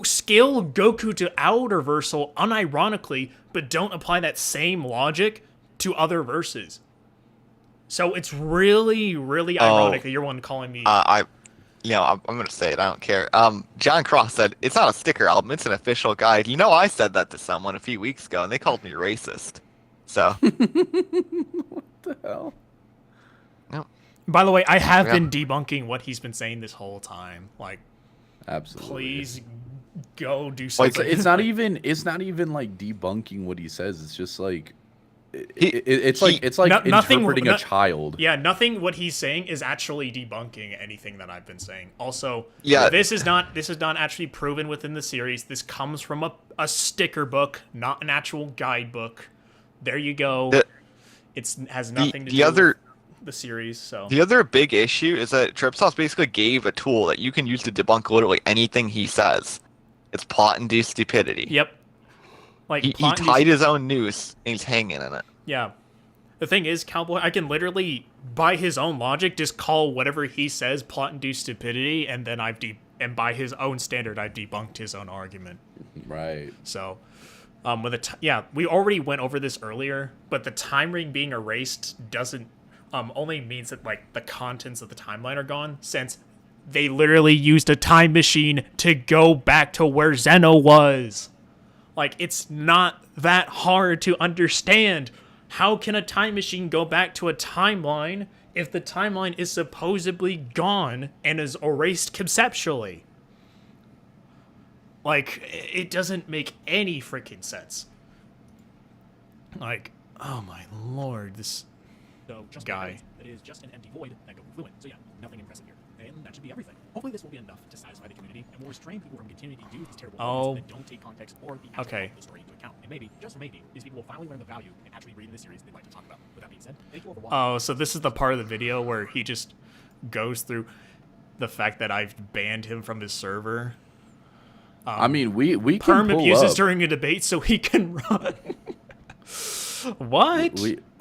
scale Goku to outer versal unironically, but don't apply that same logic to other verses. So it's really, really ironic that you're one calling me. I'm gonna say it. I don't care. John Cross said it's not a sticker album; it's an official guide. I said that to someone a few weeks ago, and they called me racist. So. What the hell? No. By the way, I have been debunking what he's been saying this whole time. Absolutely. Please go do something. It's not even debunking what he says. It's just it's like interpreting a child. Yeah, nothing what he's saying is actually debunking anything that I've been saying. Also, yeah, this is not actually proven within the series. This comes from a sticker book, not an actual guidebook. There you go. It has nothing to do with the series. So the other big issue is that Tripsauce basically gave a tool that you can use to debunk literally anything he says. It's plot-induced stupidity. Yep. He tied his own noose and he's hanging in it. Yeah. The thing is, Cowboy, I can literally, by his own logic, just call whatever he says plot-induced stupidity, and then and by his own standard, I've debunked his own argument. Right. So, we already went over this earlier, but the time ring being erased doesn't only means that the contents of the timeline are gone, since they literally used a time machine to go back to where Zeno was. It's not that hard to understand. How can a time machine go back to a timeline if the timeline is supposedly gone and is erased conceptually? It doesn't make any freaking sense. Oh my lord, this guy. It is just an empty void that Goku flew in. So yeah, nothing impressive here. And that should be everything. Hopefully this will be enough to satisfy the community and will restrain people from continuing to do these terrible things that don't take context or the actual of the story into account. And maybe, just maybe, these people will finally learn the value and actually read the series they'd like to talk about. With that being said, thank you all for watching. Oh, so this is the part of the video where he just goes through the fact that I've banned him from his server. I mean, we can Perm pull abuses up. during a debate so he can run. What?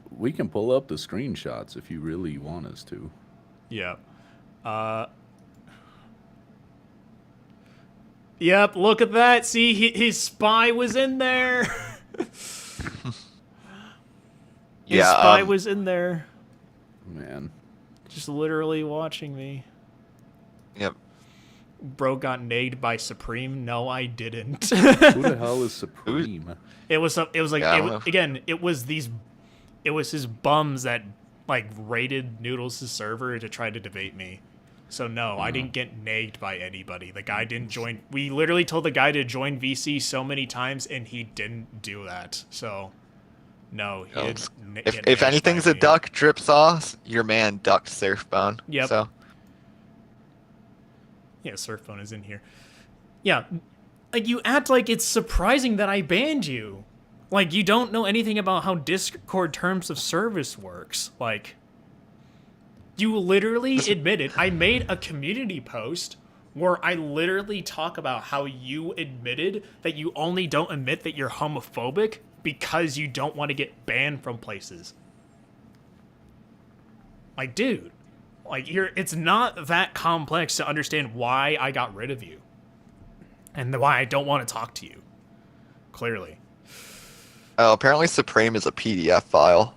We can pull up the screenshots if you really want us to. Yeah. Yep, look at that. See, his spy was in there. His spy was in there. Man. Just literally watching me. Yep. Bro got nagged by Supreme. No, I didn't. Who the hell is Supreme? It was like Yeah, it was his bums that like raided Noodles' server to try to debate me. So no, I didn't get nagged by anybody. The guy didn't join. We literally told the guy to join VC so many times, and he didn't do that. So no, he didn't get If nagged anything's by a me. duck drip sauce, your man ducked Surfbone. Yep. So Yeah, Surfbone is in here. Yeah, like you act like it's surprising that I banned you. Like you don't know anything about how Discord terms of service works. Like you literally admitted I made a community post where I literally talk about how you admitted that you only don't admit that you're homophobic because you don't want to get banned from places. Like, dude. Like, it's not that complex to understand why I got rid of you. And why I don't want to talk to you. Clearly. oh, apparently Supreme is a PDF file.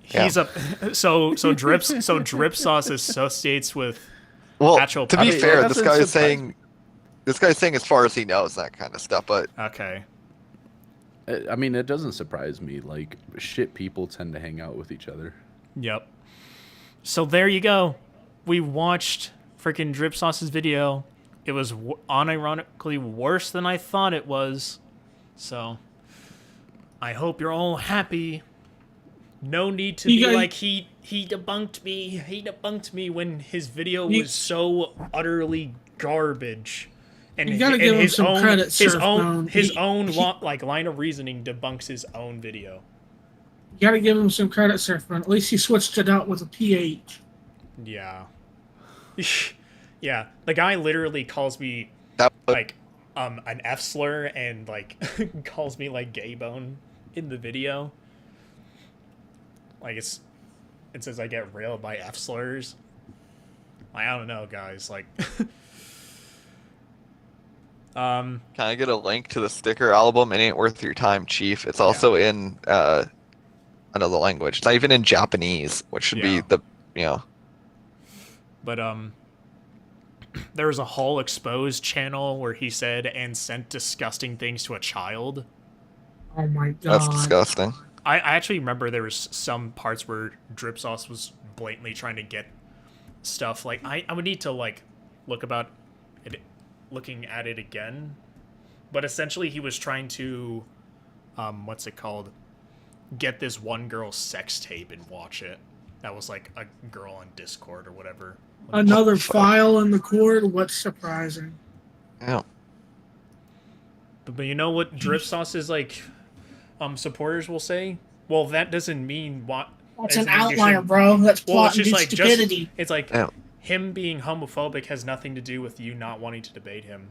He's so drip sauce associates with Well, actual to be public- fair, that this doesn't guy's surprise saying as far as he knows that kind of stuff. But Okay. I mean, it doesn't surprise me. Like, shit people tend to hang out with each other. Yep. So there you go. We watched freaking Drip Sauce's video. It was unironically worse than I thought it was. So I hope you're all happy. No need to be like he debunked me. He debunked me when his video was so utterly garbage. And You gotta give him some credit, his own line of reasoning debunks his own video. You gotta give him some credit, Surfman. At least he switched it out with a PH. Yeah. Yeah. The guy literally calls me that like an F slur and like calls me like gay bone in the video. Like it says I get railed by F slurs. Like, I don't know, guys. Like can I get a link to the sticker album? It ain't worth your time, Chief. It's also in another language. It's not even in Japanese, which should be the But there was a whole exposed channel where he said and sent disgusting things to a child. Oh my god. That's disgusting. I actually remember there was some parts where Drip Sauce was blatantly trying to get stuff. Like I would need to like looking at it again. But essentially he was trying to what's it called? Get this one girl's sex tape and watch it. That was like a girl on Discord or whatever. Another file in the cord? What's surprising? Yeah. But you know what Drip Sauce's like supporters will say? Well, that doesn't mean what. That's an outlier, bro. That's plot-induced like stupidity. It's like him being homophobic has nothing to do with you not wanting to debate him.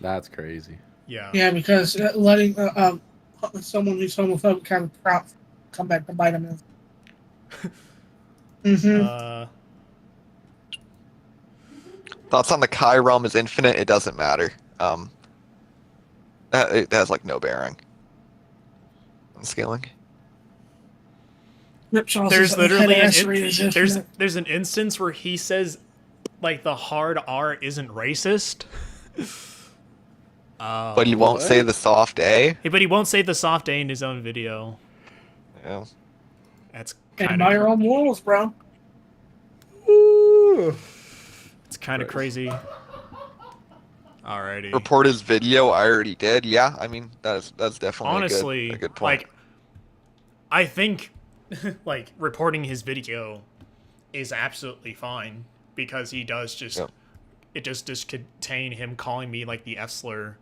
That's crazy. Yeah. Yeah, because letting someone who's homophobic have a prop come back to bite him. Thoughts on the Kai realm is infinite. It doesn't matter. It has like no bearing on scaling. There's literally there's an instance where he says like the hard R isn't racist. But he won't say the soft A. But he won't say the soft A in his own video. Yeah. That's And kind by of your own rules, bro. it's kind of crazy. Alrighty. Report his video. I already did. Yeah, I mean that's definitely honestly a good point. Like I think like reporting his video is absolutely fine because he does just it just contain him calling me like the F slur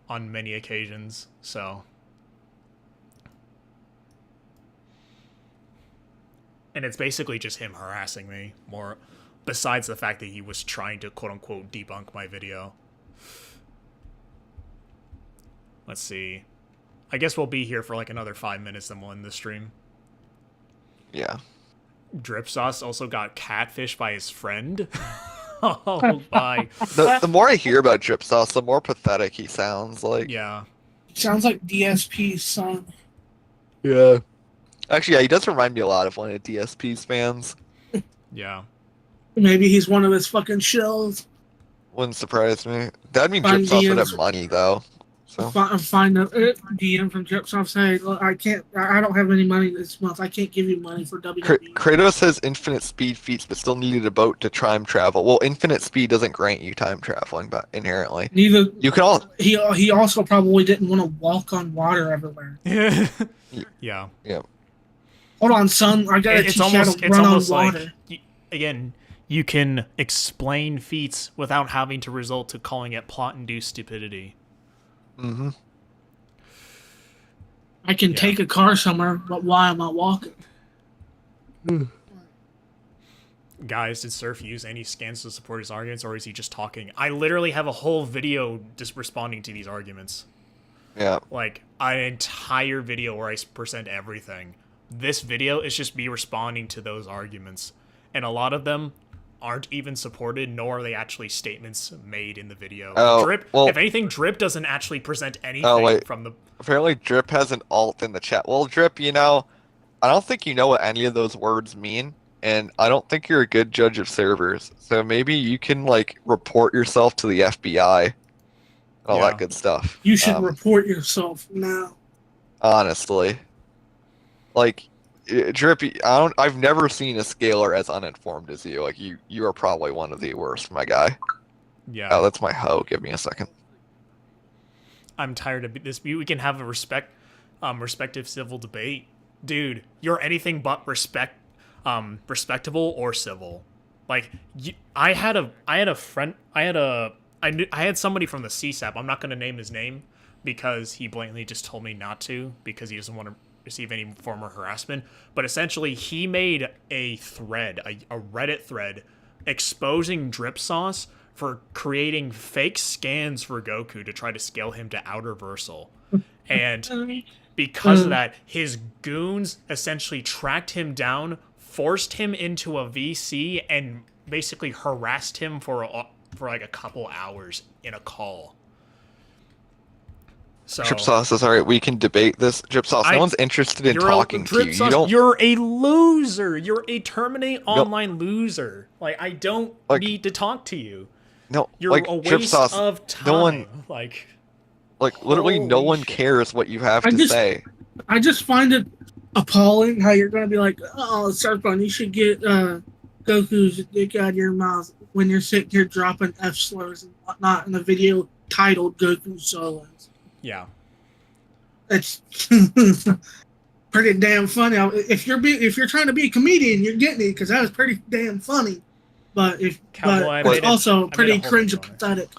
on many occasions. So and it's basically just him harassing me more besides the fact that he was trying to quote unquote debunk my video. Let's see. I guess we'll be here for like another 5 minutes and we'll end the stream. Yeah. Drip Sauce also got catfished by his friend. Oh my. The more I hear about Drip Sauce, the more pathetic he sounds. Like yeah. Sounds like DSP's son. Yeah. Actually, yeah, he does remind me a lot of one of DSP's fans. Yeah. Maybe he's one of his fucking shells. Wouldn't surprise me. That'd mean Find Dripsoft would have DMs. money though. So Find a DM from Dripsoft. Say, look, I don't have any money this month. I can't give you money for WWE. Kratos has infinite speed feats, but still needed a boat to time travel. Well, infinite speed doesn't grant you time traveling, but inherently, Neither you can all. he also probably didn't want to walk on water everywhere. Yeah. Yeah. Hold on, son. I gotta teach you how to run on water. Like, again, you can explain feats without having to resort to calling it plot-induced stupidity. Mm-hmm. I can take a car somewhere, but why am I walking? Guys, did Surf use any scans to support his arguments, or is he just talking? I literally have a whole video just responding to these arguments. Yeah. Like, an entire video where I present everything. This video is just me responding to those arguments. And a lot of them aren't even supported, nor are they actually statements made in the video. Drip, if anything, Drip doesn't actually present anything from the... Apparently Drip has an alt in the chat. Well, Drip, I don't think you know what any of those words mean, and I don't think you're a good judge of servers. So maybe you can, like, report yourself to the FBI and all that good stuff. You should report yourself now. Honestly. Like, Drip, I've never seen a scaler as uninformed as you. Like, you are probably one of the worst, my guy. Yeah. Oh, that's my hoe. Give me a second. I'm tired of this. We can have a respective civil debate. Dude, you're anything but respectable or civil. Like, I had somebody from the CSAP. I'm not going to name his name because he blatantly just told me not to because he doesn't want to receive any form of harassment. But essentially, he made a thread, a Reddit thread, exposing Drip Sauce for creating fake scans for Goku to try to scale him to outer versal. And because of that, his goons essentially tracked him down, forced him into a VC, and basically harassed him for like a couple hours in a call. So, Drip Sauce is alright. We can debate this. Drip Sauce, no one's interested in talking to you. You're a loser. You're a Terminate Online loser. Like, I don't need to talk to you. No, you're like, a waste Drip Sauce, of time. No one, like literally, no one cares what you have to say. I just find it appalling how you're gonna be like, "Oh, Surfbone, you should get Goku's dick out of your mouth" when you're sitting here dropping F slurs and whatnot in a video titled "Goku Solos." Yeah, it's pretty damn funny. If you're trying to be a comedian, you're getting it because that was pretty damn funny. But it's also pretty cringe and pathetic.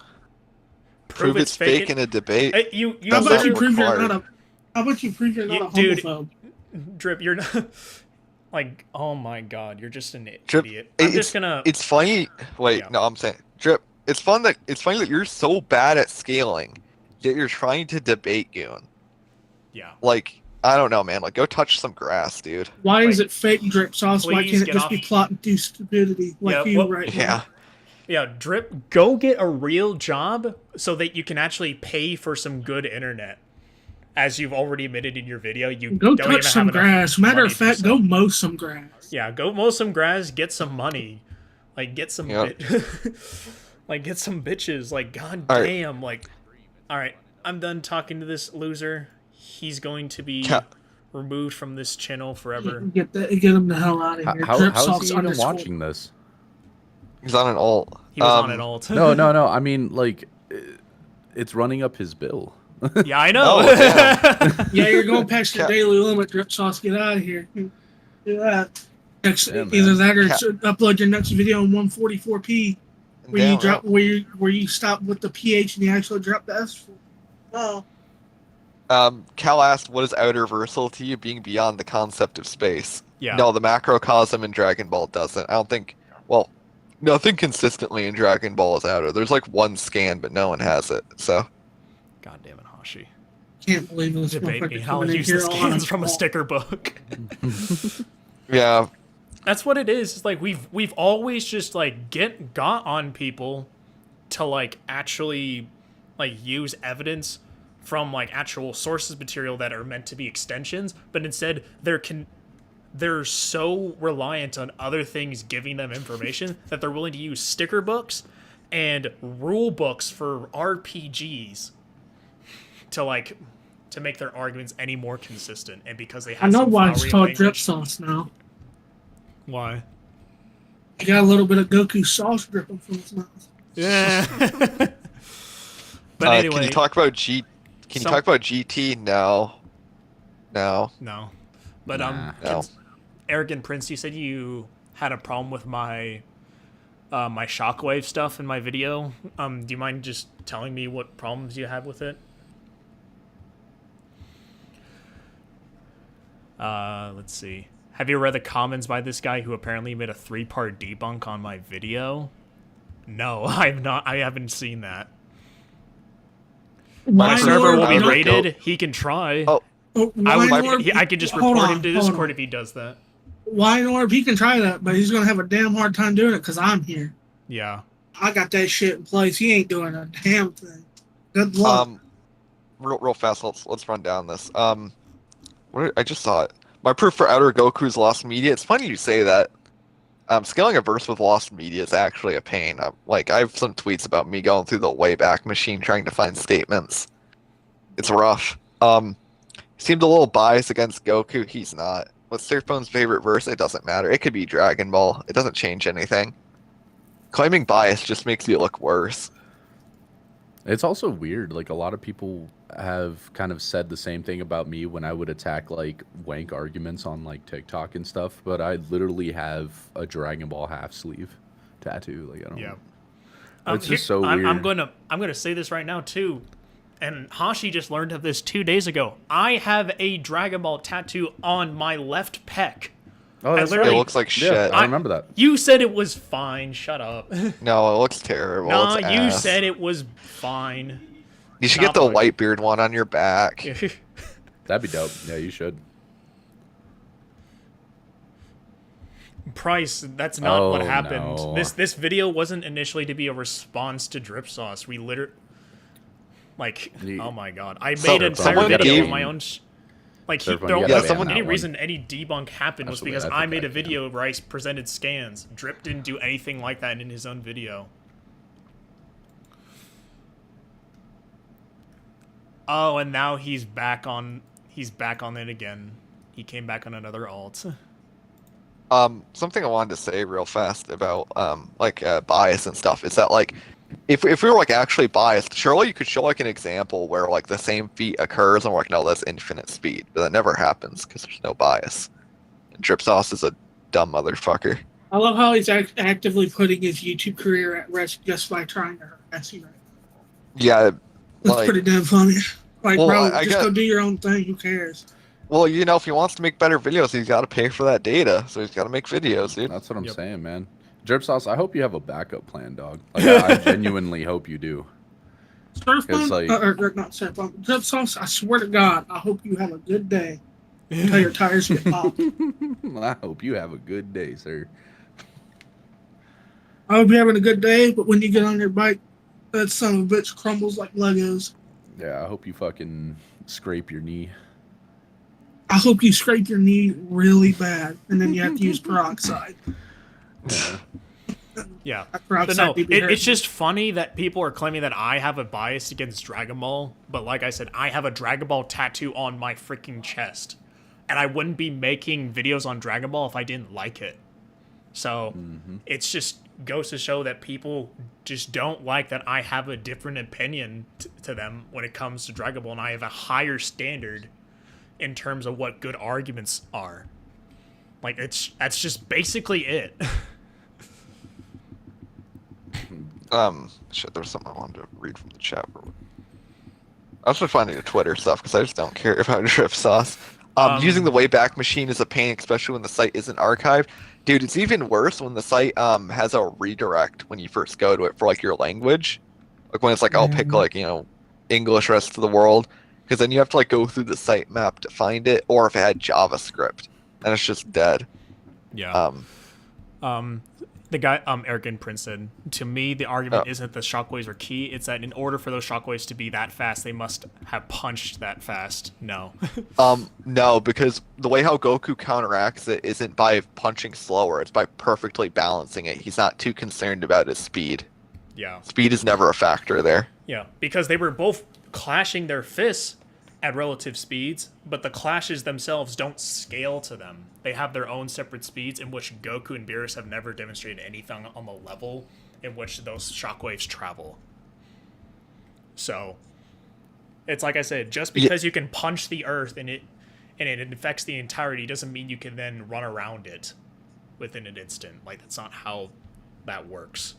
Prove it's fake in a debate. How about you prove you're not a homophobe? Drip, you're not. Like, oh my god, you're just an Drip, idiot. It's funny. Wait, no, I'm saying, Drip. It's funny that you're so bad at scaling, yet you're trying to debate Goon. Yeah. Like, I don't know, man. Like, go touch some grass, dude. Why is it fake Drip Sauce? Why can't it just be plot-induced stupidity like you right now? Yeah, Drip, go get a real job so that you can actually pay for some good internet. As you've already admitted in your video, you go touch some grass. Matter of fact, go mow some grass. Yeah, go mow some grass, get some money. Like, get some like, get some bitches. Like, god damn. Like, alright, I'm done talking to this loser. He's going to be removed from this channel forever. Get him the hell out of here. How is he even watching this? He's on an alt. He was on an alt. No. I mean, like, it's running up his bill. Yeah, I know. Yeah, you're going past your daily limit, Drip Sauce. Get out of here. Do that. Either that or upload your next video in 144p, where you stop with the pH and you actually drop the S. Oh. Cal asked, "What is outer versal to you?" Being beyond the concept of space. Yeah. No, the macrocosm in Dragon Ball doesn't. I don't think. Well, nothing consistently in Dragon Ball is outer. There's like one scan, but no one has it. So. God damn it, Hashi. Can't believe this. Debate me how to use the scans from a sticker book. Yeah. That's what it is. It's like we've always just like got on people to like actually like use evidence from like actual sources material that are meant to be extensions, but instead they're so reliant on other things giving them information that they're willing to use sticker books and rule books for RPGs to make their arguments any more consistent. And because they have I know some why it's flowery called language, drip sauce now. Why? You got a little bit of Goku sauce dripping from his mouth. Yeah. But anyway, can you talk about GT? No. No. But No. Arrogant Prince, you said you had a problem with my my Shockwave stuff in my video. Do you mind just telling me what problems you have with it? Let's see. Have you read the comments by this guy who apparently made a 3-part debunk on my video? No, I've not. I haven't seen that. My server will be raided. He can try. Oh. I could just report him to Discord if he does that. Why Norb? He can try that, but he's gonna have a damn hard time doing it because I'm here. Yeah. I got that shit in place. He ain't doing a damn thing. Good luck. Real fast. Let's run down this. I just saw it. My proof for outer Goku's lost media. It's funny you say that. Scaling a verse with lost media is actually a pain. I have some tweets about me going through the Wayback Machine trying to find statements. It's rough. Seemed a little biased against Goku. He's not. What's Surfbone's favorite verse? It doesn't matter. It could be Dragon Ball. It doesn't change anything. Claiming bias just makes you look worse. It's also weird. Like, a lot of people have kind of said the same thing about me when I would attack, like, wank arguments on, like, TikTok and stuff. But I literally have a Dragon Ball half sleeve tattoo. Like, I don't know. It's just so weird. I'm gonna say this right now, too. And Hashi just learned of this 2 days ago. I have a Dragon Ball tattoo on my left pec. Oh, it looks like shit. Yeah, I remember that. You said it was fine. Shut up. No, it looks terrible. No, it's you ass. said it was fine. You should get the Whitebeard one on your back. That'd be dope. Yeah, you should. Price, that's not what happened. No. This video wasn't initially to be a response to Drip Sauce. We literally... oh my god. I made an entire video of my own... any reason any debunk happened was because I made a video where I presented scans. Drip didn't do anything like that in his own video. Oh, and now he's back on it again. He came back on another alt. Something I wanted to say real fast about bias and stuff is that if we were actually biased, surely you could show an example where the same feat occurs and we're no, that's infinite speed, but that never happens because there's no bias. And Drip Sauce is a dumb motherfucker. I love how he's actively putting his YouTube career at risk just by trying to harass you. Yeah, that's pretty damn funny. Go do your own thing. Who cares? Well, if he wants to make better videos, he's got to pay for that data, so he's got to make videos, dude. That's what I'm saying, man. Drip Sauce, I hope you have a backup plan, dog. I genuinely hope you do. Surfbone, not Surfbone. Drip Sauce, I swear to God, I hope you have a good day until your tires get popped. I hope you have a good day, sir. I hope you're having a good day, but when you get on your bike, that son of a bitch crumbles like Legos. Yeah, I hope you fucking scrape your knee. I hope you scrape your knee really bad, and then you have to use peroxide. Yeah. But no, it's just funny that people are claiming that I have a bias against Dragon Ball, but like I said, I have a Dragon Ball tattoo on my freaking chest. And I wouldn't be making videos on Dragon Ball if I didn't like it. So, it's just goes to show that people just don't like that I have a different opinion to them when it comes to Dragon Ball, and I have a higher standard in terms of what good arguments are. That's just basically it. Shit, there was something I wanted to read from the chat. I was just finding the Twitter stuff because I just don't care about Drip Sauce. Using the Wayback Machine is a pain, especially when the site isn't archived. Dude, it's even worse when the site has a redirect when you first go to it for your language. When it's I'll pick English, rest of the world, because then you have to go through the sitemap to find it, or if it had JavaScript, and it's just dead. Yeah. The guy, Arrogant Prince said, to me, the argument isn't the shockwaves are key. It's that in order for those shockwaves to be that fast, they must have punched that fast. No. No, because the way how Goku counteracts it isn't by punching slower. It's by perfectly balancing it. He's not too concerned about his speed. Yeah. Speed is never a factor there. Yeah, because they were both clashing their fists at relative speeds, but the clashes themselves don't scale to them. They have their own separate speeds in which Goku and Beerus have never demonstrated anything on the level in which those shockwaves travel. So, it's like I said, just because you can punch the earth and it infects the entirety doesn't mean you can then run around it within an instant. Like, that's not how that works.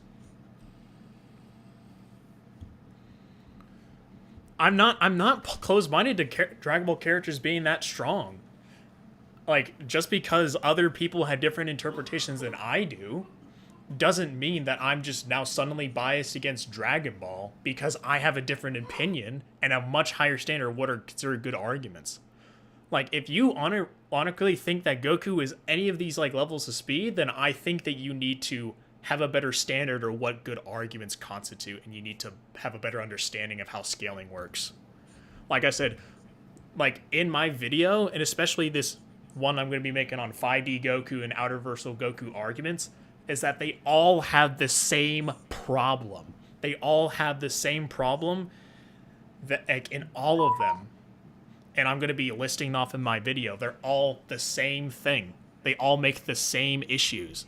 I'm not closed-minded to Dragon Ball characters being that strong. Like, just because other people had different interpretations than I do, doesn't mean that I'm just now suddenly biased against Dragon Ball because I have a different opinion and a much higher standard of what are considered good arguments. Like, if you honestly think that Goku is any of these, like, levels of speed, then I think that you need to have a better standard or what good arguments constitute, and you need to have a better understanding of how scaling works. Like I said, like in my video, and especially this one I'm going to be making on 5D Goku and Outerversal Goku arguments, is that they all have the same problem. They all have the same problem that, like, in all of them. And I'm going to be listing off in my video. They're all the same thing. They all make the same issues.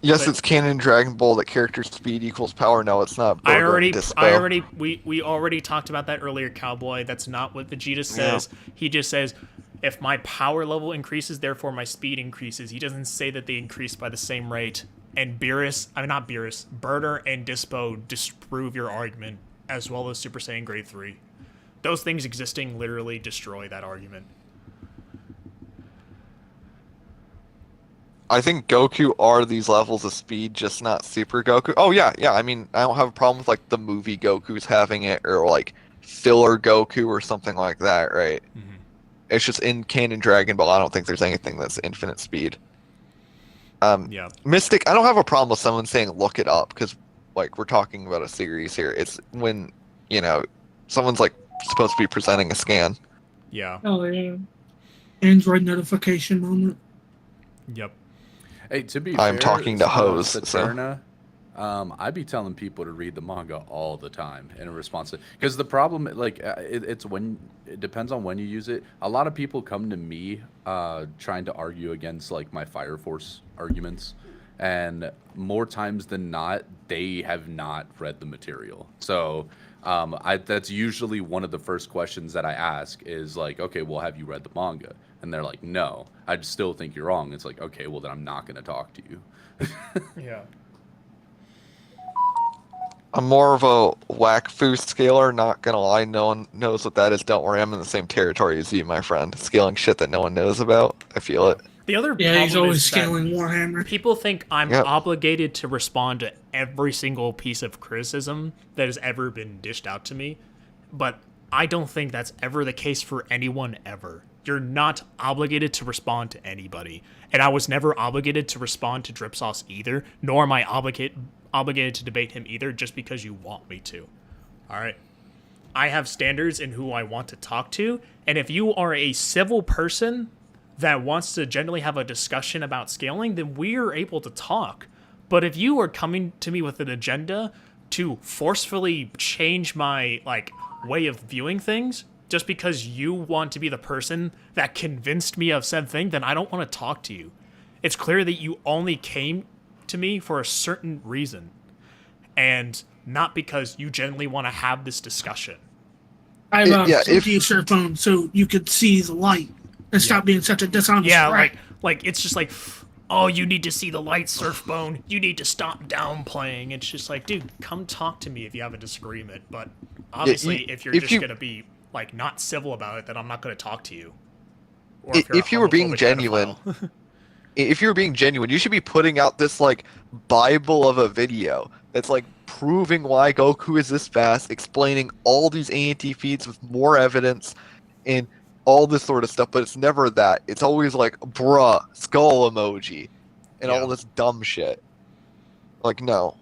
Yes, it's canon Dragon Ball that character speed equals power. No, it's not. We already talked about that earlier, Cowboy. That's not what Vegeta says. Yeah. He just says, if my power level increases, therefore my speed increases. He doesn't say that they increase by the same rate. And Burter and Dispo disprove your argument, as well as Super Saiyan Grade 3. Those things existing literally destroy that argument. I think Goku are these levels of speed, just not Super Goku. Oh, yeah. I mean, I don't have a problem with, like, the movie Goku's having it, or, like, filler Goku or something like that, right? Mm-hmm. It's just in canon Dragon Ball, I don't think there's anything that's infinite speed. Yeah. Mystic, I don't have a problem with someone saying look it up, because, like, we're talking about a series here. It's when, you know, someone's, like, supposed to be presenting a scan. Yeah. Oh, yeah. Android notification moment. Yep. Hey, to be I'm fair, talking to Hose. Saturna, I'd be telling people to read the manga all the time in response to, because the problem, like, it's when it depends on when you use it. A lot of people come to me trying to argue against, like, my Fire Force arguments, and more times than not, they have not read the material. So that's usually one of the first questions that I ask is like, okay, well, have you read the manga? And they're like, no, I still think you're wrong. It's like, okay, well, then I'm not going to talk to you. Yeah. I'm more of a whack-foo scaler, not gonna lie. No one knows what that is. Don't worry, I'm in the same territory as you, my friend. Scaling shit that no one knows about. I feel it. The other problem he's always is scaling Warhammer. People think I'm obligated to respond to every single piece of criticism that has ever been dished out to me, but I don't think that's ever the case for anyone ever. You're not obligated to respond to anybody. And I was never obligated to respond to Drip Sauce either, nor am I obligated to debate him either just because you want me to. Alright? I have standards in who I want to talk to, and if you are a civil person that wants to generally have a discussion about scaling, then we are able to talk. But if you are coming to me with an agenda to forcefully change my, like, way of viewing things, just because you want to be the person that convinced me of said thing, then I don't want to talk to you. It's clear that you only came to me for a certain reason, and not because you genuinely want to have this discussion. I love Surfbone so you could see the light and stop being such a dishonest. Yeah, like it's just like, oh, you need to see the light, Surfbone. You need to stop downplaying. It's just like, dude, come talk to me if you have a disagreement. But obviously, if you're just gonna be like not civil about it, then I'm not going to talk to you. Or if you were being genuine, if you were being genuine, you should be putting out this, like, Bible of a video that's, like, proving why Goku is this fast, explaining all these ANT feeds with more evidence and all this sort of stuff. But it's never that. It's always like, bruh, skull emoji. and all this dumb shit. Like, no.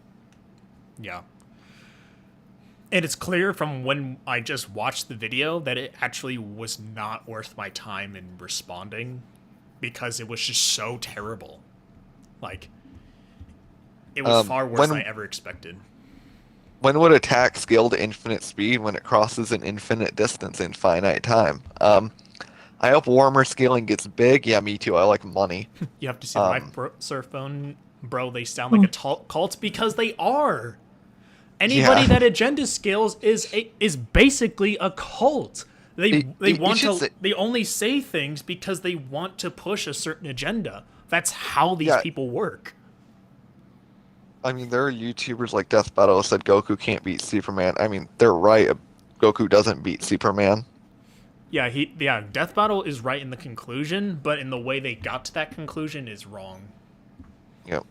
Yeah. And it's clear from when I just watched the video that it actually was not worth my time in responding because it was just so terrible. Like, it was far worse than I ever expected. When would attack scale to infinite speed when it crosses an infinite distance in finite time? I hope warmer scaling gets big. Yeah, me too. I like money. You have to see my Surfbone, bro. They sound like a cult because they are. Anybody that agenda scales is basically a cult. They only say things because they want to push a certain agenda. That's how these people work. I mean, there are YouTubers like Death Battle said Goku can't beat Superman. I mean, they're right. Goku doesn't beat Superman. Yeah, Death Battle is right in the conclusion, but in the way they got to that conclusion is wrong. Yep.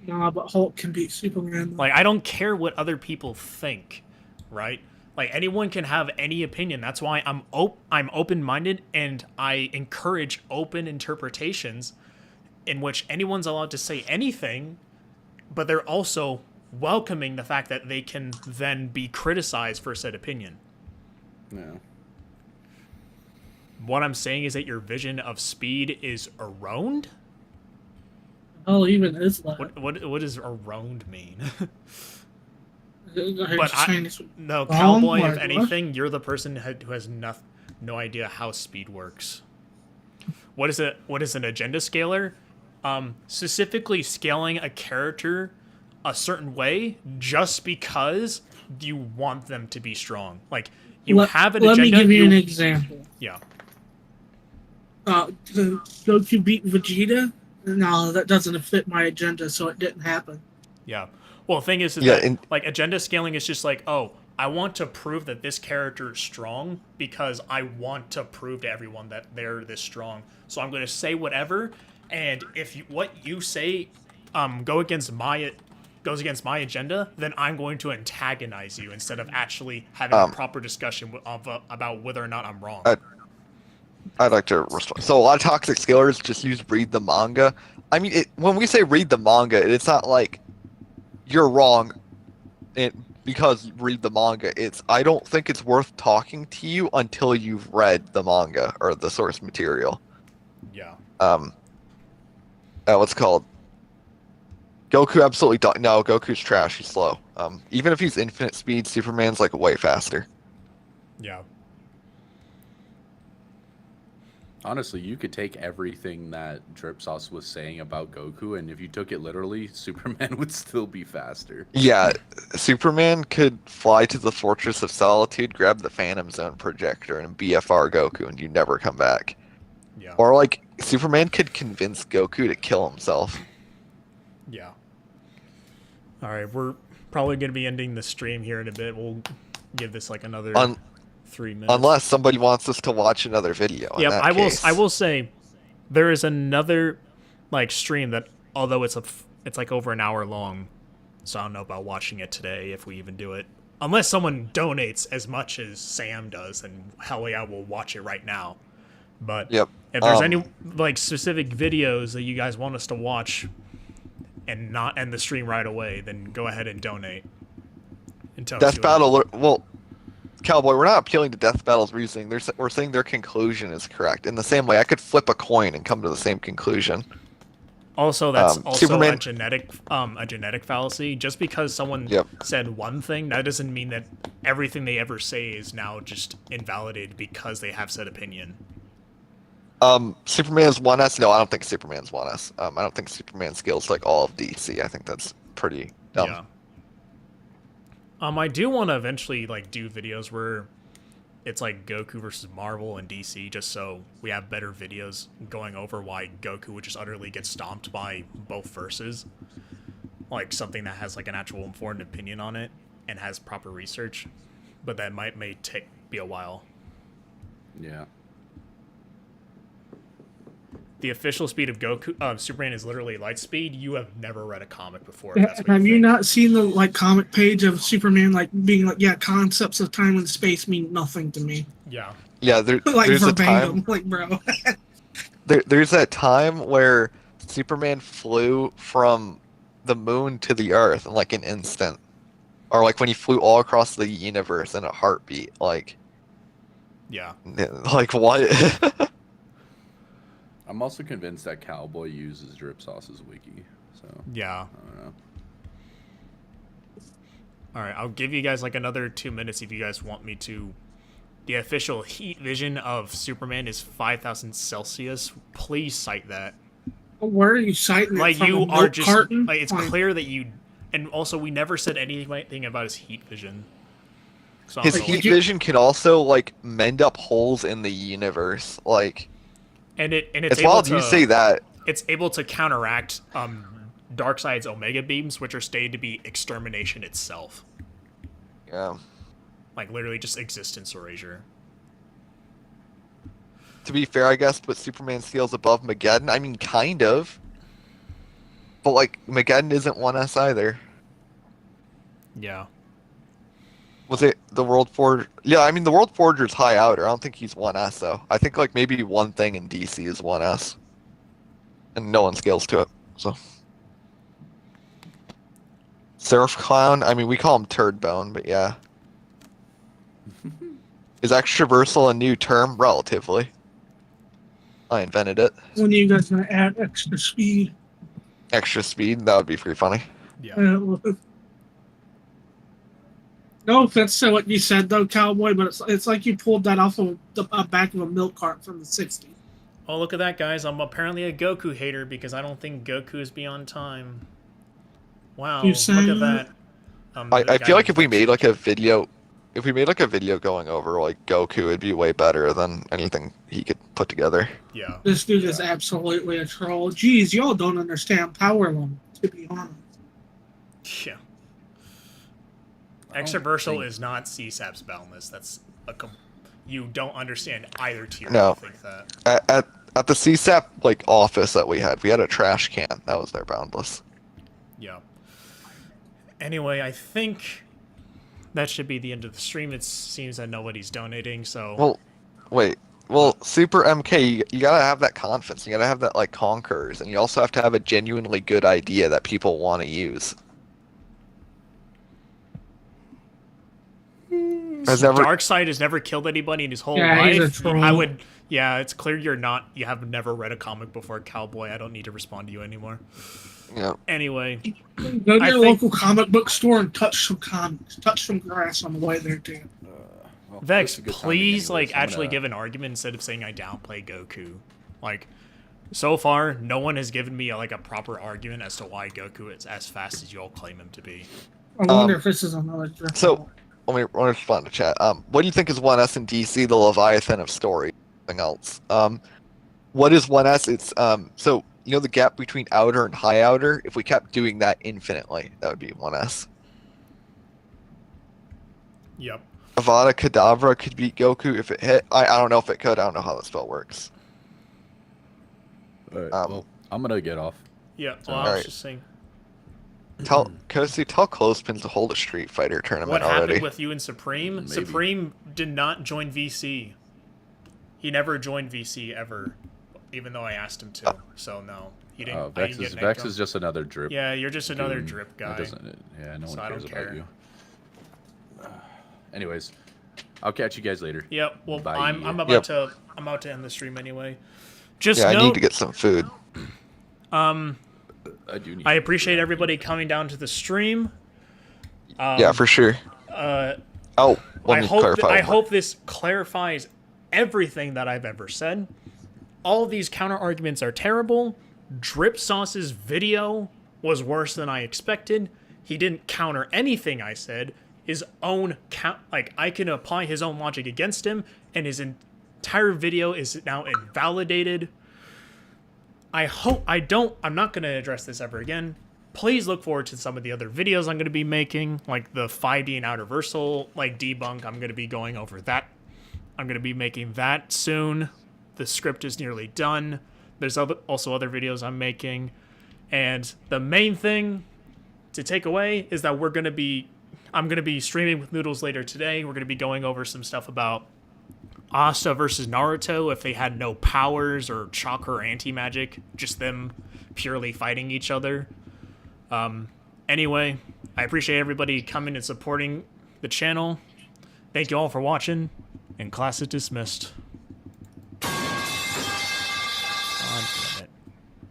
Nah, but Hulk can beat Superman. Like, I don't care what other people think, right? Like, anyone can have any opinion. That's why I'm open-minded, and I encourage open interpretations in which anyone's allowed to say anything, but they're also welcoming the fact that they can then be criticized for said opinion. Yeah. What I'm saying is that your vision of speed is erroned? Oh, even is that. What does erroned mean? But no, Cowboy, if anything, you're the person who has no idea how speed works. What is an agenda scaler? Specifically scaling a character a certain way just because you want them to be strong. Like, you have an agenda. Let me give you an example. Yeah. To Goku beat Vegeta? No, that doesn't fit my agenda, so it didn't happen. Yeah. Well, the thing is that, like, agenda scaling is just like, oh, I want to prove that this character is strong because I want to prove to everyone that they're this strong. So I'm going to say whatever, and if what you say goes against my agenda, then I'm going to antagonize you instead of actually having a proper discussion about whether or not I'm wrong. I'd like to respond. So a lot of toxic scalers just read the manga. I mean, when we say read the manga, it's not like you're wrong because you read the manga. I don't think it's worth talking to you until you've read the manga or the source material. Yeah. What's called? Goku absolutely no. Goku's trash. He's slow. Even if he's infinite speed, Superman's like way faster. Yeah. Honestly, you could take everything that Drip Sauce was saying about Goku, and if you took it literally, Superman would still be faster. Yeah, Superman could fly to the Fortress of Solitude, grab the Phantom Zone projector, and BFR Goku, and you never come back. Yeah. Or, like, Superman could convince Goku to kill himself. Yeah. Alright, we're probably going to be ending the stream here in a bit. We'll give this, like, another 3 minutes. Unless somebody wants us to watch another video. Yeah, I will say there is another like stream that, although it's like over an hour long, so I don't know about watching it today if we even do it. Unless someone donates as much as Sam does, and hell yeah, we'll watch it right now. But if there's any like specific videos that you guys want us to watch and not end the stream right away, then go ahead and donate. Death Battle, well, Cowboy, we're not appealing to Death Battle's reasoning. We're saying their conclusion is correct. In the same way, I could flip a coin and come to the same conclusion. Also, that's Superman, a genetic fallacy. Just because someone said one thing, that doesn't mean that everything they ever say is now just invalidated because they have said opinion. Superman's 1S? No, I don't think Superman's 1S. I don't think Superman scales like all of DC. I think that's pretty dumb. Yeah. I do want to eventually like do videos where it's like Goku versus Marvel and DC, just so we have better videos going over why Goku would just utterly get stomped by both verses. Like something that has like an actual informed opinion on it and has proper research, but that may be a while. Yeah. The official speed of Goku, Superman is literally light speed. You have never read a comic before. Have you not seen the like comic page of Superman like being like, yeah, concepts of time and space mean nothing to me. Yeah. Yeah, like there's verbatim, a time. like bro. there's that time where Superman flew from the moon to the Earth in like an instant, or like when he flew all across the universe in a heartbeat. Like, Yeah. like what? I'm also convinced that Cowboy uses Drip Sauce's wiki. So Yeah. I don't know. All right, I'll give you guys like another 2 minutes if you guys want me to. The official heat vision of Superman is 5,000 Celsius. Please cite that. Where are you citing it Like from? you A are milk just carton? like it's clear that you. And also, we never said anything about his heat vision. So His I'm heat vision can also like mend up holes in the universe. Like, and it's as able well to, as you say that. it's able to counteract Darkseid's Omega beams, which are stated to be extermination itself. Yeah. Like literally just existence erasure. To be fair, I guess, but Superman scales above Mageddon. I mean, kind of. But like, Mageddon isn't 1S either. Yeah. Was it the World Forger? Yeah, I mean, the World Forger's high outer. I don't think he's 1S, though. I think, like, maybe one thing in DC is 1S. And no one scales to it, so. Surf Clown, I mean, we call him Turd Bone, but yeah. Is extraversal a new term? Relatively. I invented it. When are you guys gonna add extra speed? Extra speed, that would be pretty funny. Yeah. No offense to what you said, though, Cowboy, but it's like you pulled that off of the back of a milk cart from the 60s. Oh, look at that, guys. I'm apparently a Goku hater because I don't think Goku is beyond time. Wow, You look saying at that. I feel like if we made like a video, going over like Goku, it'd be way better than anything he could put together. Yeah. This dude is absolutely a troll. Jeez, y'all don't understand power level, to be honest. Yeah. don't Extraversal think- is not CSAP's boundless. That's you don't understand either tier. No. I think that. At the CSAP like office that we had a trash can. That was their boundless. Yeah. Anyway, I think that should be the end of the stream. It seems that nobody's donating, so. Well, wait. Well, Super MK, you gotta have that confidence. You gotta have that like conquerors, and you also have to have a genuinely good idea that people want to use. Darkseid has never killed anybody in his whole Yeah, he's a life. troll. I would. Yeah, it's clear you have never read a comic before, Cowboy. I don't need to respond to you anymore. Yeah. Anyway, Go to your think- local comic book store and touch some comics. Touch some grass on the way there, too. Well, Vex, this is a good timing please, anyways. like, I'm actually gonna- give an argument instead of saying I downplay Goku. Like, so far, no one has given me like a proper argument as to why Goku is as fast as you all claim him to be. I wonder if this is another drift. So, let me respond to chat. What do you think is 1S in DC, the Leviathan of story? Something else. What is 1S? It's so you know the gap between outer and high outer. If we kept doing that infinitely, that would be 1S. Yep. Avada Kedavra could beat Goku if it hit. I don't know if it could. I don't know how that spell works. All right, well, I'm gonna get off. Yeah. Well, I Alright. was just saying. Tell Clothespin to hold a Street Fighter tournament What already. happened with you and Supreme? Maybe. Supreme did not join VC. He never joined VC ever, even though I asked him to. So no, he didn't. I Vex didn't is get Vex necked is just another drip. Yeah, you're just another goon. drip It guy. yeah, no So one I don't cares care. about you. Anyways, I'll catch you guys later. Yep. Well, Bye. I'm about Yep. to end the stream anyway. Just Yeah, I note, need to get some food. I do need. I appreciate everybody coming down to the stream. Yeah, for sure. Oh, let me clarify. I hope this clarifies everything that I've ever said. All of these counter arguments are terrible. Drip Sauce's video was worse than I expected. He didn't counter anything I said. His own I can apply his own logic against him, and his entire video is now invalidated. I'm not going to address this ever again. Please look forward to some of the other videos I'm going to be making, like the 5D and outerversal, like debunk. I'm going to be going over that. I'm going to be making that soon. The script is nearly done. There's also other videos I'm making. And the main thing to take away is that I'm going to be streaming with Noodles later today. We're going to be going over some stuff about Asta versus Naruto if they had no powers or chakra or anti-magic, just them purely fighting each other. Anyway, I appreciate everybody coming and supporting the channel. Thank you all for watching, and class is dismissed.